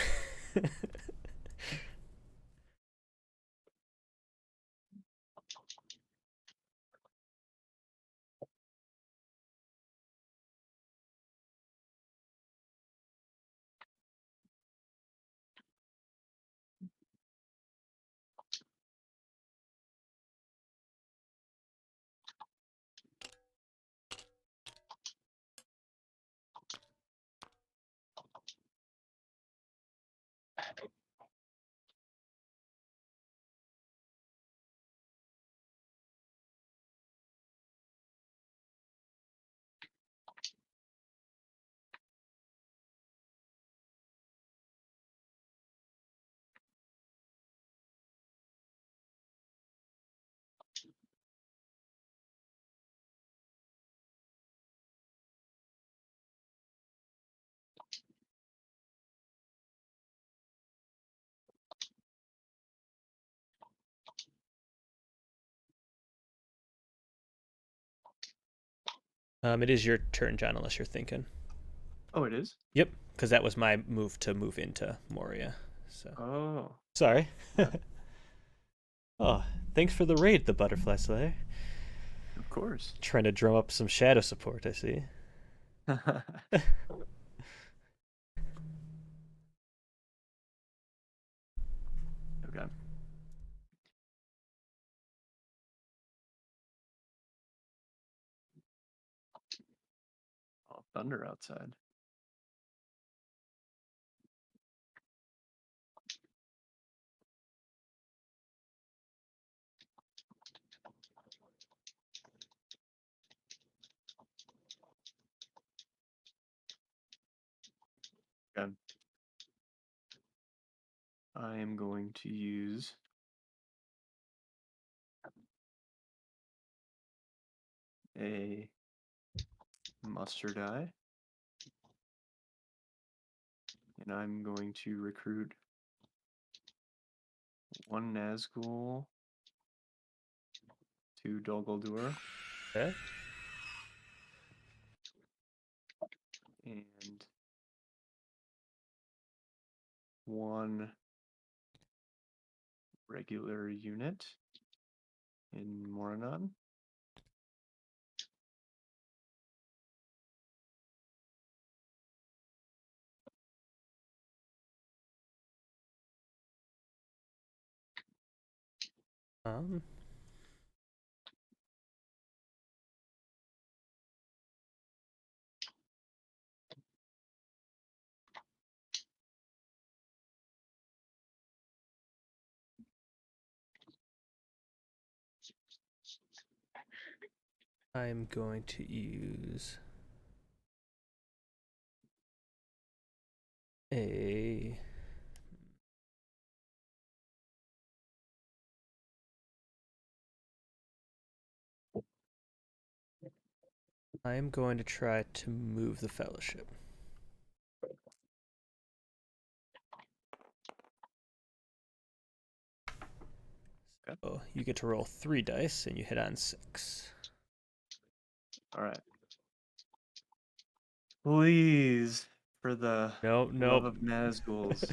A: It is your turn, John, unless you're thinking.
B: Oh, it is?
A: Yep, because that was my move to move into Moria. So
B: Oh,
A: sorry.
B: yeah,
A: Oh, thanks for the raid, the ButterflySlayer.
B: of course.
A: Trying to drum up some shadow support, I see.
B: Okay. Oh, thunder outside. Okay. I am going to use a muster die, and I'm going to recruit one Nazgul to Dol Guldur
A: Okay.
B: and one regular unit in Moranon.
A: Um, I'm going to use a I'm going to try to move the fellowship.
B: Okay.
A: So you get to roll 3 dice and you hit on 6.
B: All right. Please, for the
A: Nope,
B: love
A: nope.
B: of Nazguls,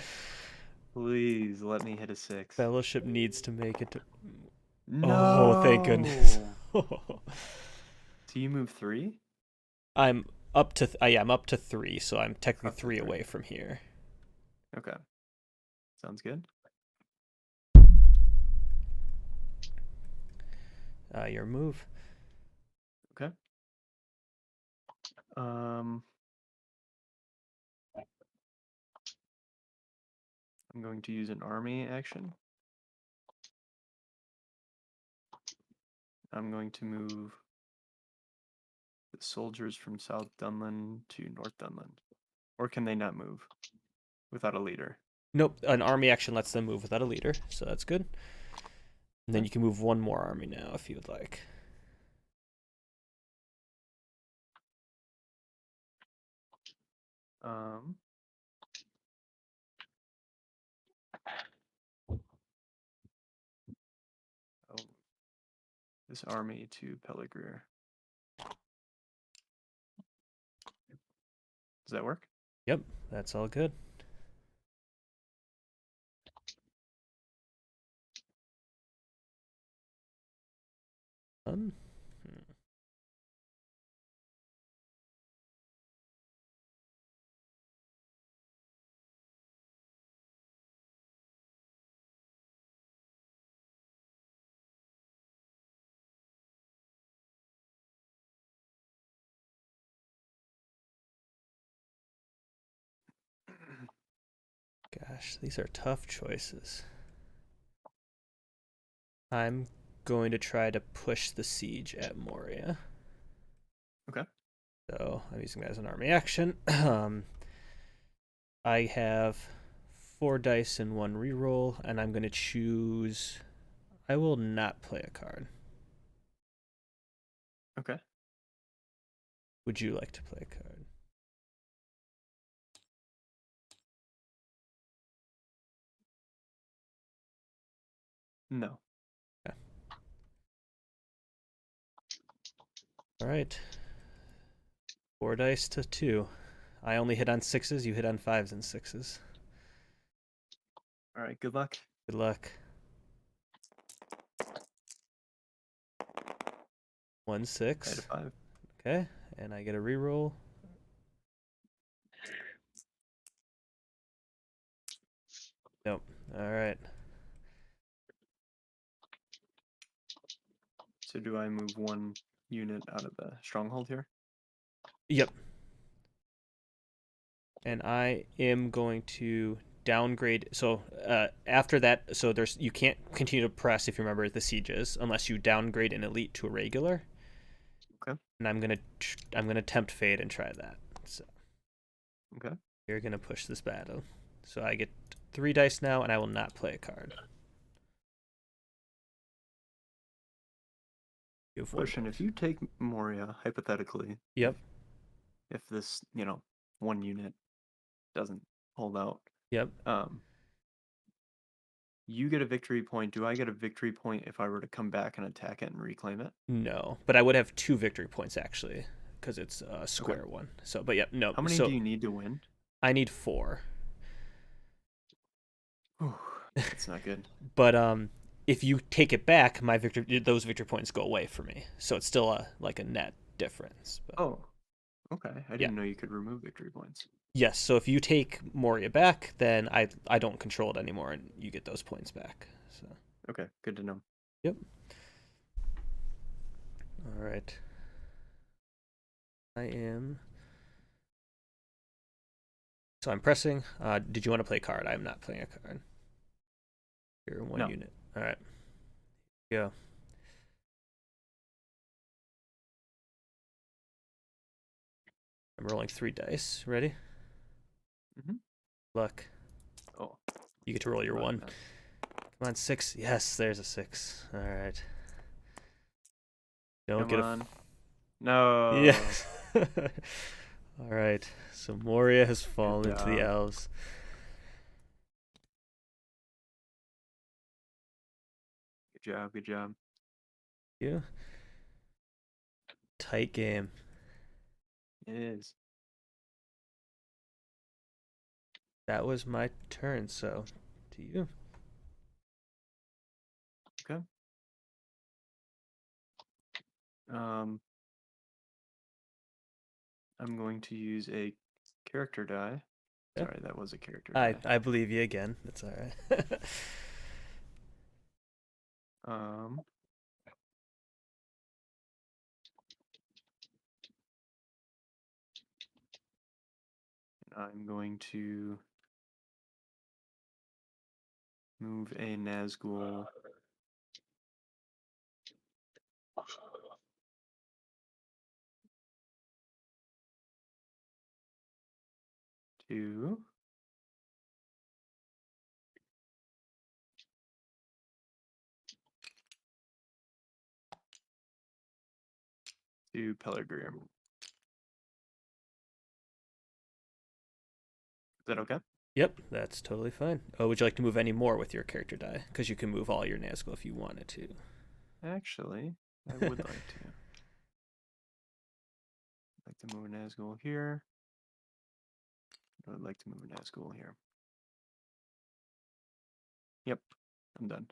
B: please let me hit a 6.
A: Fellowship needs to make it to...
B: No.
A: Oh, thank goodness.
B: So you move 3?
A: I'm up to I'm up to 3, so I'm technically
B: Up to
A: 3
B: 3.
A: away from here.
B: Okay. Sounds good.
A: Your move.
B: Okay. I'm going to use an army action. I'm going to move the soldiers from South Dunland to North Dunland. Or can they not move without a leader?
A: Nope, an army action lets them move without a leader, so that's good. And then you can move one more army now if you would like.
B: Um, oh, this army to Peligreer. Does that work?
A: Yep, that's all good. Hmm. Gosh, these are tough choices. I'm going to try to push the siege at Moria.
B: Okay.
A: So I'm using that as an army action. I have 4 dice and 1 reroll, and I'm going to choose... I will not play a card.
B: Okay.
A: Would you like to play a card?
B: No.
A: Okay. All right. 4 dice to 2. I only hit on 6s, you hit on 5s and 6s.
B: All right. Good luck.
A: Good luck. 1
B: I
A: 6.
B: had a 5.
A: Okay, and I get a reroll. Nope. All right.
B: So do I move 1 unit out of the stronghold here?
A: Yep. And I am going to downgrade. So after that, so you can't continue to press, if you remember, the sieges unless you downgrade an elite to a regular.
B: Okay.
A: And I'm gonna tempt fate and try that. So
B: Okay.
A: you're gonna push this battle. So I get 3 dice now, and I will not play a card. You have 1
B: Question:
A: point.
B: if you take Moria, hypothetically,
A: Yep.
B: if this 1 unit doesn't hold out,
A: Yep.
B: you get a victory point. Do I get a victory point if I were to come back and attack it and reclaim it?
A: No, but I would have 2 victory points actually, because it's a square one. So, but yep, no.
B: How many
A: So
B: do you need to win?
A: I need 4.
B: Whew, that's not good.
A: But if you take it back, those victory points go away for me. So it's still a net difference. But,
B: Oh, okay. I didn't know you could remove victory points.
A: yes. So if you take Moria back, then I don't control it anymore, and you get those points back. So.
B: Okay, good to know.
A: Yep. All right. I am. So I'm pressing. Did you want to play a card? I'm not playing a card. You're 1 unit. All right. Go. I'm rolling 3 dice. Ready?
B: Mhm.
A: Luck.
B: Oh,
A: You get to roll your
B: right
A: 1.
B: now.
A: Come on, 6. Yes, there's a 6. All right. Don't
B: Come
A: get
B: on. No.
A: Yes. All right. So Moria has fallen into the
B: job.
A: elves.
B: Good job. Good job.
A: You. Tight game.
B: It is.
A: That was my turn. So, to you.
B: Okay. I'm going to use a character die.
A: Yeah.
B: Sorry, that was a character
A: I
B: die.
A: I believe you again. That's all right.
B: Um, I'm going to move a Nazgul to Pellegrim. Is that okay?
A: Yep, that's totally fine. Oh, would you like to move any more with your character die? Because you can move all your Nazgul if you wanted to.
B: Actually, I would like to. I'd like to move a Nazgul here. I would like to move a Nazgul here. Yep, I'm done.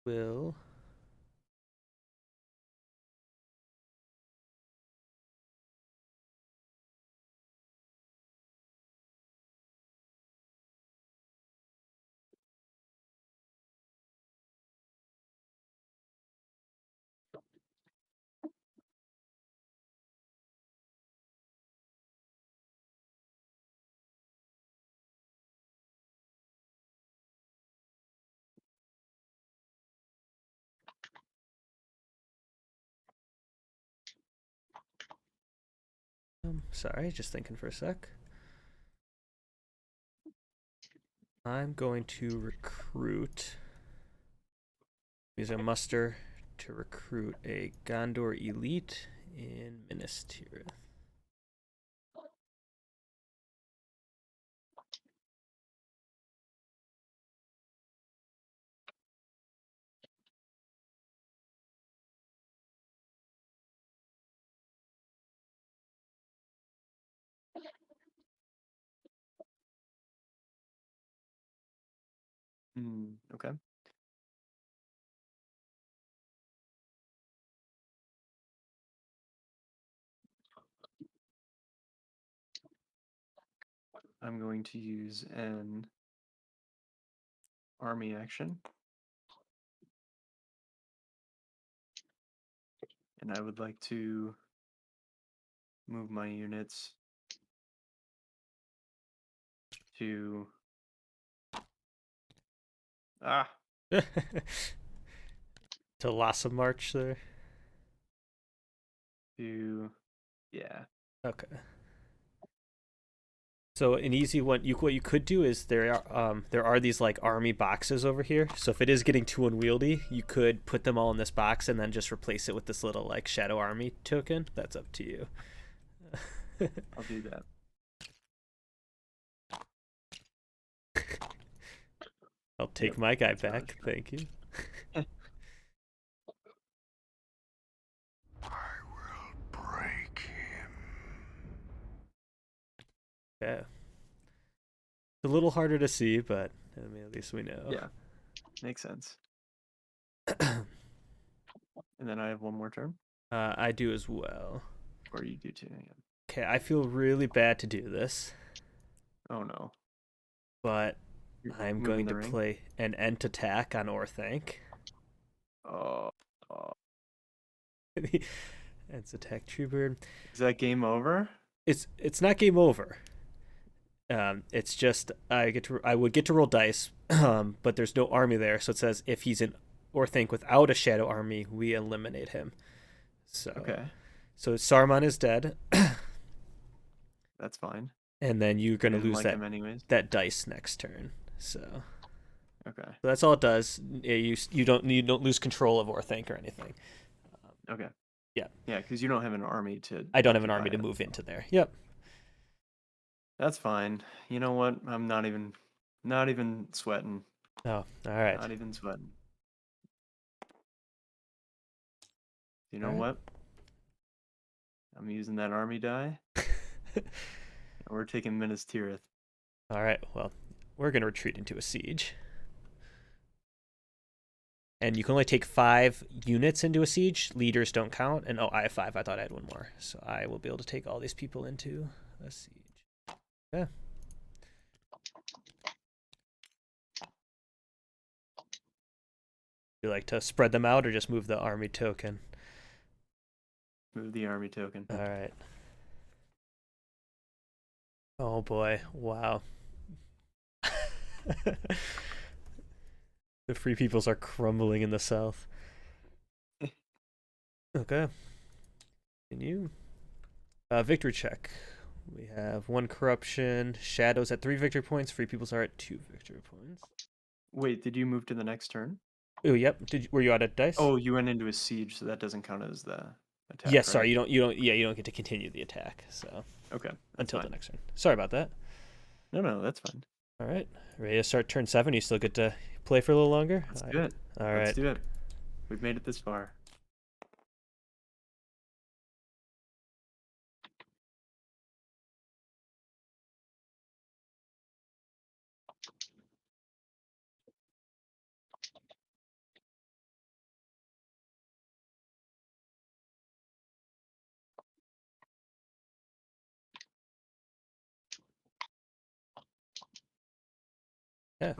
A: Will. Sorry, just thinking for a sec. I'm going to recruit. Use a muster to recruit a Gondor elite in Minas Tirith.
B: Okay. I'm going to use an army action. And I would like to move my units to
A: To Lhasa March there.
B: yeah.
A: Okay. So an easy one, what you could do is there are these like army boxes over here. So if it is getting too unwieldy, you could put them all in this box and then just replace it with this little like shadow army token. That's up to you.
B: I'll do that.
A: I'll take
B: Yep,
A: my guy
B: that's
A: back. Thank you.
C: I will break him.
A: Yeah. It's a little harder to see, but I mean, at least we know.
B: Yeah, makes sense. And then I have one more turn,
A: I do as well.
B: or you do too. Yeah.
A: Okay, I feel really bad to do this,
B: Oh no.
A: but
B: You're
A: I'm
B: moving
A: going
B: the
A: to
B: ring?
A: play an Ent attack on Orthanc.
B: Oh,
A: Ent's attack Treebird.
B: is that game over?
A: It's not game over. It's just I would get to roll dice, but there's no army there, so it says if he's in Orthanc without a shadow army, we eliminate him. So
B: Okay,
A: so Saruman is dead,
B: that's fine.
A: and then you're
B: I
A: gonna
B: didn't
A: lose
B: like him anyways.
A: that dice next turn. So
B: Okay,
A: that's all it does. You don't lose control of Orthanc or anything.
B: okay.
A: Yeah.
B: Yeah, because you don't have an army to
A: I don't have an
B: occupy
A: army to
B: it.
A: move into there. Yep.
B: That's fine. You know what? I'm not even sweating.
A: Oh, all right.
B: Not even sweating. You know
A: All right.
B: what? I'm using that army die, and we're taking Minas Tirith.
A: All right. Well, we're gonna retreat into a siege, and you can only take 5 units into a siege. Leaders don't count. And I have 5. I thought I had one more, so I will be able to take all these people into a siege. Yeah. You like to spread them out or just move the army token?
B: Move the army token.
A: All right. Oh boy! Wow. The free peoples are crumbling in the south. Okay. Continue. Victory check. We have 1 corruption. Shadows at 3 victory points. Free peoples are at 2 victory points.
B: Wait, did you move to the next turn?
A: Oh, yep. Were you out of dice?
B: Oh, you went into a siege, so that doesn't count as the attack.
A: yes.
B: Right?
A: Sorry, you don't get to continue the attack. So
B: Okay, that's
A: until
B: fine.
A: the next turn. Sorry about that.
B: No, that's fine.
A: All right. Ready to start turn 7? You still get to play for a little longer.
B: Let's do it.
A: All
B: Let's
A: right.
B: do it. We've made it this far.
A: Yeah.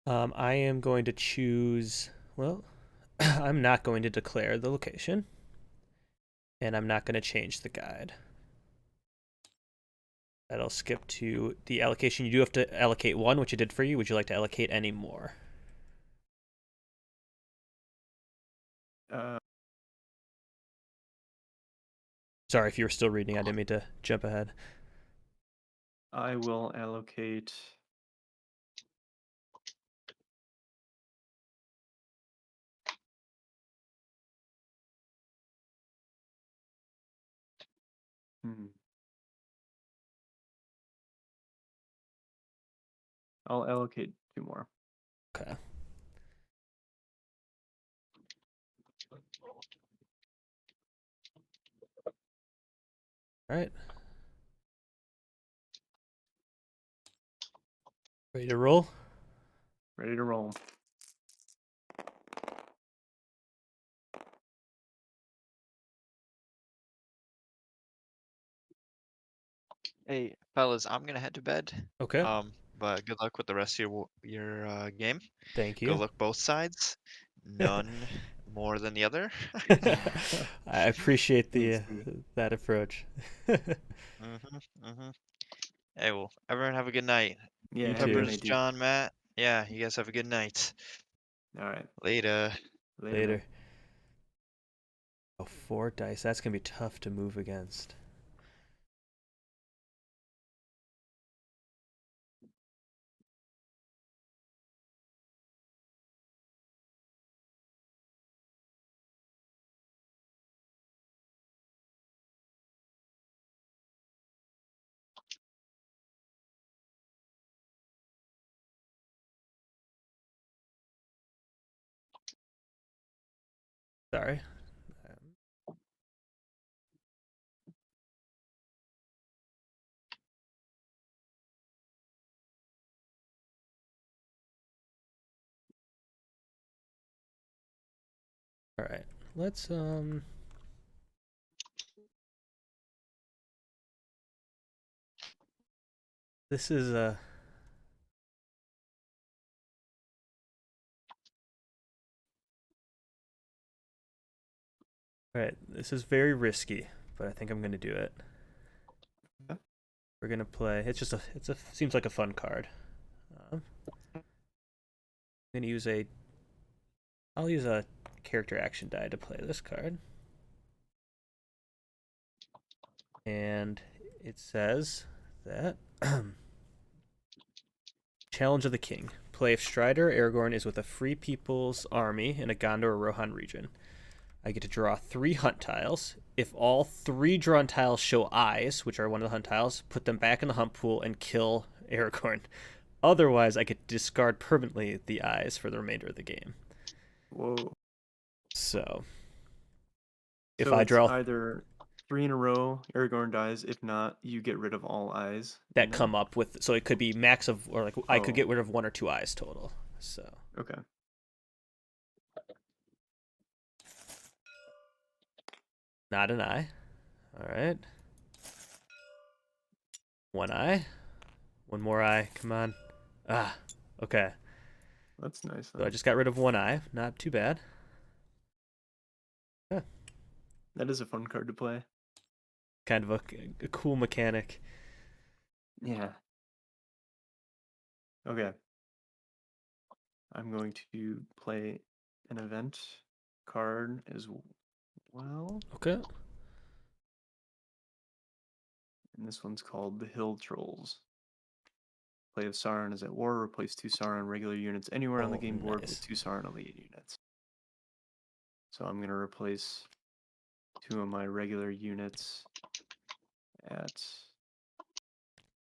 A: I am going to choose. Well, I'm not going to declare the location, and I'm not going to change the guide. That'll skip to the allocation. You do have to allocate 1, which I did for you. Would you like to allocate any more?
B: Uh,
A: Sorry if you were still reading. I didn't mean to jump ahead.
B: I will allocate. Hmm. I'll allocate 2 more.
A: Okay. All right. Ready to roll?
B: Ready to roll.
E: Hey, fellas, I'm gonna head to bed.
A: Okay.
E: But good luck with the rest of your game.
A: Thank
E: Go
A: you.
E: look both sides. None more than the other.
A: I appreciate
B: Thanks,
A: the
B: dude.
A: that approach.
E: Hey, well, everyone have a good night.
B: Yeah,
A: You
B: have a
A: too.
B: good
E: Peppers,
B: night, dude.
E: John, Matt. Yeah, you guys have a good night.
B: All right.
E: Later.
B: Later, man.
A: Later. Oh, 4 dice. That's gonna be tough to move against. Sorry. All right. Let's This is all right. This is very risky, but I think I'm gonna do it.
B: Yeah.
A: We're gonna play. It's a seems like a fun card. I'm gonna use a. I'll use a character action die to play this card. And it says that Challenge of the King. Play if Strider Aragorn is with a Free People's Army in a Gondor or Rohan region. I get to draw 3 hunt tiles. If all 3 drawn tiles show eyes, which are one of the hunt tiles, put them back in the hunt pool and kill Aragorn. Otherwise, I could discard permanently the eyes for the remainder of the game.
B: Whoa.
A: So, if
B: So
A: I
B: it's
A: draw
B: either 3 in a row, Aragorn dies. If not, you get rid of all eyes.
A: that
B: and then-
A: come up with, so it could be max of, or like I could
B: Oh.
A: get rid of 1 or 2 eyes total. So,
B: Okay.
A: not an eye. All right. 1 eye. 1 more eye. Come on. Ah. Okay.
B: That's nice.
A: So I
B: Then.
A: just got rid of 1 eye. Not too bad.
B: That is a fun card to play.
A: Kind of a cool mechanic.
B: Yeah. Okay. I'm going to play an event card as well.
A: Okay.
B: And this one's called the Hill Trolls. Play if Sauron is at war, replace 2 Sauron regular units anywhere on the
A: Oh,
B: game board
A: nice.
B: with 2 Sauron elite units. So I'm going to replace 2 of my regular units at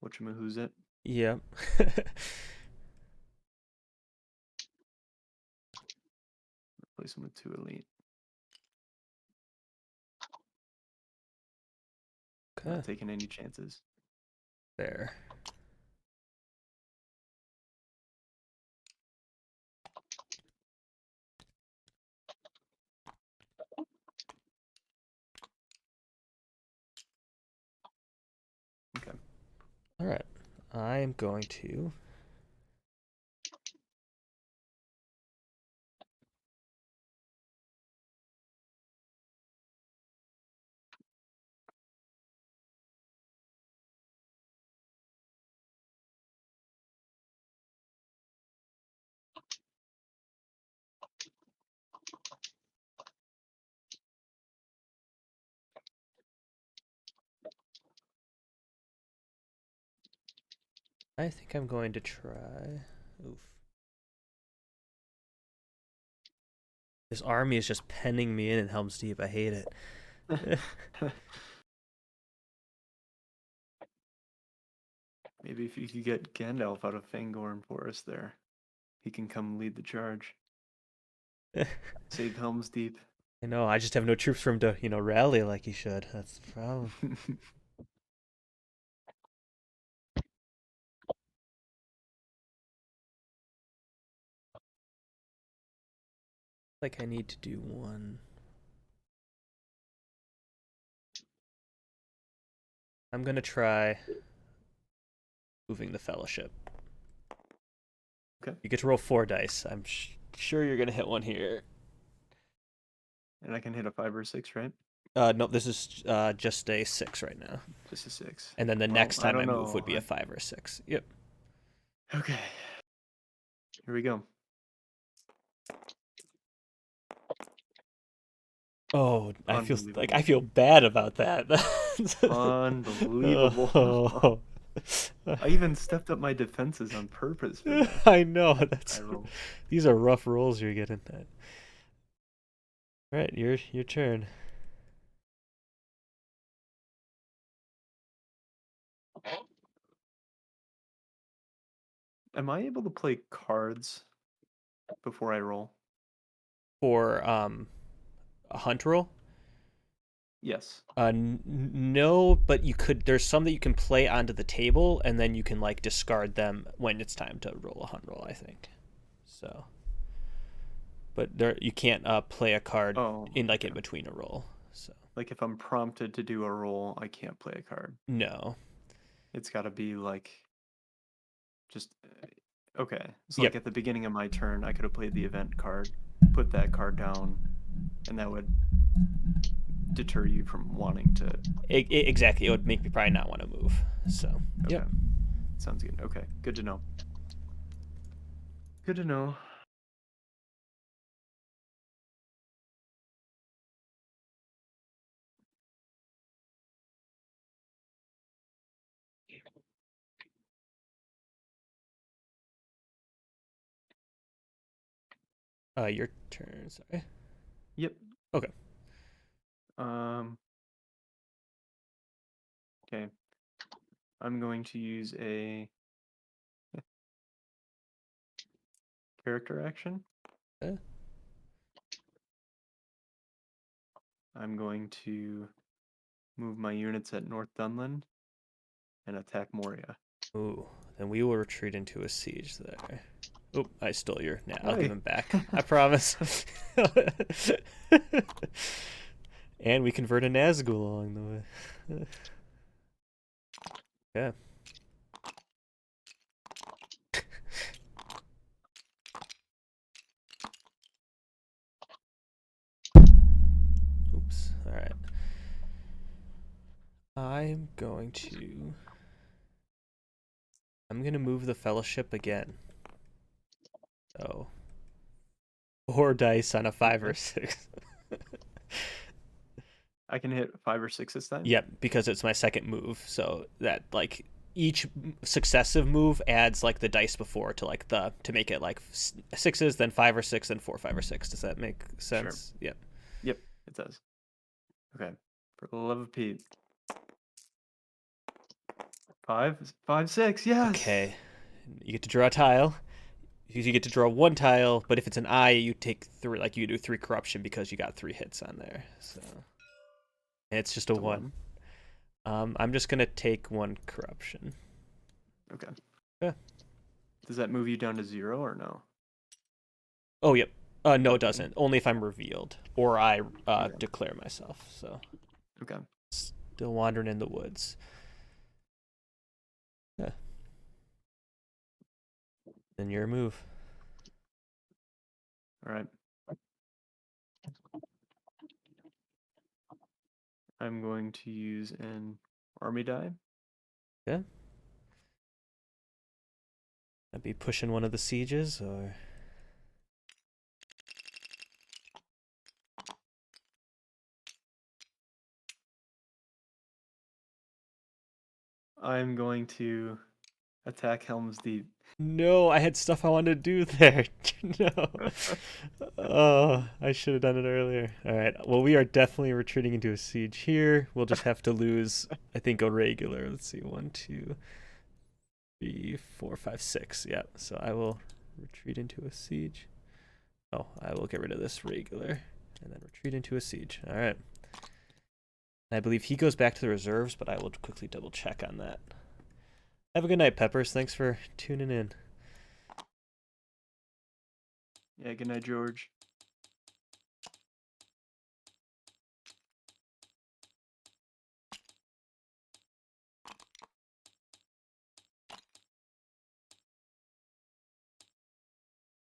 B: whatchamahoo's it?
A: Yep.
B: Replace them with 2 elite.
A: Okay.
B: Not taking any chances.
A: There.
B: Okay.
A: All right. I'm going to. I think I'm going to try. Oof. This army is just penning me in Helm's Deep. I hate it.
B: Maybe if you could get Gandalf out of Fangorn Forest there, he can come lead the charge. Save Helm's Deep.
A: I know. I just have no troops for him to, rally like he should. That's the problem. Like I need to do 1. I'm gonna try moving the Fellowship.
B: Okay.
A: You get to roll 4 dice. I'm sure you're gonna hit 1 here.
B: And I can hit a 5 or 6, right?
A: No, this is just a 6 right now.
B: Just a 6.
A: And then the
B: Well,
A: next time I
B: don't
A: move would
B: know.
A: be a 5 or a 6. Yep.
B: Okay. Here we go.
A: Oh, I feel like
B: Unbelievable.
A: I feel bad about that.
B: Unbelievable.
A: Oh.
B: I even stepped up my defenses on purpose for that.
A: I know that's.
B: I roll.
A: These are rough rolls you're getting. All right, your turn.
B: Am I able to play cards before I roll?
A: For a hunt roll.
B: Yes.
A: No, but you could. There's some that you can play onto the table, and then you can like discard them when it's time to roll a hunt roll. I think. So. But there, you can't play a card in
B: okay.
A: between a roll. So.
B: Like if I'm prompted to do a roll, I can't play a card.
A: No.
B: It's got to be like just okay. So
A: Yep.
B: like at the beginning of my turn, I could have played the event card, put that card down, and that would deter you from wanting to.
A: Exactly. It would make me probably not want to move. So,
B: Okay.
A: yep.
B: Sounds good. Okay. Good to know. Good to know.
A: Your turn. Sorry.
B: Yep.
A: Okay.
B: Okay. I'm going to use a character action.
A: Okay.
B: I'm going to move my units at North Dunland and attack Moria.
A: Ooh, then we will retreat into a siege there. Oh, I stole your. Nah, I'll
B: Hey.
A: give him back. I promise. And we convert a Nazgul along the way. Yeah. Oops. All right. I'm going to move the fellowship again. So 4 dice on a 5 or 6.
B: I can hit 5 or 6 this time?
A: Yep, because it's my second move. So that like each successive move adds like the dice before to like to make it like 6s, then 5 or 6, then 4, 5 or 6. Does that make sense?
B: Sure.
A: Yep.
B: Yep, it does. Okay. For the love of Pete. 5, 5, 6, yes!
A: Okay. You get to draw a tile. You get to draw 1 tile, but if it's an eye, you take 3. Like you do 3 corruption because you got 3 hits on there. So, and it's just a
B: It's a
A: 1. I'm just gonna take 1 corruption.
B: Okay.
A: Yeah.
B: Does that move you down to 0 or no?
A: Oh, yep. No, it
B: Okay.
A: doesn't. Only if I'm revealed or I
B: Okay.
A: declare myself. So,
B: Okay.
A: still wandering in the woods. Yeah. Then your move.
B: All right. I'm going to use an army die.
A: Yeah. I'd be pushing one of the sieges, or
B: I'm going to attack Helm's Deep.
A: no, I had stuff I wanted to do there. No. Oh, I should have done it earlier. All right. Well, we are definitely retreating into a siege here. We'll just have to lose, I think, a regular. Let's see. 1, 2, 3, 4, 5, 6. Yeah. So I will retreat into a siege. Oh, I will get rid of this regular and then retreat into a siege. All right. I believe he goes back to the reserves, but I will quickly double check on that. Have a good night, Peppers. Thanks for tuning in.
B: Yeah, good night, George.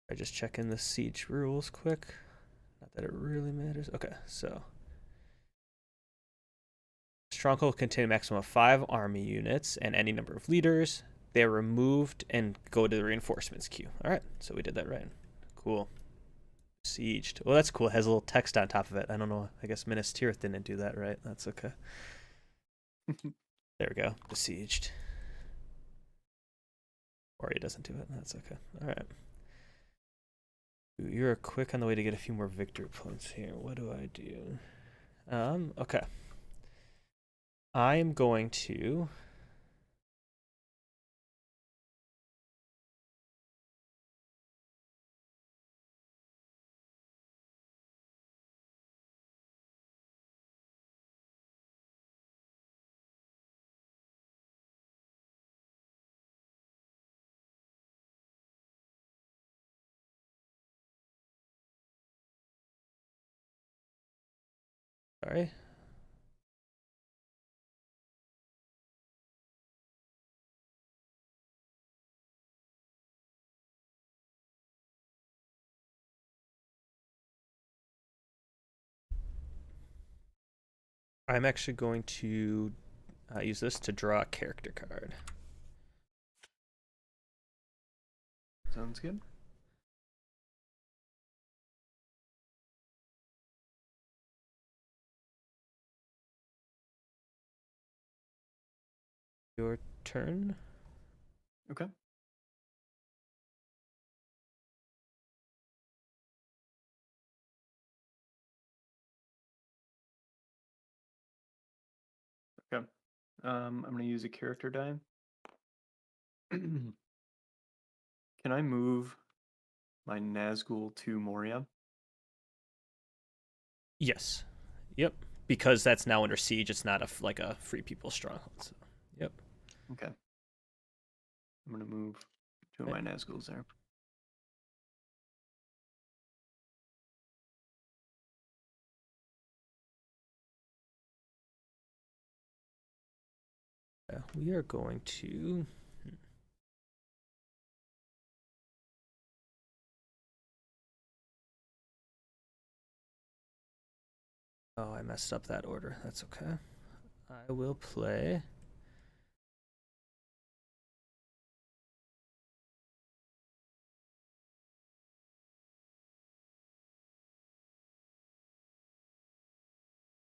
A: I just check in the siege rules quick. Not that it really matters. Okay, so stronghold contain a maximum of 5 army units and any number of leaders. They are removed and go to the reinforcements queue. All right, so we did that right. Cool. Besieged. Well, that's cool. It has a little text on top of it. I don't know. I guess Minas Tirith didn't do that right. That's okay. There we go. Besieged. Or he doesn't do it. That's okay. All right. Ooh, you're quick on the way to get a few more victory points here. What do I do? Okay. I'm going to sorry. I'm actually going to use this to draw a character card.
B: Sounds good.
A: Your turn.
B: Okay. Okay. I'm gonna use a character die. Can I move my Nazgul to Moria?
A: Yes. Yep. Because that's now under siege. It's not like a free people stronghold. So, yep.
B: Okay. I'm gonna move two of my Nazguls there.
A: We are going to. Oh, I messed up that order. That's okay. I will play.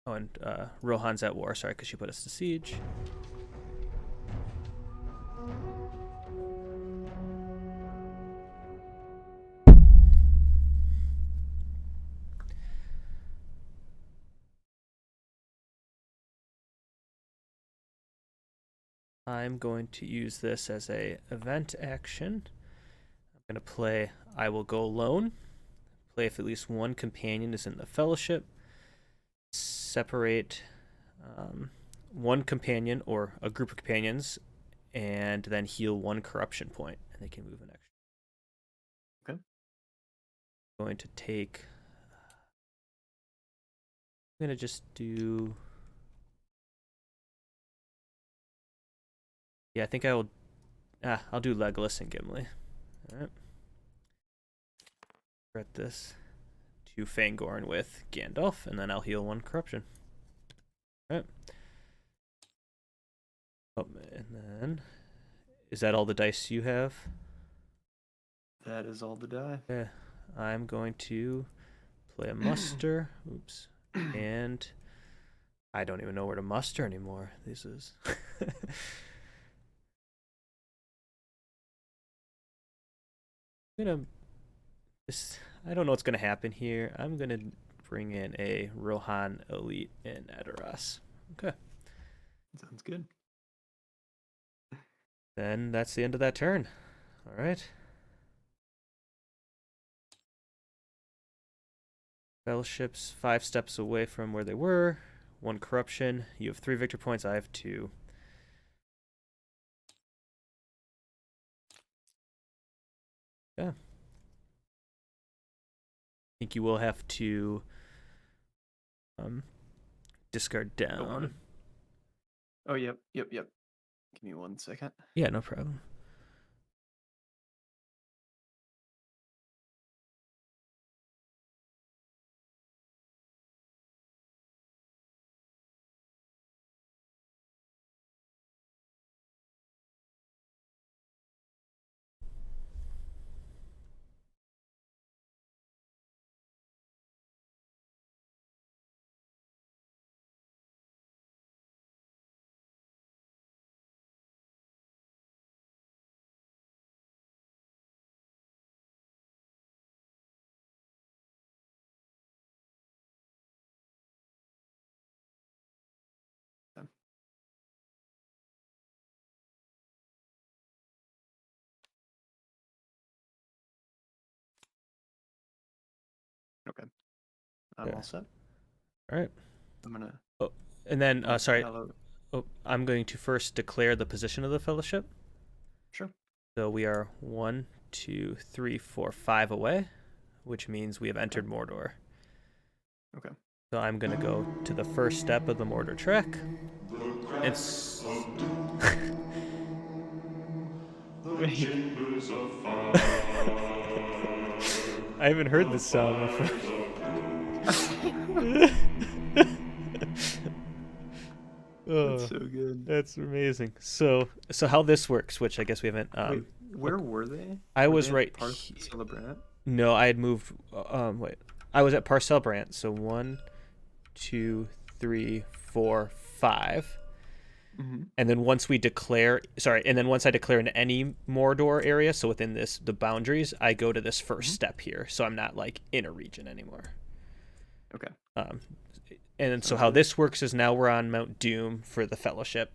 A: Oh, and Rohan's at war. Sorry, because she put us to siege. I'm going to use this as a event action. I'm going to play I Will Go Alone. Play if at least one companion is in the fellowship. Separate one companion or a group of companions, and then heal one corruption point, and they can move an extra.
B: Okay.
A: I'm going to take. I'm going to just do. Yeah, I think I will. I'll do Legolas and Gimli. All right. At this to Fangorn with Gandalf, and then I'll heal one corruption. All right. Oh, and then is that all the dice you have?
B: That is all the die.
A: Yeah, I'm going to play a muster. Oops, and I don't even know where to muster anymore. This is. I'm gonna. I don't know what's gonna happen here. I'm gonna bring in a Rohan Elite in Edoras. Okay.
B: Sounds good.
A: Then that's the end of that turn. All right. Fellowships 5 steps away from where they were. 1 corruption. You have 3 victor points. I have 2. Yeah. I think you will have to discard down.
B: Oh, yep. Give me 1 second.
A: Yeah, no problem.
B: Okay. I'm all set.
A: All right.
B: I'm gonna.
A: Oh, and then sorry.
B: Hello.
A: Oh, I'm going to first declare the position of the fellowship.
B: Sure.
A: So we are 1, 2, 3, 4, 5 away, which means we have entered Mordor.
B: Okay.
A: So I'm going to go to the first step of the Mordor trek. It's. I haven't heard this song before.
B: That's so good.
A: That's amazing. So how this works, which I guess we haven't.
B: Wait, where were they?
A: I
B: Were
A: was
B: they at
A: right.
B: Celebrant?
A: No, I had moved. Wait, I was at Parcel Brant. So 1, 2, 3, 4, 5.
B: Mm-hmm.
A: And then once we declare, once I declare in any Mordor area, so within the boundaries, I go to this first step here. So I'm not like in a region anymore.
B: Okay.
A: And so how this works is now we're on Mount Doom for the Fellowship.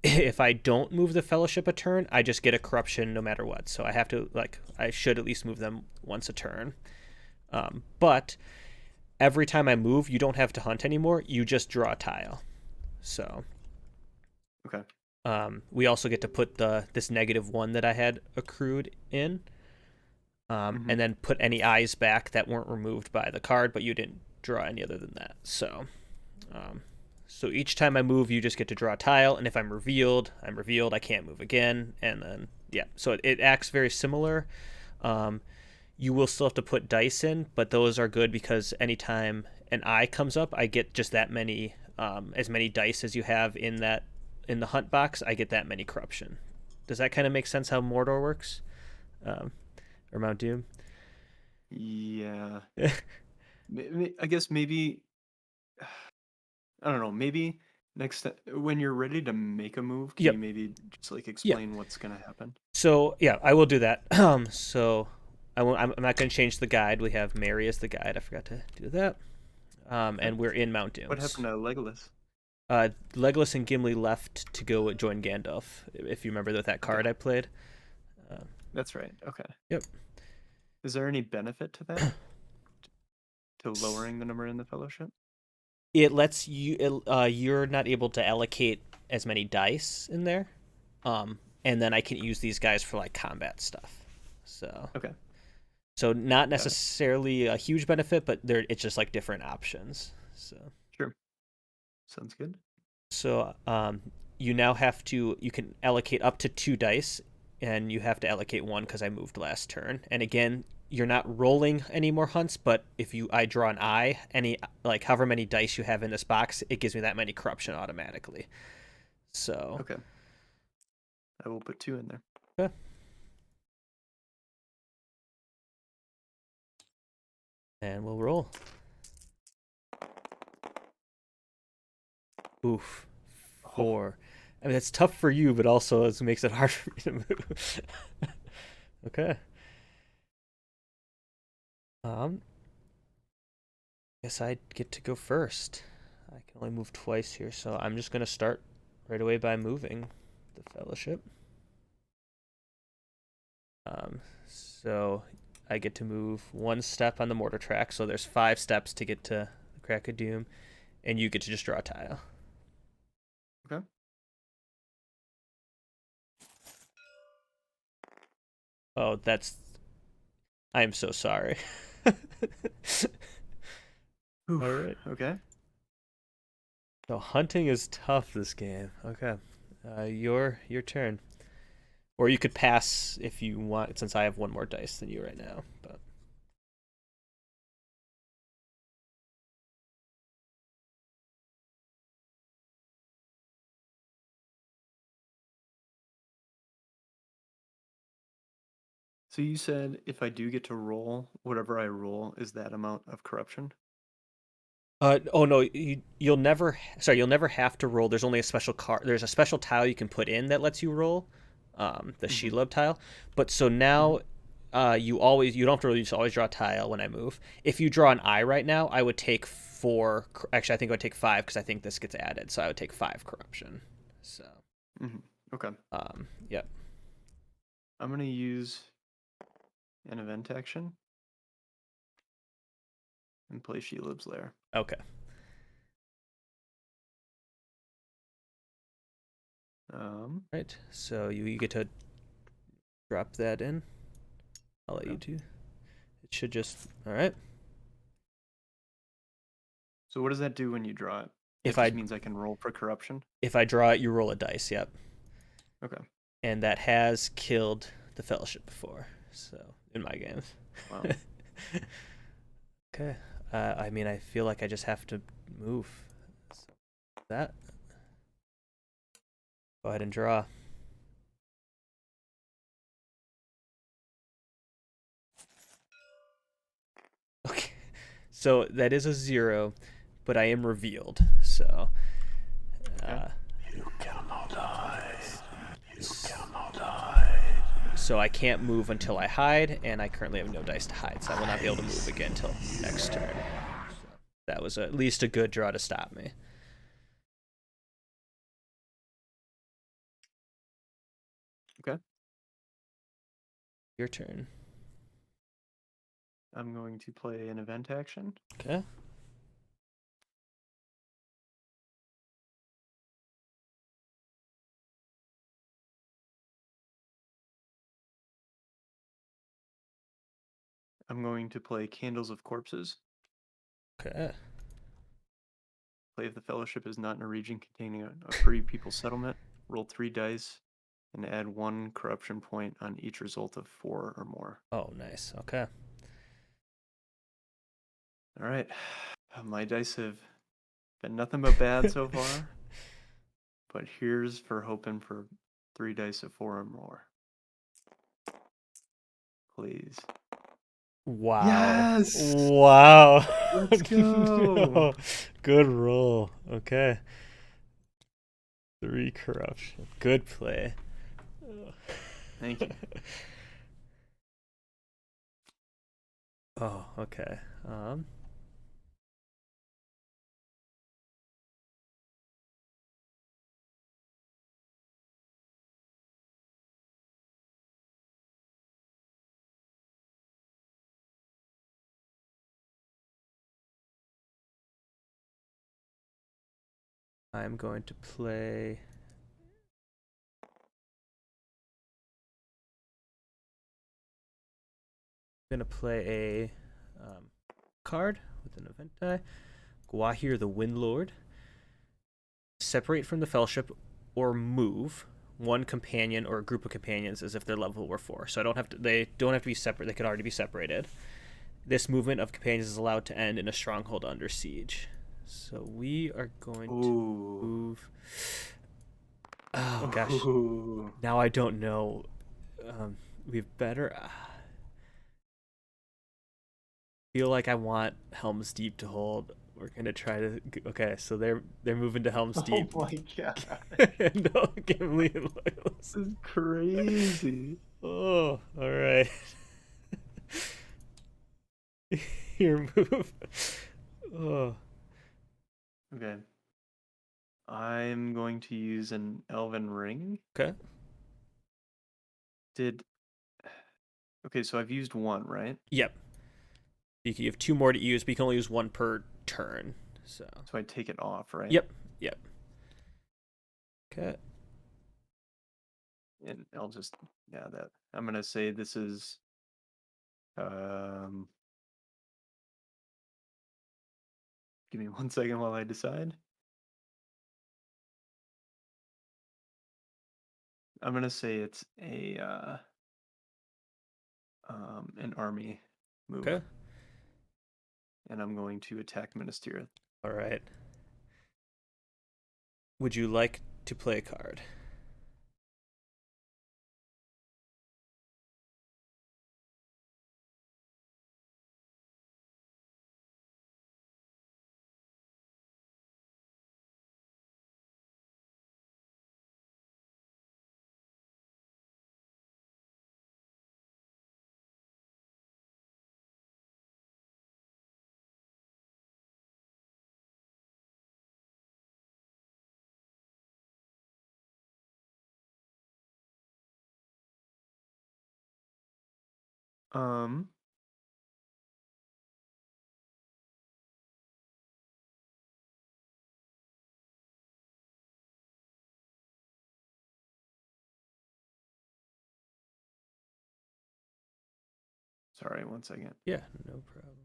A: If I don't move the Fellowship a turn, I just get a corruption no matter what. So I have to I should at least move them once a turn. But every time I move, you don't have to hunt anymore. You just draw a tile. So.
B: Okay.
A: We also get to put this -1 that I had accrued in, and then put any eyes back that weren't removed by the card, but you didn't draw any other than that. So, so each time I move, you just get to draw a tile, and if I'm revealed. I can't move again, and then so it acts very similar. You will still have to put dice in, but those are good because anytime an eye comes up, I get just that many, as many dice as you have in the hunt box. I get that many corruption. Does that kind of make sense how Mordor works, or Mount Doom?
B: Yeah. I guess maybe. I don't know. Maybe next when you're ready to make a move, can you maybe just explain what's gonna happen?
A: So I will do that. So I'm not going to change the guide. We have Mary as the guide. I forgot to do that. And we're in Mount Doom.
B: What happened to Legolas?
A: Legolas and Gimli left to go join Gandalf. If you remember that card I played.
B: That's right. Okay.
A: Yep.
B: Is there any benefit to that? To lowering the number in the Fellowship?
A: It lets you. You're not able to allocate as many dice in there, and then I can use these guys for combat stuff. So.
B: Okay.
A: So not necessarily a huge benefit, but it's just different options. So.
B: Sure. Sounds good.
A: So you now you can allocate up to 2 dice, and you have to allocate 1 because I moved last turn. And again, you're not rolling any more hunts, but if I draw an eye, however many dice you have in this box, it gives me that many corruption automatically. So.
B: Okay. I will put 2 in there.
A: Okay. And we'll roll. Oof. 4. I mean, it's tough for you, but also it makes it hard for me to move. Okay. Guess I get to go first. I can only move twice here, so I'm just gonna start right away by moving the Fellowship. So I get to move 1 step on the mortar track, so there's 5 steps to get to the Crack of Doom, and you get to just draw a tile.
B: Okay.
A: Oh, I am so sorry. All right.
B: Okay.
A: So hunting is tough this game. Okay. Your turn. Or you could pass if you want, since I have 1 more dice than you right now. But
B: So you said if I do get to roll, whatever I roll is that amount of corruption?
A: oh no, you'll never have to roll. There's only a special card. There's a special tile you can put in that lets you roll, the Shelob tile. But so now, you don't have to roll. You just always draw a tile when I move. If you draw an eye right now, I would take 4. Actually, I think I would take 5 because I think this gets added. So I would take 5 corruption. So.
B: Okay.
A: Yep.
B: I'm gonna use an event action and play Shelob's Lair.
A: Okay. Right. So you get to drop that in. I'll let you do. It should just. All right.
B: So what does that do when you draw it?
A: If
B: It just means I can roll for corruption.
A: If I draw it, you roll a dice. Yep.
B: Okay.
A: And that has killed the Fellowship before. So in my games.
B: Wow.
A: Okay. I mean, I feel like I just have to move. So that. Go ahead and draw. Okay, so that is a 0, but I am revealed. So,
B: You cannot hide. You cannot
A: so I can't move until I hide, and I currently have no dice to hide, so I will not be able to move again until next turn. So that was at least a good draw to stop me.
B: Okay.
A: Your turn.
B: I'm going to play an event action.
A: Okay.
B: I'm going to play Candles of Corpses.
A: Okay.
B: Play if the Fellowship is not in a region containing a free people settlement. Roll 3 dice and add 1 corruption point on each result of 4 or more.
A: Oh, nice. Okay.
B: All right. My dice have been nothing but bad so far. But here's for hoping for 3 dice of 4 or more. Please.
A: Wow.
B: Yes!
A: Wow.
B: Let's go!
A: No. Good roll. Okay. 3 corruption. Good play.
B: Thank you.
A: Oh, okay. I'm going to play. I'm going to play a card with an event die. Gwahir the Windlord. Separate from the Fellowship or move one companion or a group of companions as if their level were 4. So they don't have to be separate. They could already be separated. This movement of companions is allowed to end in a stronghold under siege. So we are going to move. Oh gosh.
B: Ooh.
A: Now I don't know. We've better. Feel like I want Helm's Deep to hold. We're gonna try to. Okay, so they're moving to Helm's Deep.
B: Oh my god.
A: No, Gimli and Loyalist.
B: This is crazy.
A: Oh, all right. Your move. Oh.
B: Okay. I'm going to use an Elven Ring.
A: Okay.
B: Okay, so I've used 1, right?
A: Yep. You have 2 more to use, but you can only use 1 per turn. So
B: I take it off, right?
A: Yep. Okay.
B: And I'll just that. I'm gonna say this is give me 1 second while I decide. I'm gonna say it's an army move.
A: Okay.
B: And I'm going to attack Minas Tirith.
A: All right. Would you like to play a card?
B: Um Sorry, 1 second.
A: Yeah, no problem.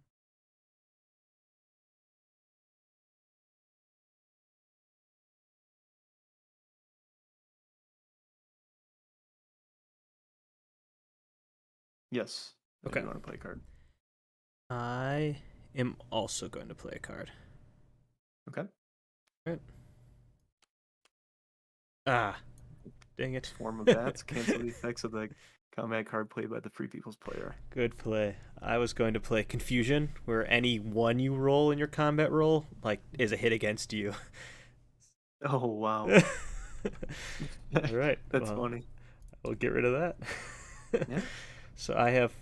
B: Yes.
A: Okay.
B: I do want to play a card.
A: I am also going to play a card.
B: Okay.
A: Right. Ah, Dang it.
B: Form of bats. Cancel the effects of the combat card played by the Free People's player.
A: Good play. I was going to play Confusion, where any one you roll in your combat roll like is a hit against you.
B: Oh, wow.
A: All right.
B: That's
A: well,
B: funny.
A: We'll get rid of that.
B: Yeah.
A: So I have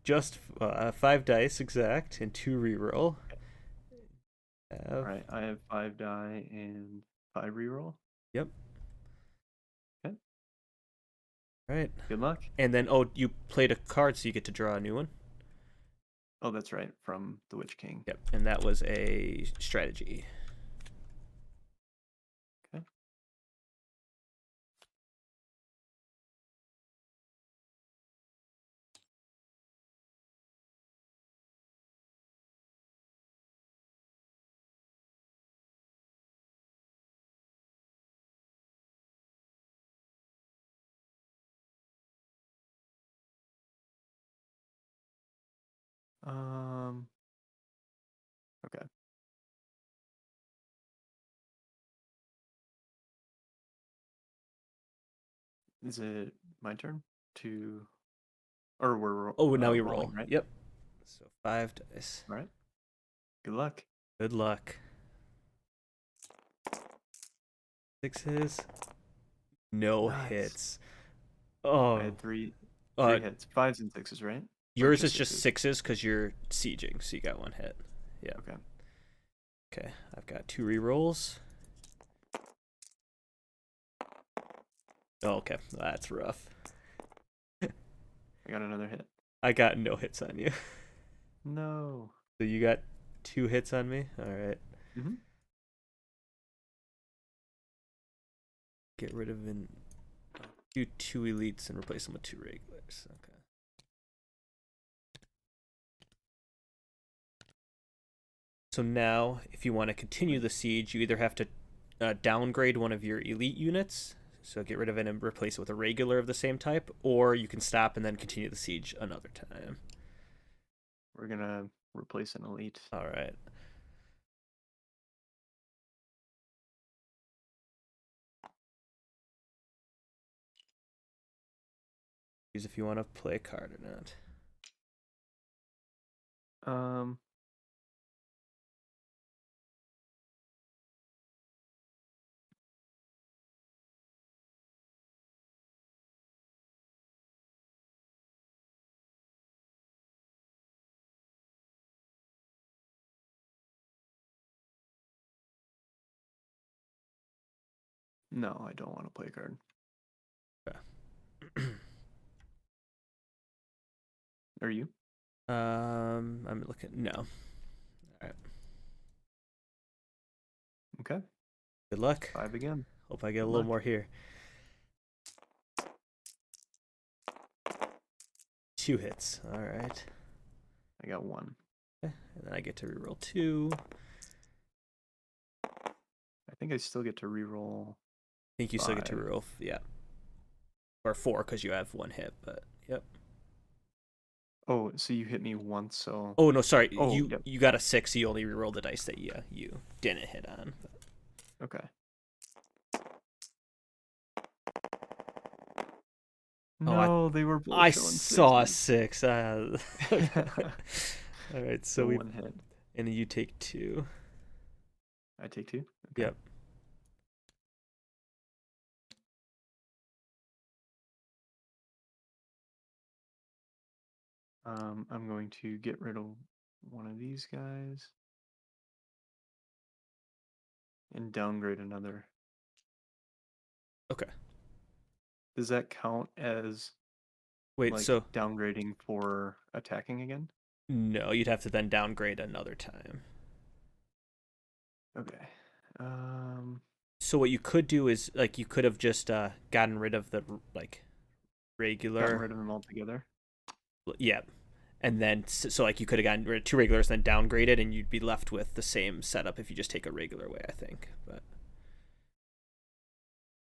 A: just 5 dice exact and 2 reroll.
B: All right, I have 5 die and 5 reroll.
A: Yep.
B: Okay.
A: All right.
B: Good luck.
A: And then, you played a card, so you get to draw a new one.
B: Oh, that's right, from the Witch King.
A: Yep. And that was a strategy.
B: Okay. Okay. Is it my turn to, or we're
A: Oh, now we
B: rolling,
A: roll.
B: right?
A: Yep. So 5 dice.
B: All right. Good luck.
A: Good luck. 6s. No
B: Nice.
A: hits. Oh.
B: I had three hits, 5s and 6s, right? Or
A: Yours is just
B: 6s?
A: 6s because you're sieging, so you got 1 hit. Yeah.
B: Okay.
A: Okay, I've got 2 rerolls. Oh, okay, that's rough.
B: I got another hit.
A: I got no hits on you.
B: No.
A: So you got 2 hits on me? Alright.
B: Mm-hmm.
A: Get rid of do 2 elites and replace them with 2 regulars. Okay. So now, if you want to continue the siege, you either have to downgrade one of your elite units, so get rid of it and replace it with a regular of the same type, or you can stop and then continue the siege another time.
B: We're gonna replace an elite.
A: All right. Choose if you want to play a card or not.
B: No, I don't want to play a card.
A: Okay.
B: Are you?
A: I'm looking. No. All right.
B: Okay.
A: Good luck.
B: 5 again.
A: Hope I get a
B: Good
A: little
B: luck.
A: more here. 2 hits. All right.
B: I got 1.
A: Okay. And then I get to reroll 2.
B: I think I still get to reroll.
A: I think you still get to
B: 5.
A: reroll. Yeah. Or 4 because you have 1 hit. But yep.
B: Oh, so you hit me once, so.
A: Oh no, sorry.
B: Oh,
A: you
B: yep.
A: you got a 6. So you only reroll the dice that you didn't hit on.
B: Okay.
A: Oh,
B: No, they were both
A: I
B: showing
A: saw a
B: 6s.
A: 6. All right, so
B: So
A: we
B: 1 hit.
A: and then you take 2.
B: I take 2? Okay.
A: Yep.
B: I'm going to get rid of one of these guys and downgrade another.
A: Okay.
B: Does that count as
A: Wait,
B: like
A: so
B: downgrading for attacking again?
A: no, you'd have to then downgrade another time.
B: Okay.
A: So what you could do is like you could have just gotten rid of the like regular.
B: Gotten rid of them altogether.
A: Yeah. And then so like you could have gotten rid of 2 regulars, then downgraded, and you'd be left with the same setup if you just take a regular away, I think. But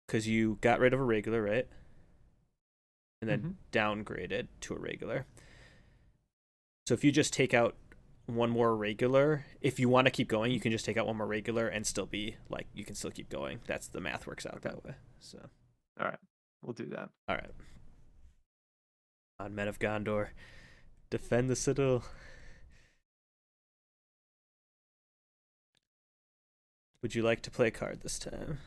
A: because you got rid of a regular, right? And then downgraded to a regular. So if you just take out one more regular, if you want to keep going, you can just take out one more regular and still be like you can still keep going. That's the math works out that way. So
B: All right. We'll do that.
A: All right. On Men of Gondor, defend the citadel. Would you like to play a card this time?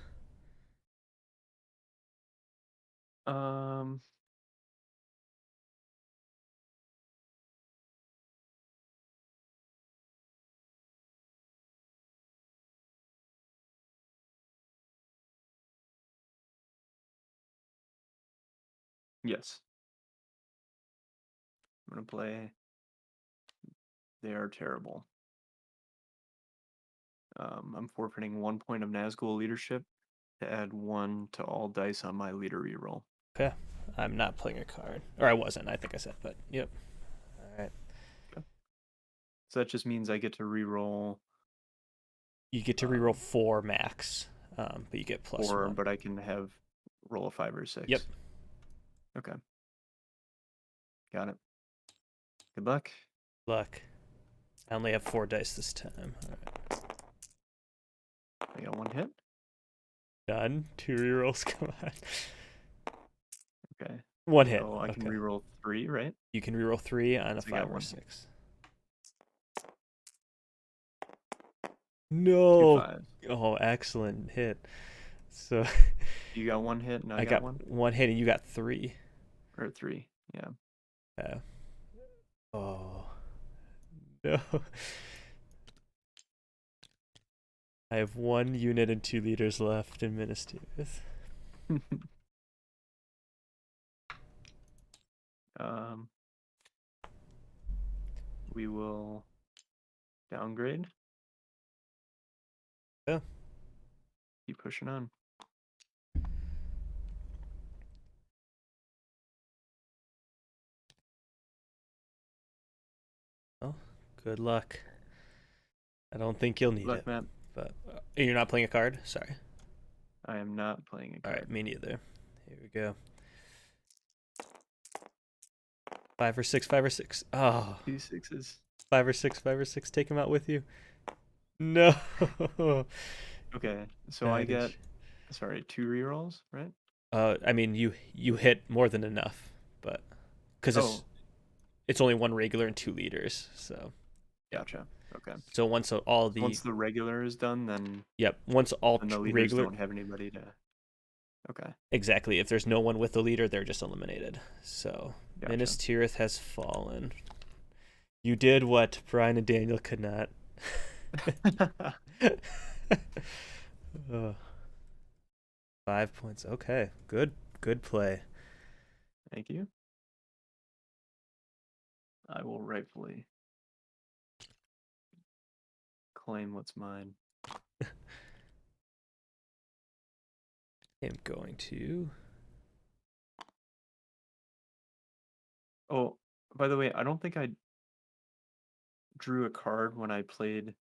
B: Yes. I'm gonna play. They are terrible. I'm forfeiting 1 point of Nazgul leadership to add 1 to all dice on my leader reroll.
A: Okay. I'm not playing a card. Or I wasn't, I think I said, but yep. All right.
B: Okay. So that just means I get to reroll.
A: You get to reroll 4 max, but you get plus
B: 4,
A: 1.
B: but I can have roll a 5 or 6.
A: Yep.
B: Okay. Got it. Good luck.
A: Luck. I only have 4 dice this time. All right.
B: I got 1 hit.
A: Done. 2 rerolls. Come on.
B: Okay.
A: 1 hit.
B: So I can
A: okay.
B: reroll 3, right?
A: You can reroll 3 on a
B: So I got
A: 5 or
B: one
A: 6.
B: Two
A: No.
B: 5s.
A: Oh, excellent hit. So
B: You got 1 hit and I
A: got
B: one?
A: 1 hit and you got 3.
B: Or 3, yeah.
A: Oh. No. I have 1 unit and 2 leaders left in Minas Tirith.
B: We will downgrade.
A: Yeah.
B: Keep pushing on.
A: Well, good luck. I don't think you'll need
B: Luck,
A: it.
B: Matt.
A: But you're not playing a card? Sorry.
B: I am not playing a card.
A: All right, me neither. Here we go. 5 or 6, 5 or 6. Oh.
B: 2 6s.
A: 5 or 6, 5 or 6. Take him out with you. No.
B: Okay, so I get,
A: Advantage.
B: sorry, 2 rerolls, right?
A: I mean, you hit more than enough, but because it's only 1 regular and 2 leaders, so.
B: Gotcha. Okay.
A: So once all the
B: Once the regular is done, then
A: once all
B: the leaders
A: regular
B: don't have anybody to. Okay.
A: exactly. If there's no one with the leader, they're just eliminated. So
B: Gotcha.
A: Minas Tirith has fallen. You did what Brian and Daniel could not. Oh. 5 points. Okay, good play.
B: Thank you. I will rightfully claim what's mine.
A: I'm going to.
B: Oh, by the way, I don't think I drew a card when I played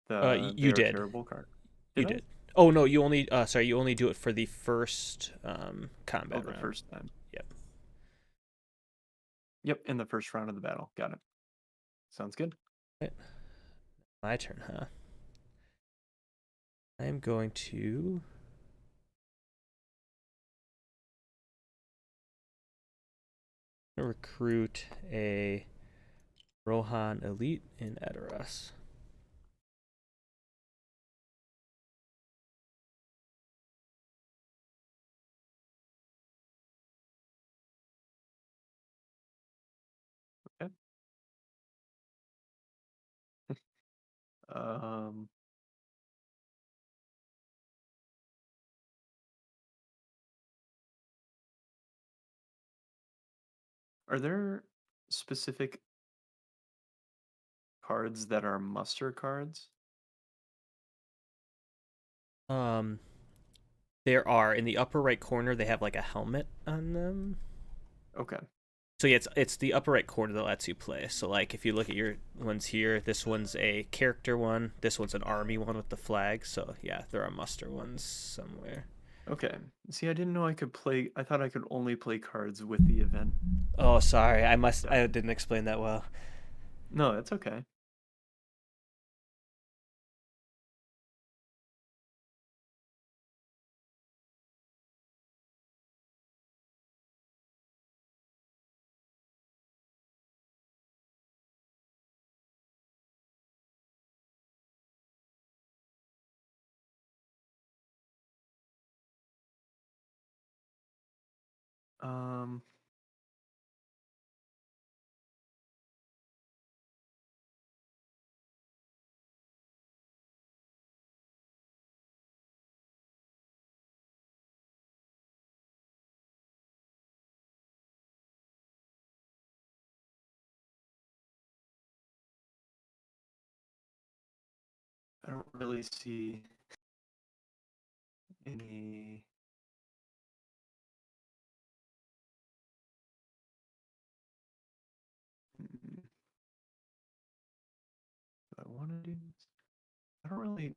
B: the
A: You
B: They Are
A: did.
B: Terrible card.
A: You
B: I?
A: did. Oh no, you only you only do it for the first combat
B: the
A: round.
B: first time.
A: Yep.
B: Yep, in the first round of the battle. Got it. Sounds good.
A: Right. My turn, huh? I'm going to recruit a Rohan elite in Edoras.
B: Okay. Um, are there specific cards that are muster cards?
A: There are in the upper right corner. They have like a helmet on them.
B: Okay.
A: So yeah, it's the upper right corner that lets you play. So like if you look at your ones here, this one's a character one. This one's an army one with the flag. So yeah, there are muster ones somewhere.
B: Okay. See, I didn't know I could play. I thought I could only play cards with the event.
A: Oh, sorry. I didn't explain that well.
B: No, that's okay. Um, I don't really see any. Do I want to do this? I don't really.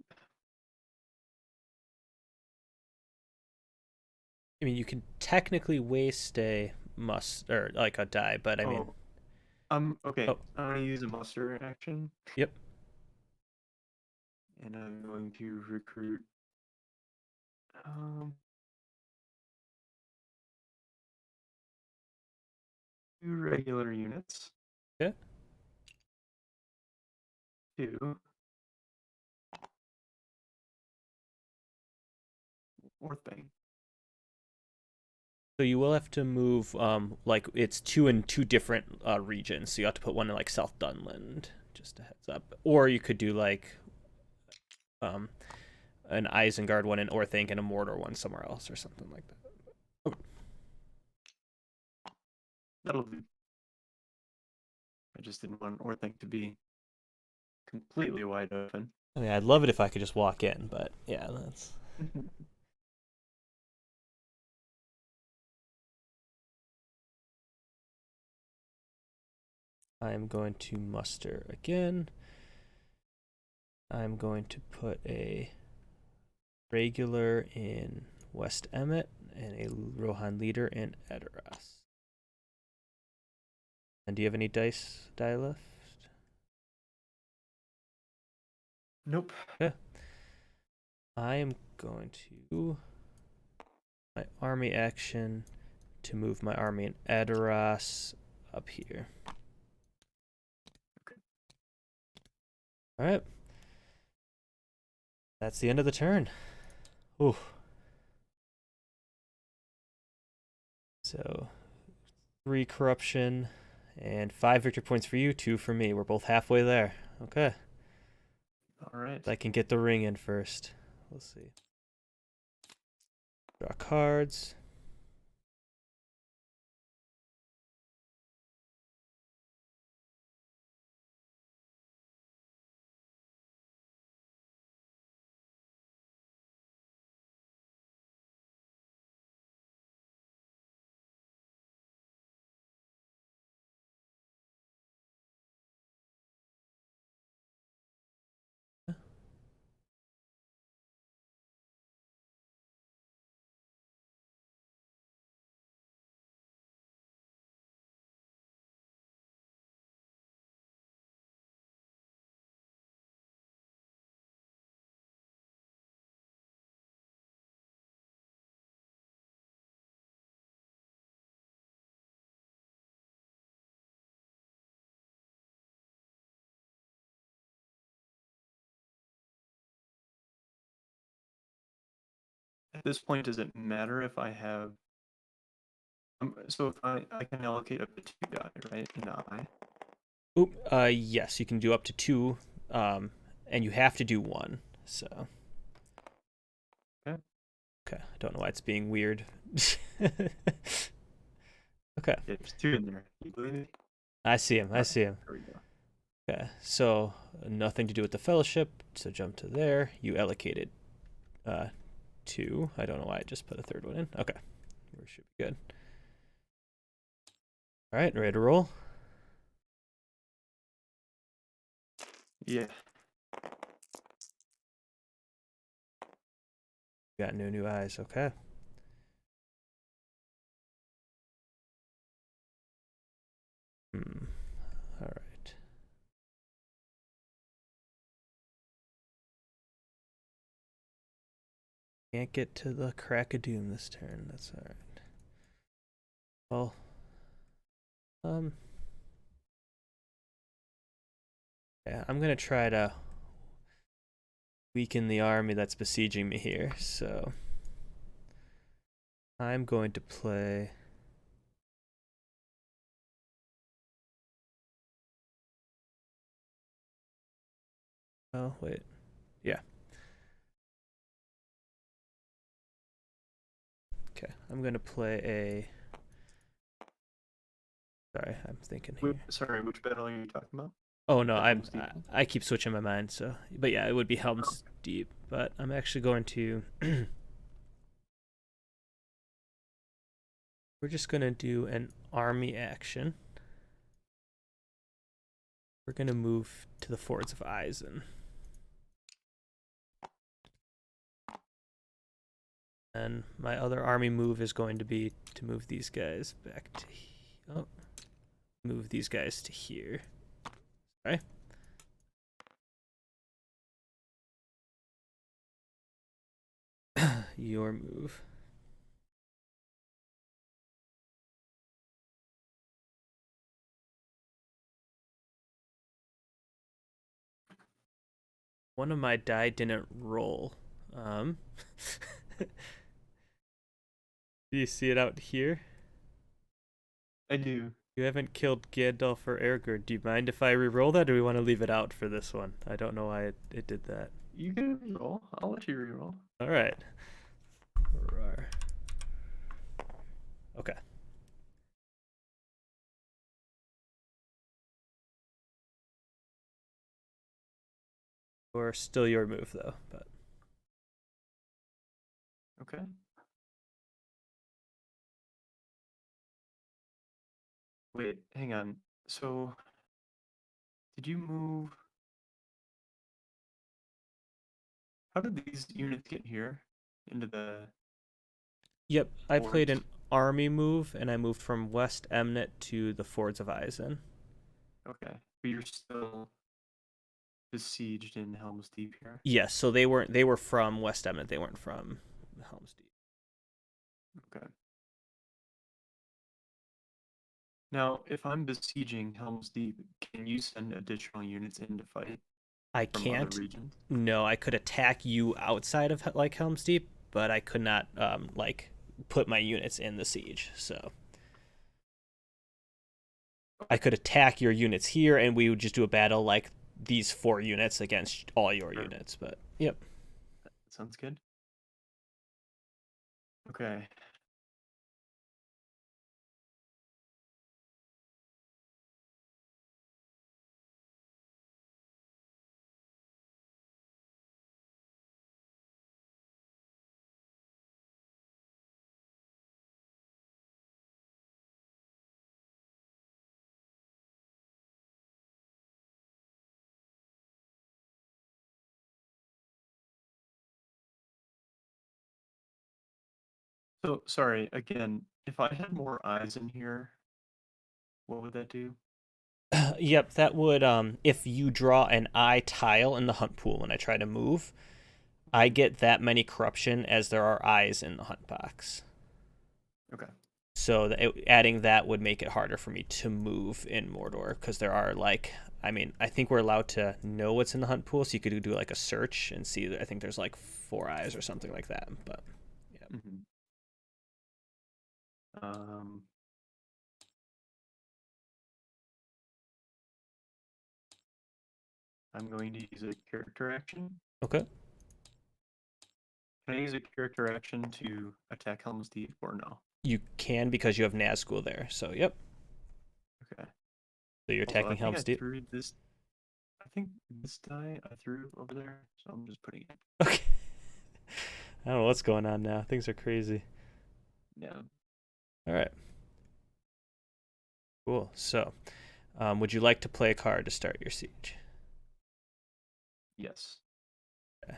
A: I mean, you can technically waste a must or like a die, but I mean,
B: Okay.
A: oh,
B: I'm gonna use a muster action,
A: yep.
B: and I'm going to recruit. Um, 2 regular units.
A: Yeah.
B: 2 Orthbang.
A: So you will have to move, like it's 2 in 2 different regions. So you have to put one in like South Dunland, just a heads up. Or you could do like, an Isengard one in Orthanc and a Mordor one somewhere else or something like that. Okay.
B: That'll do. I just didn't want Orthanc to be completely wide open.
A: I mean, I'd love it if I could just walk in, but yeah, that's. I'm going to muster again. I'm going to put a regular in West Emmet and a Rohan leader in Edoras. And do you have any die left?
B: Nope.
A: Okay. I am going to my army action to move my army in Edoras up here.
B: Okay.
A: All right. That's the end of the turn. Ooh. So 3 corruption and 5 victory points for you, 2 for me. We're both halfway there. Okay.
B: All right.
A: I can get the ring in first. Let's see. Draw cards.
B: At this point, does it matter if I have? So if I can allocate up to 2 die, right? An eye.
A: Oop. Yes, you can do up to 2, and you have to do 1. So.
B: Okay.
A: Okay. I don't know why it's being weird. Okay.
B: Yeah, there's 2 in there. You believe me?
A: I see him. I see him.
B: There we go.
A: Okay. So nothing to do with the fellowship. So jump to there. You allocated 2. I don't know why I just put a 3rd one in. Okay. We should be good. All right. Ready to roll?
B: Yeah.
A: Got new eyes. Okay. All right. Can't get to the crack of doom this turn. That's all right. Well, yeah, I'm gonna try to weaken the army that's besieging me here. So I'm going to play Oh, wait. Yeah. Okay, I'm going to play a... Sorry, I'm thinking here.
B: Sorry, which battle are you talking about?
A: Oh, no,
B: The
A: I
B: Helm's Deep one?
A: I keep switching my mind, so... But yeah, it would be Helm's Deep, but I'm actually going to... We're just going to do an army action. We're going to move to the Fords of Eisen. And my other army move is going to be to move these guys back to... Oh. Move these guys to here. Sorry. Your move. One of my die didn't roll. Do you see it out here?
B: I do.
A: You haven't killed Gandalf or Aragorn. Do you mind if I re-roll that, or do we want to leave it out for this one? I don't know why it did that.
B: You can reroll. I'll let you reroll.
A: All right. Okay. Or still your move though, but
B: Okay. Wait, hang on. So, did you move? How did these units get here? Into the
A: yep, I played
B: forts?
A: an army move and I moved from West Emnet to the Fords of Eisen.
B: Okay. But you're still besieged in Helm's Deep here.
A: Yes, so they were from West Emmet. They weren't from Helm's Deep.
B: Okay. Now, if I'm besieging Helm's Deep, can you send additional units in to fight
A: I
B: from other
A: can't.
B: regions?
A: No, I could attack you outside of like Helm's Deep, but I could not like put my units in the siege. So I could attack your units here, and we would just do a battle like these 4 units against all your
B: Sure.
A: units. But yep.
B: That sounds good. Okay. So, sorry, again, if I had more eyes in here, what would that do?
A: Yep, that would if you draw an eye tile in the hunt pool when I try to move, I get that many corruption as there are eyes in the hunt box.
B: Okay.
A: So adding that would make it harder for me to move in Mordor because there are like, I mean, I think we're allowed to know what's in the hunt pool, so you could do like a search and see. I think there's like 4 eyes or something like that. But yeah.
B: Um, I'm going to use a character action.
A: Okay.
B: Can I use a character action to attack Helm's Deep or no?
A: You can because you have Nazgul there. So yep.
B: Okay.
A: So you're
B: Also,
A: attacking Helm's
B: I
A: Deep.
B: threw this. I think this die I threw over there, so I'm just putting it.
A: Okay. I don't know what's going on now. Things are crazy.
B: Yeah.
A: All right. Cool. So, would you like to play a card to start your siege?
B: Yes.
A: Okay.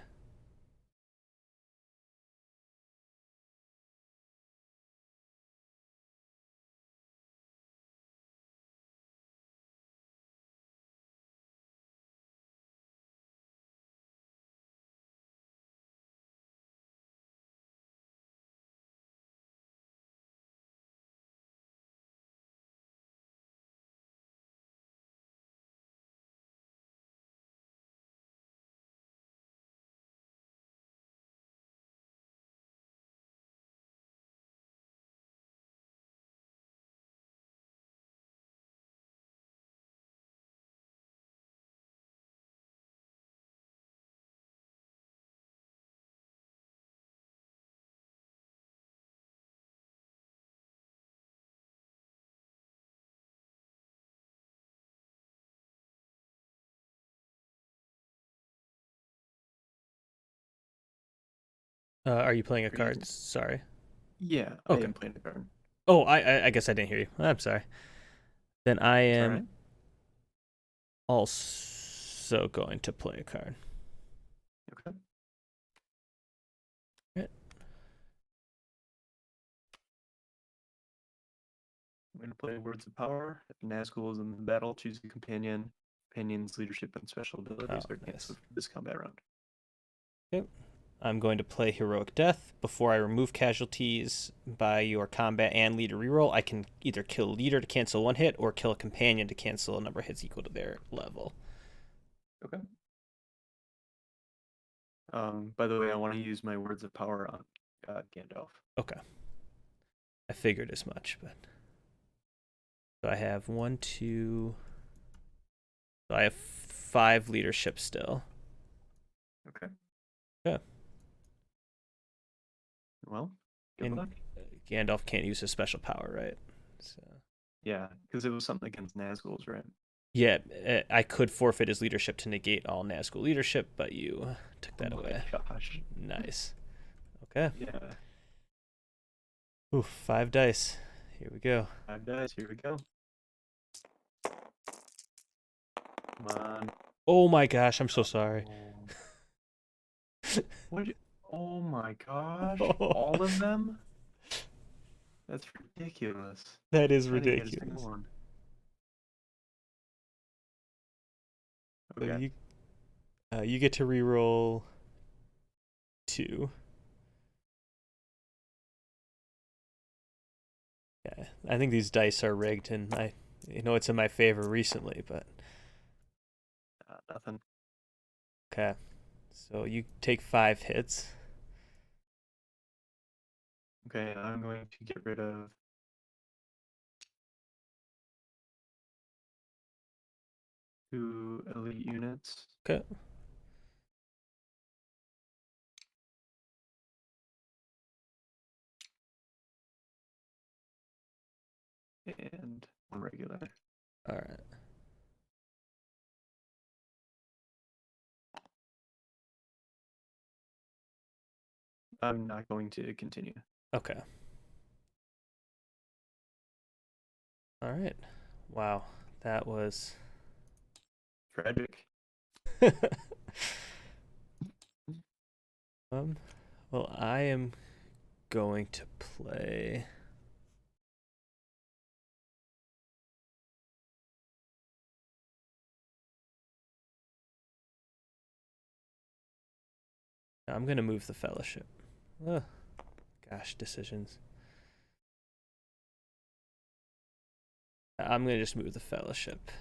A: Are you playing a
B: Are you-
A: card? Sorry.
B: Yeah, I
A: Okay.
B: am playing the card.
A: Oh, I guess I didn't hear you. I'm sorry. Then I
B: It's
A: am
B: alright.
A: also going to play a card.
B: Okay.
A: Right.
B: I'm going to play Words of Power. If Nazgul is in the battle, choose a companion. Companion's leadership and special abilities
A: Oh,
B: are canceled for this combat round.
A: Okay. I'm going to play Heroic Death. Before I remove casualties by your combat and leader reroll, I can either kill a leader to cancel one hit or kill a companion to cancel a number of hits equal to their level.
B: Okay. By the way, I want to use my Words of Power on Gandalf.
A: Okay. I figured as much, but so I have 1, 2. So I have 5 leadership still.
B: Okay.
A: Yeah.
B: Well, good
A: And
B: luck.
A: Gandalf can't use his special power, right? So
B: Yeah, because it was something against Nazgul's, right?
A: yeah, I could forfeit his leadership to negate all Nazgul leadership, but you took that
B: Oh my
A: away.
B: gosh.
A: Nice. Okay.
B: Yeah.
A: Ooh, 5 dice. Here we go.
B: 5 dice. Here we go. Come on.
A: Oh my gosh, I'm so sorry.
B: What? Oh my gosh. All of them? That's ridiculous.
A: That is
B: I didn't get a
A: ridiculous.
B: single one.
A: So
B: Okay.
A: you get to reroll 2. Yeah, I think these dice are rigged, and it's in my favor recently, but
B: Nothing.
A: okay. So you take 5 hits.
B: Okay, I'm going to get rid of 2 elite units.
A: Okay.
B: And 1 regular.
A: All right.
B: I'm not going to continue.
A: Okay. All right. Wow, that was.
B: Tragic.
A: Well, I am going to play. I'm going to move the fellowship. Ugh. Gosh, decisions. I'm going to just move the fellowship.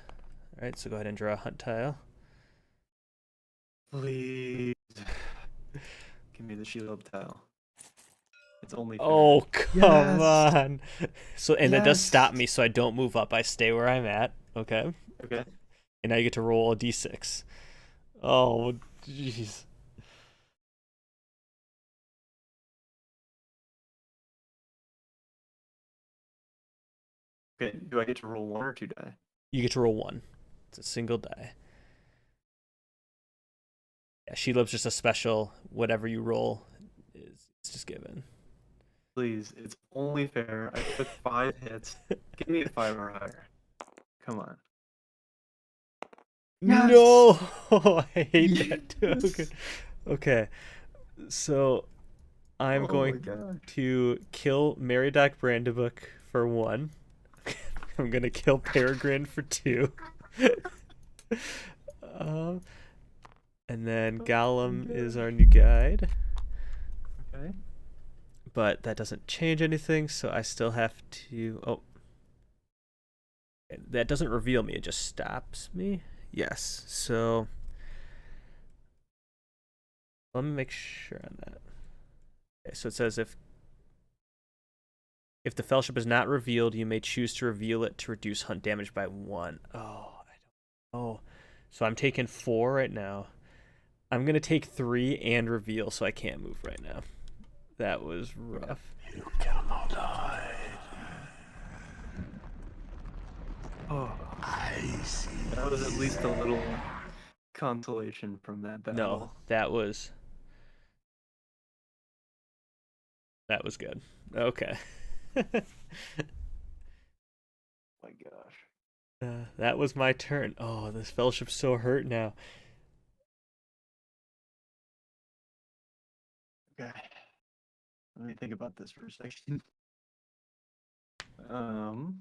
A: All right, so go ahead and draw a hunt tile.
B: Please. Give me the shield tile. It's only fair.
A: Oh, come
B: Yes!
A: on. So, and that does stop
B: Yes!
A: me, so I don't move up. I stay where I'm at. Okay.
B: Okay.
A: And now you get to roll a d6. Oh, jeez.
B: Okay, do I get to roll 1 or 2 die?
A: You get to roll 1. It's a single die. Yeah, Shelob's just a special. Whatever you roll is it's just given.
B: Please, it's only fair. I took 5 hits. Give me a 5 or higher. Come on. Yes!
A: No, I hate that too.
B: Yes!
A: Okay. Okay. So I'm
B: Oh
A: going
B: my gosh.
A: to kill Meriadoc Brandybuck for 1. I'm gonna kill Peregrine for 2. And then Gollum is our new guide.
B: Okay.
A: But that doesn't change anything, so I still have to. Oh. That doesn't reveal me, it just stops me. Yes, so. Let me make sure on that. Okay, so it says if the fellowship is not revealed, you may choose to reveal it to reduce hunt damage by 1. Oh, I don't know. So I'm taking 4 right now. I'm gonna take 3 and reveal, so I can't move right now. That was rough.
C: You cannot hide.
B: Oh,
C: I see.
B: that was at least a little consolation from that battle.
A: No, that was That was good. Okay.
B: My gosh.
A: That was my turn. Oh, this fellowship's so hurt now.
B: Okay. Let me think about this for a second. Um.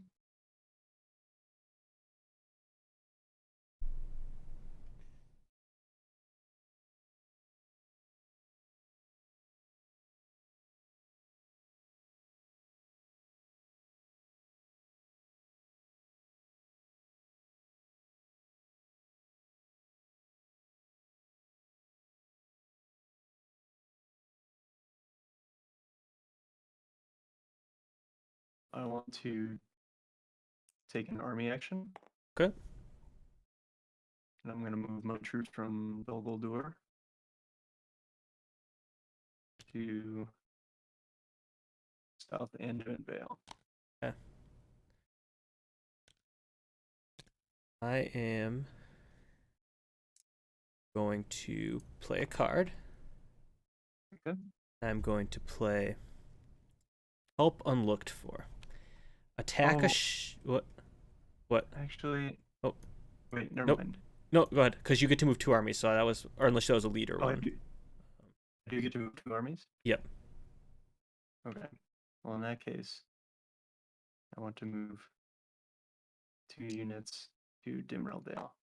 B: I want to take an army action,
A: Okay.
B: and I'm going to move my troops from Dol Guldur to South Anduin Vale.
A: Okay. I am going to play a card.
B: Okay.
A: I'm going to play Help Unlooked For. Attack a what? What?
B: Actually,
A: Oh,
B: wait, never
A: nope.
B: mind.
A: No, go ahead, because you get to move 2 armies. So that was, or unless that was a leader
B: Oh,
A: one.
B: do you get to move 2 armies?
A: Yep.
B: Okay. Well, in that case, I want to move 2 units to Dimrel Dale.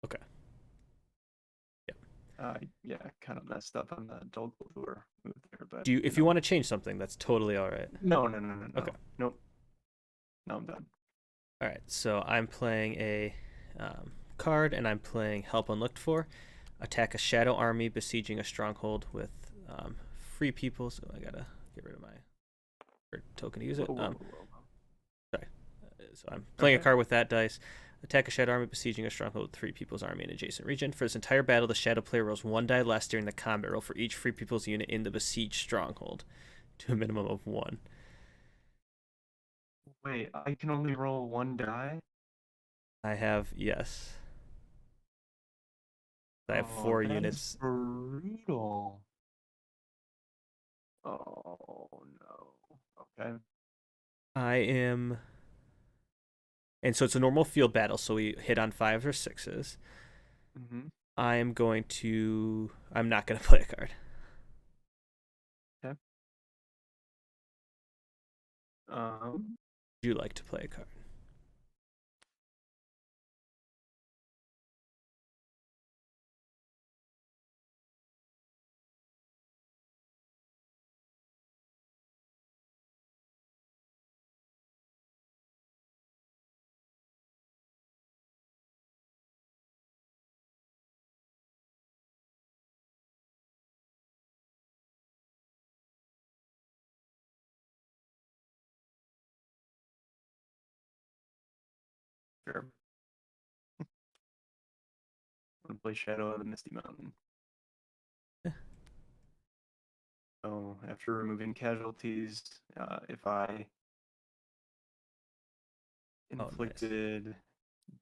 A: Okay. Yep.
B: Yeah, kind of messed up on the Dol Guldur move there, but
A: Do you, if you want to change something, that's totally all right.
B: No.
A: Okay.
B: Nope. No, I'm done.
A: All right. So I'm playing a card, and I'm playing Help Unlooked For. Attack a shadow army besieging a stronghold with free people. So I gotta get rid of my token to use it.
B: Whoa.
A: Sorry. So I'm playing a card with that dice. Attack a shadow army besieging a stronghold with 3 people's army in an adjacent region. For this entire battle, the shadow player rolls 1 die less during the combat roll for each free people's unit in the besieged stronghold, to a minimum of 1.
B: Wait, I can only roll 1 die?
A: I have, yes. I have 4 units.
B: Brutal. Oh no. Okay.
A: I am. And so it's a normal field battle, so we hit on 5s or 6s.
B: Mm-hmm.
A: I'm not going to play a card.
B: Okay.
A: Would you like to play a card?
B: Sure. I'm gonna play Shadow of the Misty Mountain. So after removing casualties, if I inflicted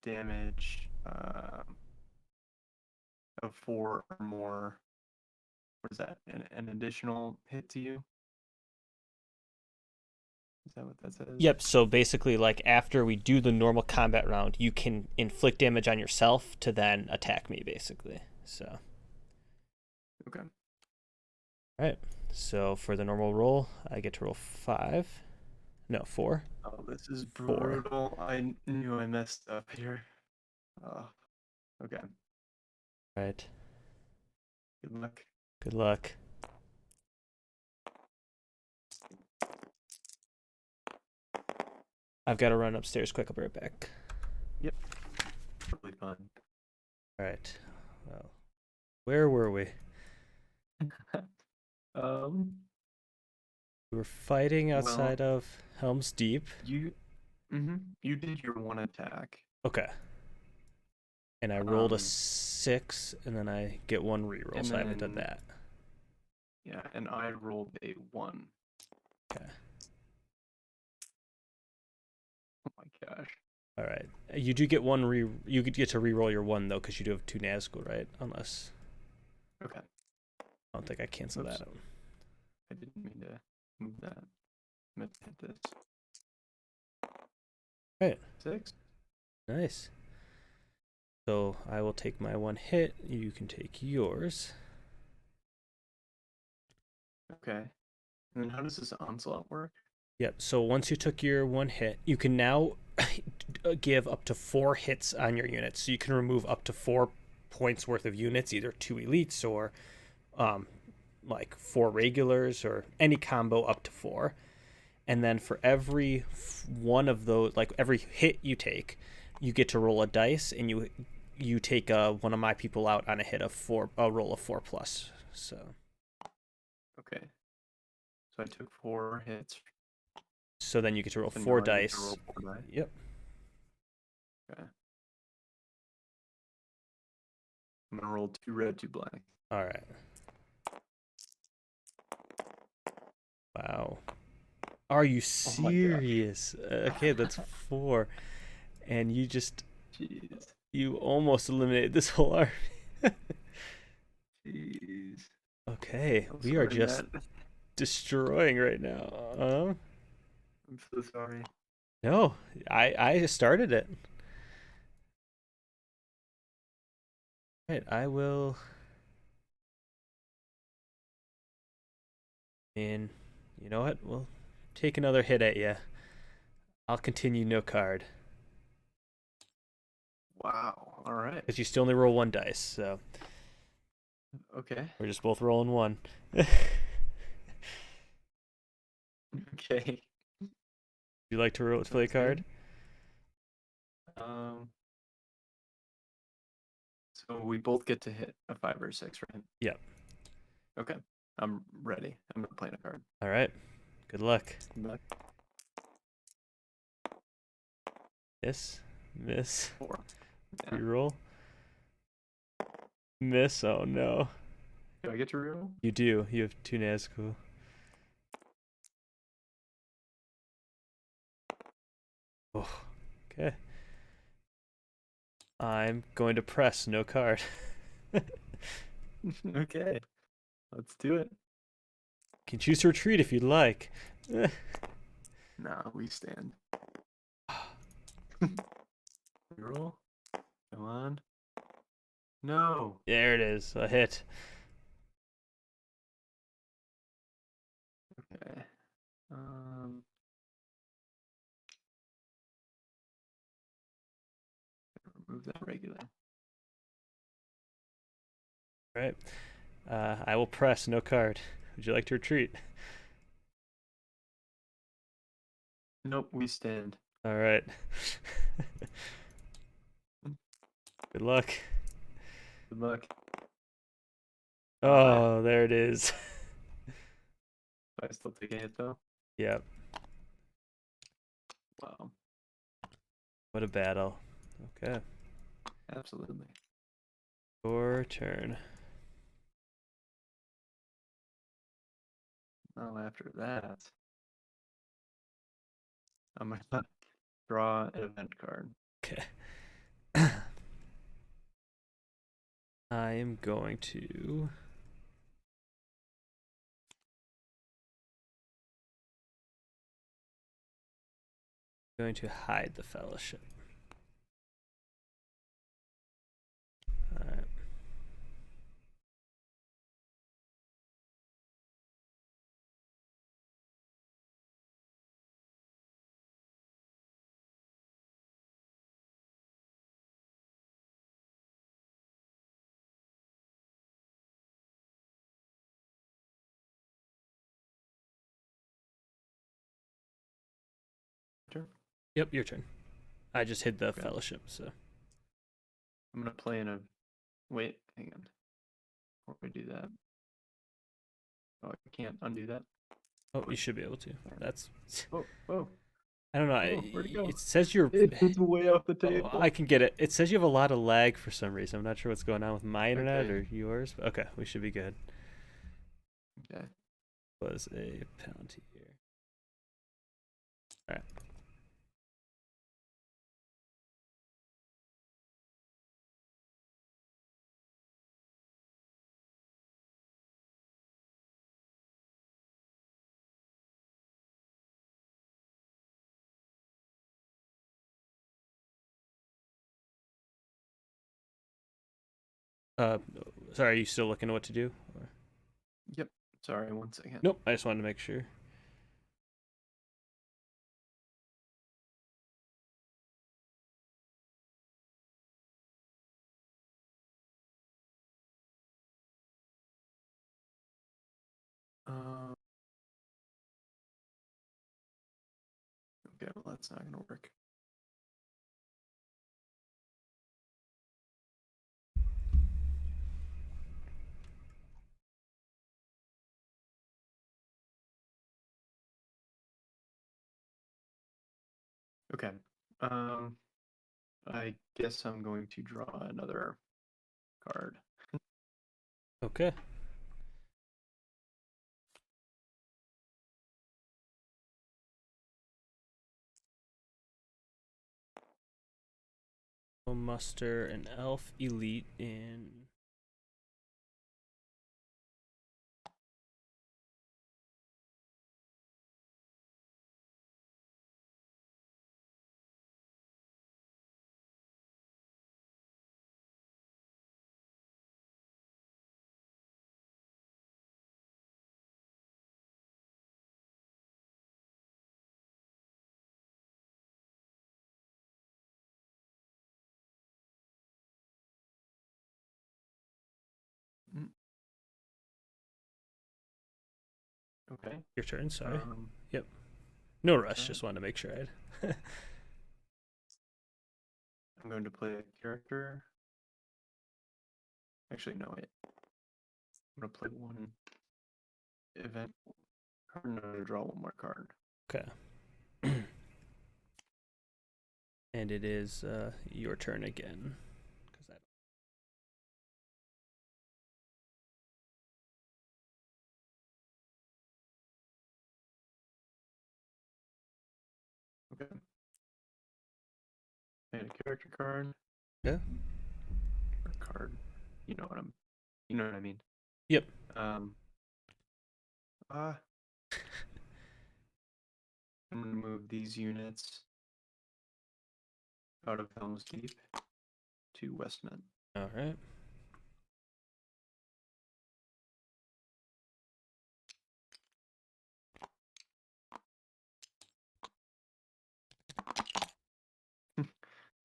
B: damage of 4 or more, what is that? An additional hit to you? Is that what that says?
A: Yep, so basically, like, after we do the normal combat round, you can inflict damage on yourself to then attack me, basically. So.
B: Okay.
A: Alright, so for the normal roll, I get to roll 5. No, 4.
B: Oh, this is
A: 4.
B: brutal. I knew I messed up here. Okay.
A: Alright,
B: Good luck.
A: good luck. I've got to run upstairs quick. I'll be right back.
B: Yep. Totally fun.
A: Alright, well, where were we? We were fighting outside of Helm's Deep.
B: You did your 1 attack.
A: Okay. And I rolled a 6, and then I get 1 reroll, so I haven't done that.
B: Yeah, and I rolled a 1.
A: Okay.
B: Oh my gosh.
A: All right. You do get you get to reroll your 1 though, because you do have 2 Nazgul, right? Unless.
B: Okay.
A: I don't think I cancel that out.
B: I didn't mean to move that. I meant to hit this.
A: Right.
B: 6.
A: Nice. So I will take my 1 hit. You can take yours.
B: Okay. And then how does this onslaught work?
A: Yep. So once you took your 1 hit, you can now give up to 4 hits on your units. So you can remove up to 4 points worth of units, either 2 elites or like 4 regulars or any combo up to 4. And then for every one of those, like every hit you take, you get to roll a dice, and you take one of my people out on a hit of 4, a roll of 4+. So.
B: Okay. So I took 4 hits.
A: So then you get to roll
B: And
A: 4
B: now I get to
A: dice.
B: roll 4 dice.
A: Yep.
B: Okay. I'm gonna roll 2 red, 2 black.
A: All right. Wow. Are you
B: Oh my gosh.
A: serious? Okay, that's 4. And you
B: Jeez.
A: you almost eliminated this whole army.
B: Jeez.
A: Okay,
B: I'm
A: we are
B: sorry,
A: just
B: Matt.
A: destroying right now.
B: I'm so sorry.
A: No, I started it. Right, I will. And you know what? We'll take another hit at you. I'll continue no card.
B: Wow. All right.
A: Because you still only roll 1 dice, so
B: Okay.
A: we're just both rolling 1.
B: Okay.
A: You like to roll play a
B: Sounds
A: card?
B: good. So we both get to hit a 5 or 6, right?
A: Yep.
B: Okay. I'm ready. I'm gonna play a card.
A: All right. Good luck.
B: Back.
A: Miss. Miss.
B: 4. Yeah.
A: Reroll. Miss. Oh no.
B: Do I get to reroll?
A: You do. You have 2 Nazgul. Oh. Okay. I'm going to press no card.
B: Okay. Let's do it.
A: Can choose to retreat if you'd like.
B: Nah, we stand. Reroll. Come on. No.
A: There it is. A hit.
B: Okay. Remove that regular.
A: All right. I will press no card. Would you like to retreat?
B: Nope, we stand.
A: All right. Good luck.
B: Good luck.
A: Oh, there it is.
B: I still take a hit though.
A: Yep.
B: Wow.
A: What a battle. Okay.
B: Absolutely.
A: Your turn.
B: Now after that, I'm gonna draw an event card.
A: Okay. I am going to hide the fellowship. All right.
B: Turn.
A: Yep, your turn. I just hid the
B: Okay.
A: fellowship, so.
B: I'm gonna play in a. Wait, hang on. Before we do that. Oh, I can't undo that.
A: Oh, you should be able to. That's.
B: Oh, whoa.
A: I don't know.
B: Oh, where'd it go?
A: It says you're.
B: It's way off the
A: Oh,
B: table.
A: I can get it. It says you have a lot of lag for some reason. I'm not sure what's going on with my internet
B: Okay.
A: or yours. But okay, we should be good.
B: Okay.
A: Was a penalty here. All right. Uh, sorry, are you still looking at what to do? Or...
B: Yep. Sorry, 1 second.
A: Nope. I just wanted to make sure.
B: Uh, okay, well that's not gonna work. Okay. Um, I guess I'm going to draw another card.
A: Okay. We'll muster an elf elite in.
B: Mm. Okay.
A: Your turn. Sorry.
B: Um,
A: Yep. No rush.
B: alright.
A: Just wanted to make sure I'd.
B: I'm going to play a character. Actually, no, wait. I'm gonna play one event card and I'm gonna draw one more card.
A: Okay. And it is your turn again. Cause
B: Okay. And a character card.
A: Yeah.
B: Or card. You know what I mean.
A: Yep.
B: Um. Ah. I'm gonna move these units out of Helm's Deep to Westmont.
A: All right.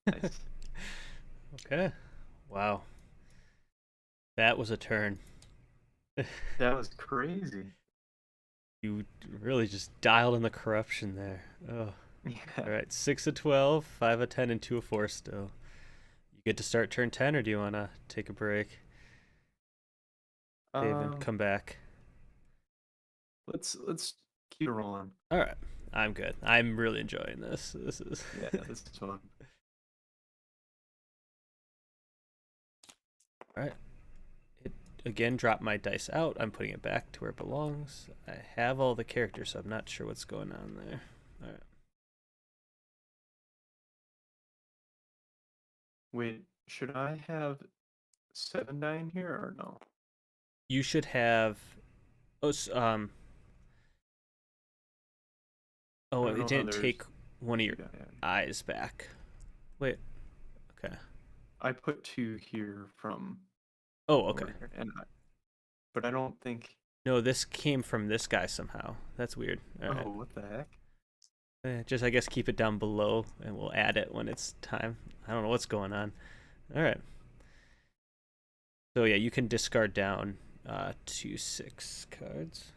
B: Nice.
A: Okay. Wow. That was a turn.
B: That was crazy.
A: You really just dialed in the corruption there. Oh.
B: Yeah.
A: All right. 6 of 12, 5 of 10, and 2 of 4 still. You get to start turn 10, or do you want to take a break? Save and come back.
B: Let's keep it rolling.
A: All right. I'm good. I'm really enjoying this. This is
B: Yeah, this is fun.
A: All right. It again dropped my dice out. I'm putting it back to where it belongs. I have all the characters, so I'm not sure what's going on there. All right.
B: Wait, should I have 7 die in here or no?
A: You should have. Oh,
B: I
A: oh,
B: don't
A: it
B: know how
A: didn't
B: there's
A: take one of your
B: 2 die out.
A: eyes back. Wait. Okay.
B: I put 2 here from
A: Oh,
B: over
A: okay.
B: here, but I don't think.
A: No, this came from this guy somehow. That's weird. All right.
B: Oh, what the heck?
A: Just I guess keep it down below, and we'll add it when it's time. I don't know what's going on. All right. So yeah, you can discard down to 6 cards.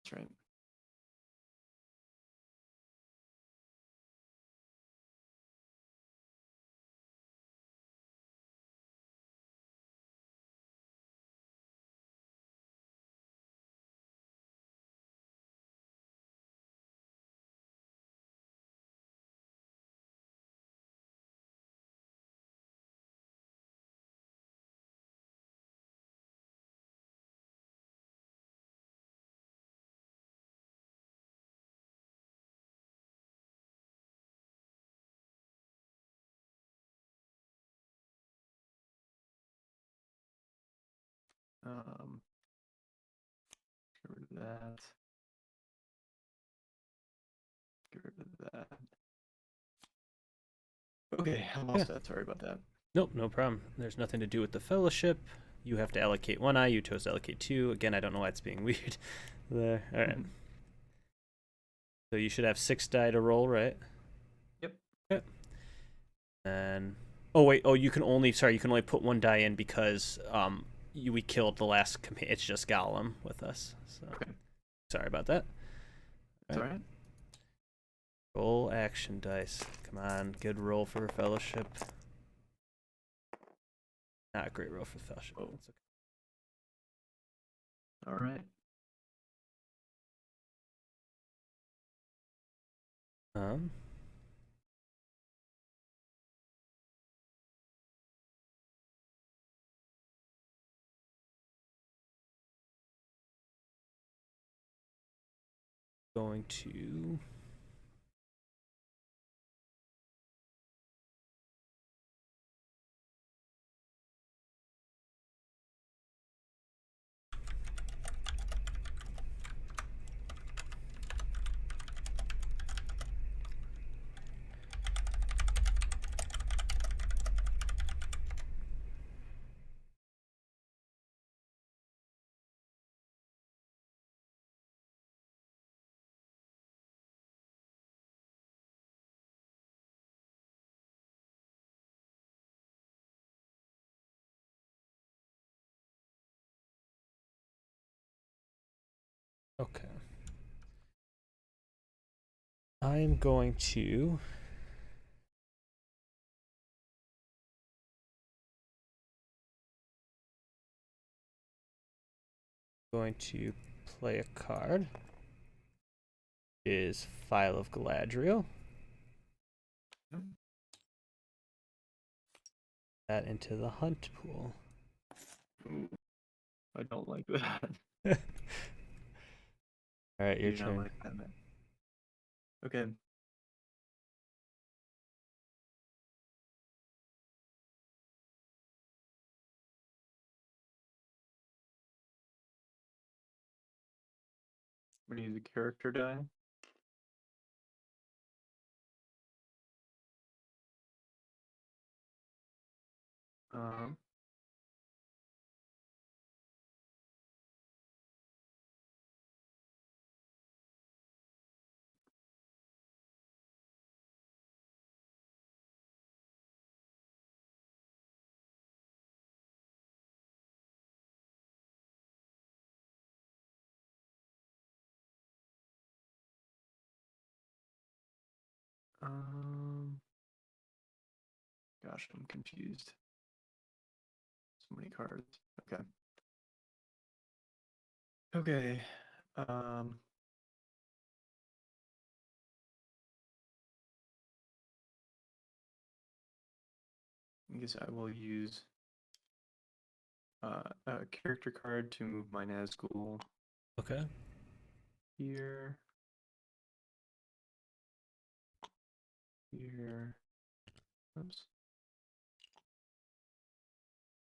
B: That's right. Get rid of that. Get rid of that. Okay, I'm all set. Sorry about that.
A: Nope, no problem. There's nothing to do with the fellowship. You have to allocate 1 eye. You chose to allocate 2. Again, I don't know why it's being weird. There. All right. So you should have 6 die to roll, right?
B: Yep.
A: Okay. And oh wait, you can only put 1 die in because we killed the last companion. It's just Gollum with us. So
B: Okay.
A: sorry about that.
B: It's all right.
A: Roll action dice. Come on, good roll for fellowship. Not a great roll for fellowship.
B: Oh.
A: That's okay.
B: All right.
A: Going to okay. I'm going to play a card. Is File of Galadriel. That into the hunt pool.
B: Ooh, I don't like that.
A: All right, your
B: Do not
A: turn.
B: like that, man. Okay. I'm gonna use a character die. Um, Gosh, I'm confused. So many cards. Okay. Okay. I guess I will use a character card to move my Nazgul
A: Okay.
B: here. Here. Oops.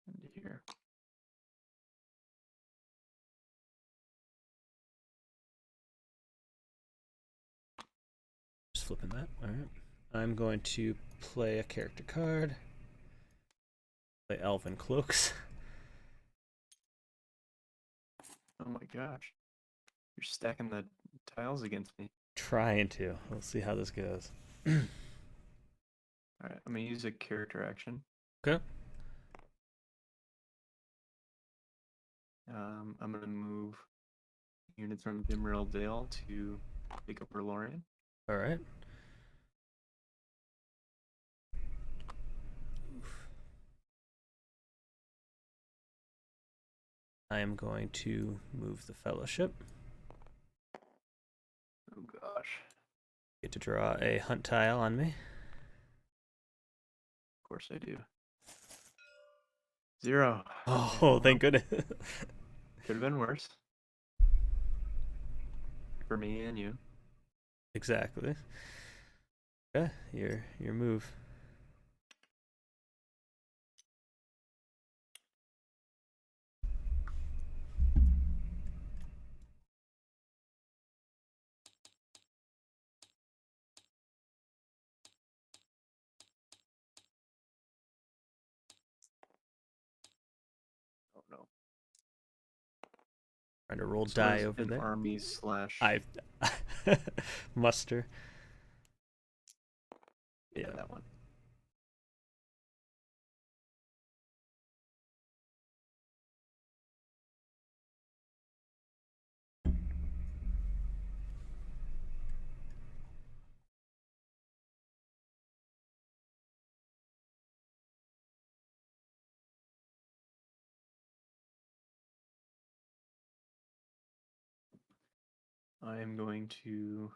B: And here.
A: Just flipping that. All right. I'm going to play a character card. Play Elven Cloaks.
B: Oh my gosh. You're stacking the tiles against me.
A: Trying to. We'll see how this goes.
B: Alright, I'm gonna use a character action.
A: Okay.
B: I'm gonna move units from Emerald Dale to take over Lorien.
A: All right. I am going to move the Fellowship.
B: Oh gosh.
A: Get to draw a hunt tile on me.
B: Of course I do. 0.
A: Oh, thank goodness.
B: Could have been worse. For me and you.
A: Exactly. Okay, your move.
B: no.
A: Trying to roll
B: So what
A: die
B: is
A: over
B: an
A: there.
B: army slash.
A: I muster.
B: Yeah,
A: Yeah.
B: that one. I am going to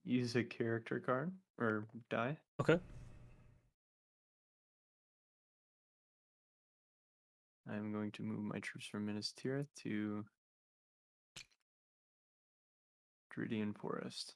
B: use a character card or die.
A: Okay.
B: I'm going to move my troops from Minas Tirith to Druidian Forest.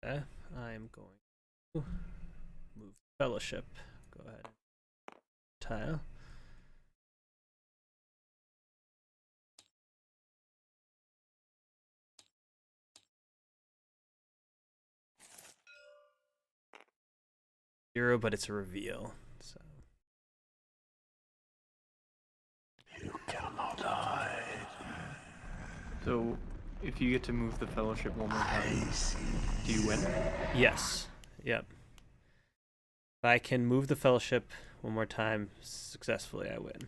A: Okay. I'm going to move fellowship. Go ahead. Tile. Zero, but it's a reveal. So
C: You cannot hide.
B: So if you get to move the fellowship one more time, do you win?
A: yes. Yep. If I can move the fellowship one more time successfully, I win.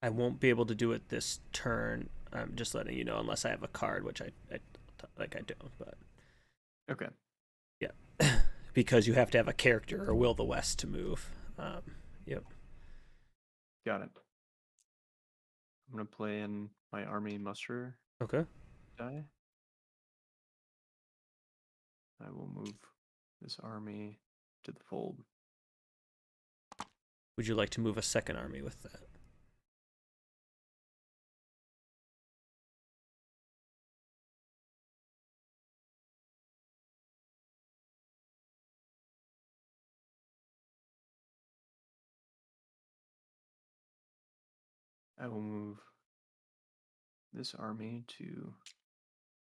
A: I won't be able to do it this turn. I'm just letting you know, unless I have a card, which I don't. But
B: Okay.
A: yeah, because you have to have a character or Will the West to move. Yep.
B: Got it. I'm gonna play in my army muster
A: Okay.
B: die. I will move this army to the fold.
A: Would you like to move a second army with that?
B: I will move this army to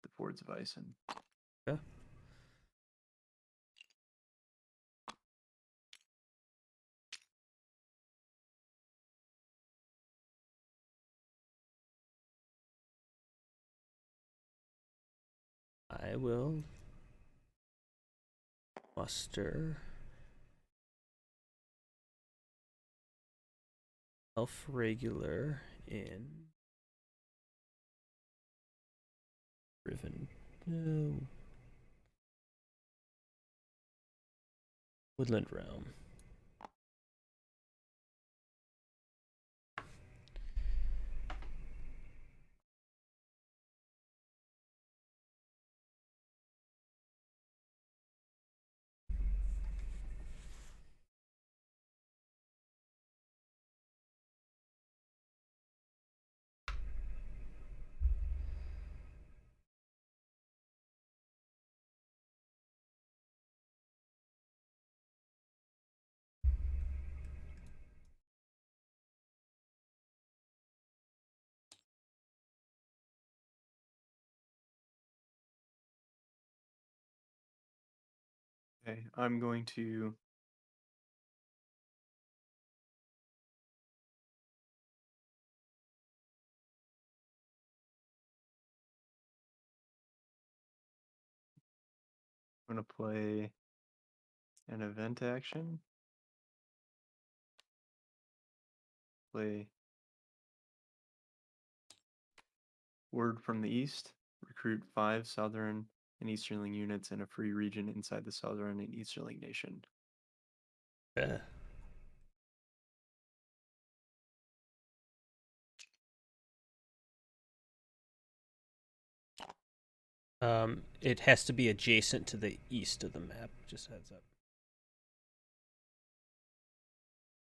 B: the Fords of Ison.
A: Okay. I will muster elf regular in Riven. No. Woodland Realm.
B: Okay, I'm going to play an event action. Play Word from the East. Recruit 5 Southern and Easterling units in a free region inside the Southern and Easterling nation.
A: Yeah. It has to be adjacent to the east of the map. Just heads up.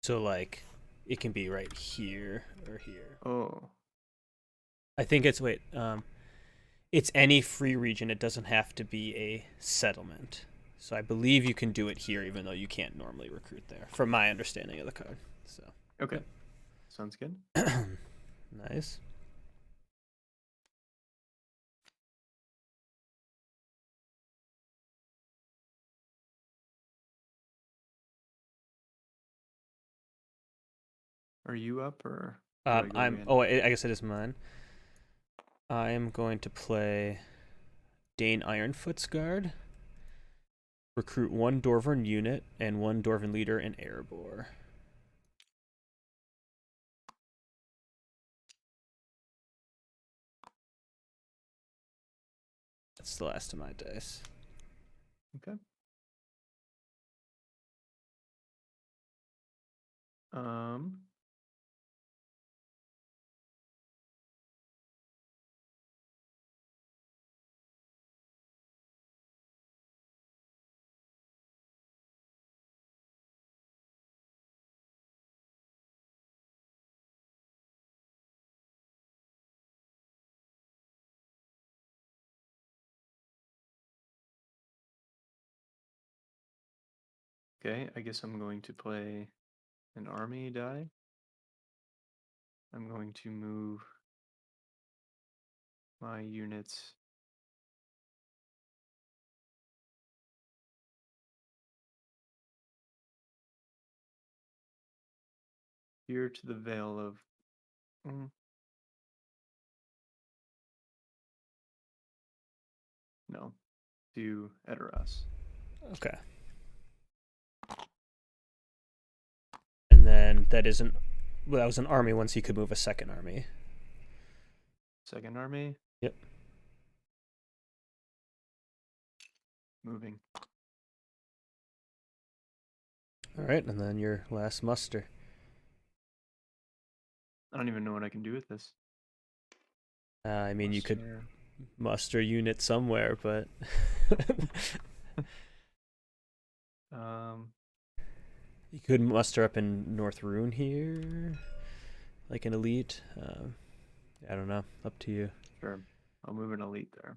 A: So like, it can be right here or here.
B: Oh.
A: I think it's it's any free region. It doesn't have to be a settlement. So I believe you can do it here, even though you can't normally recruit there, from my understanding of the card. So
B: Okay. Sounds good.
A: nice.
B: Are you up or do I go
A: I'm.
B: again?
A: Oh, I guess it is mine. I am going to play Dane Ironfoot's Guard. Recruit one Dwarven unit and one Dwarven leader in Erebor. That's the last of my dice.
B: Okay. Um. Okay, I guess I'm going to play an army die. I'm going to move my units here to the Vale of no, to Edoras.
A: Okay. And then that isn't. Well, that was an army once you could move a second army.
B: Second army.
A: Yep.
B: Moving.
A: All right, and then your last muster.
B: I don't even know what I can do with this.
A: I mean, you could
B: Muster.
A: muster unit somewhere, but
B: Um.
A: you could muster up in North Rune here, like an elite. I don't know. Up to you.
B: Sure. I'll move an elite there.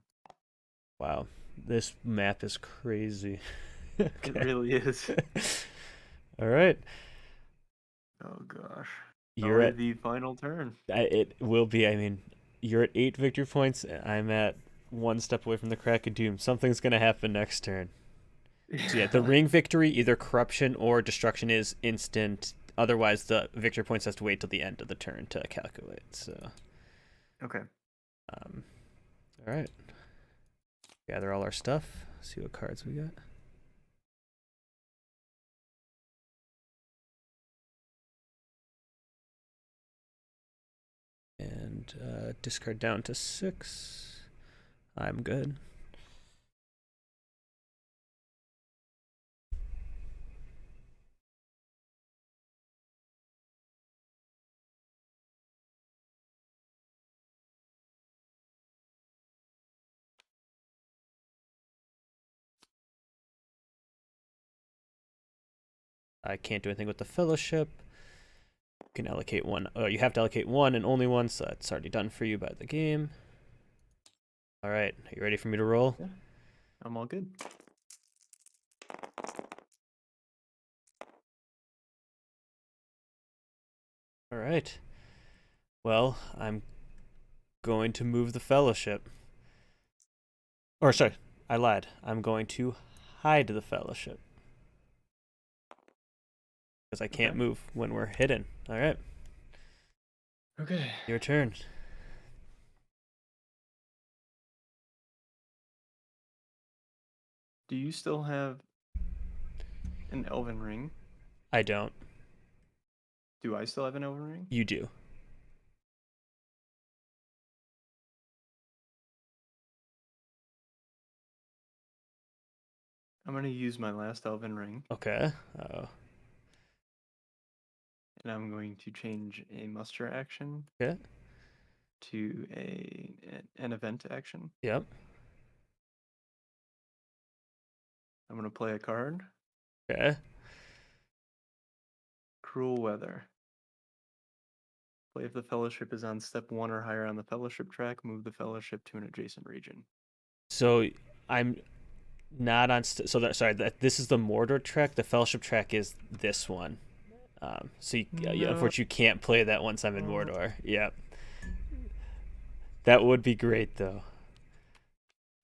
A: Wow, this map is crazy.
B: It really is.
A: All right.
B: Oh gosh.
A: You're
B: Probably
A: at.
B: the final turn.
A: It will be. I mean, you're at 8 victory points. I'm at 1 step away from the crack of doom. Something's gonna happen next turn. So yeah, the ring victory, either corruption or destruction, is instant. Otherwise, the victory points has to wait till the end of the turn to calculate. So,
B: Okay.
A: All right. Gather all our stuff. See what cards we got. And discard down to 6. I'm good. I can't do anything with the fellowship. You can allocate one. Oh, you have to allocate one and only one, so that's already done for you by the game. All right, are you ready for me to roll?
B: Yeah. I'm all good.
A: All right. Well, I'm going to move the fellowship. Or sorry, I lied. I'm going to hide the fellowship. Because I can't
B: Okay.
A: move when we're hidden. All right.
B: Okay.
A: Your turn.
B: Do you still have an elven ring?
A: I don't.
B: Do I still have an elven ring?
A: You do.
B: I'm gonna use my last Elven Ring,
A: Okay. Oh.
B: and I'm going to change a muster action
A: Okay.
B: to an event action.
A: Yep.
B: I'm gonna play a card.
A: Okay.
B: Cruel Weather. Play if the Fellowship is on step 1 or higher on the Fellowship track, move the Fellowship to an adjacent region.
A: So I'm not on. Sorry. This is the Mordor track. The Fellowship track is this one. So
B: No.
A: unfortunately, you can't play that once I'm in Mordor. Yep. That would be great, though.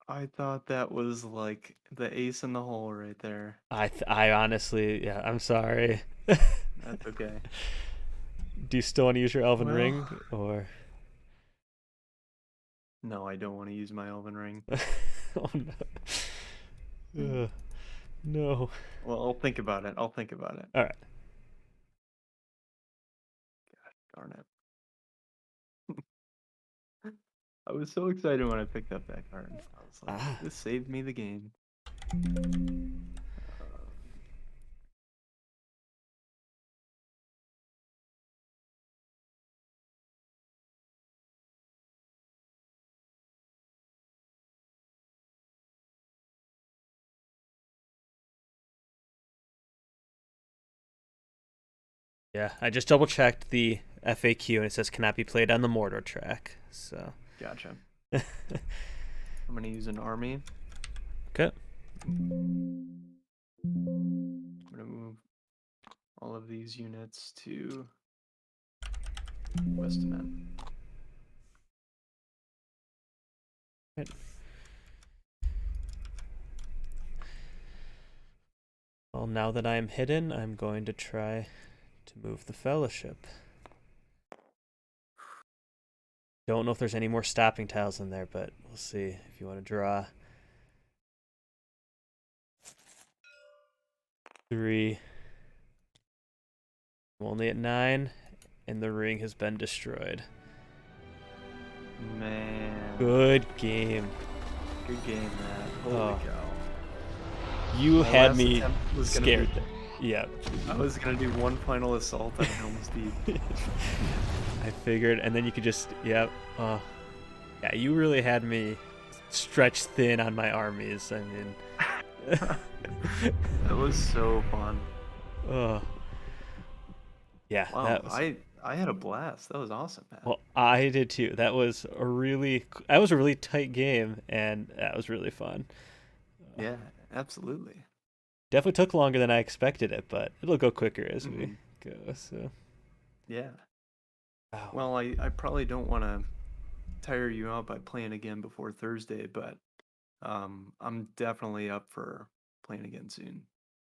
B: I thought that was like the ace in the hole right there.
A: I honestly, yeah, I'm sorry.
B: That's okay.
A: Do you still want to use your Elven
B: Well-
A: Ring, or?
B: No, I don't want to use my Elven Ring.
A: Oh no. No.
B: Well, I'll think about it. I'll think about it.
A: All right.
B: Darn it. I was so excited when I picked up that card. I was like,
A: Ah.
B: this saved me the game.
A: Yeah, I just double checked the FAQ and it says cannot be played on the Mordor track. So.
B: Gotcha. I'm gonna use an army.
A: Okay.
B: I'm gonna move all of these units to Westman.
A: Right. Well, now that I'm hidden, I'm going to try to move the Fellowship. Don't know if there's any more stopping tiles in there, but we'll see. If you want to draw 3. I'm only at 9, and the ring has been destroyed.
B: Man.
A: Good game.
B: Good game, Matt. Holy
A: Oh.
B: cow.
A: You
B: My
A: had
B: last
A: me
B: attempt was gonna
A: scared.
B: be-
A: Yeah.
B: I was gonna do one final assault on Helm's Deep.
A: I figured, and then you could just, yep. Yeah, you really had me stretched thin on my armies. I mean,
B: That was so fun.
A: oh, yeah.
B: Wow,
A: That was,
B: I had a blast. That was awesome, man.
A: well, I did too. That was a really tight game, and that was really fun.
B: Yeah, absolutely.
A: Definitely took longer than I expected it, but it'll go quicker as we
B: Mhm.
A: go. So,
B: Yeah.
A: wow.
B: Well, I probably don't want to tire you out by playing again before Thursday, but I'm definitely up for playing again soon.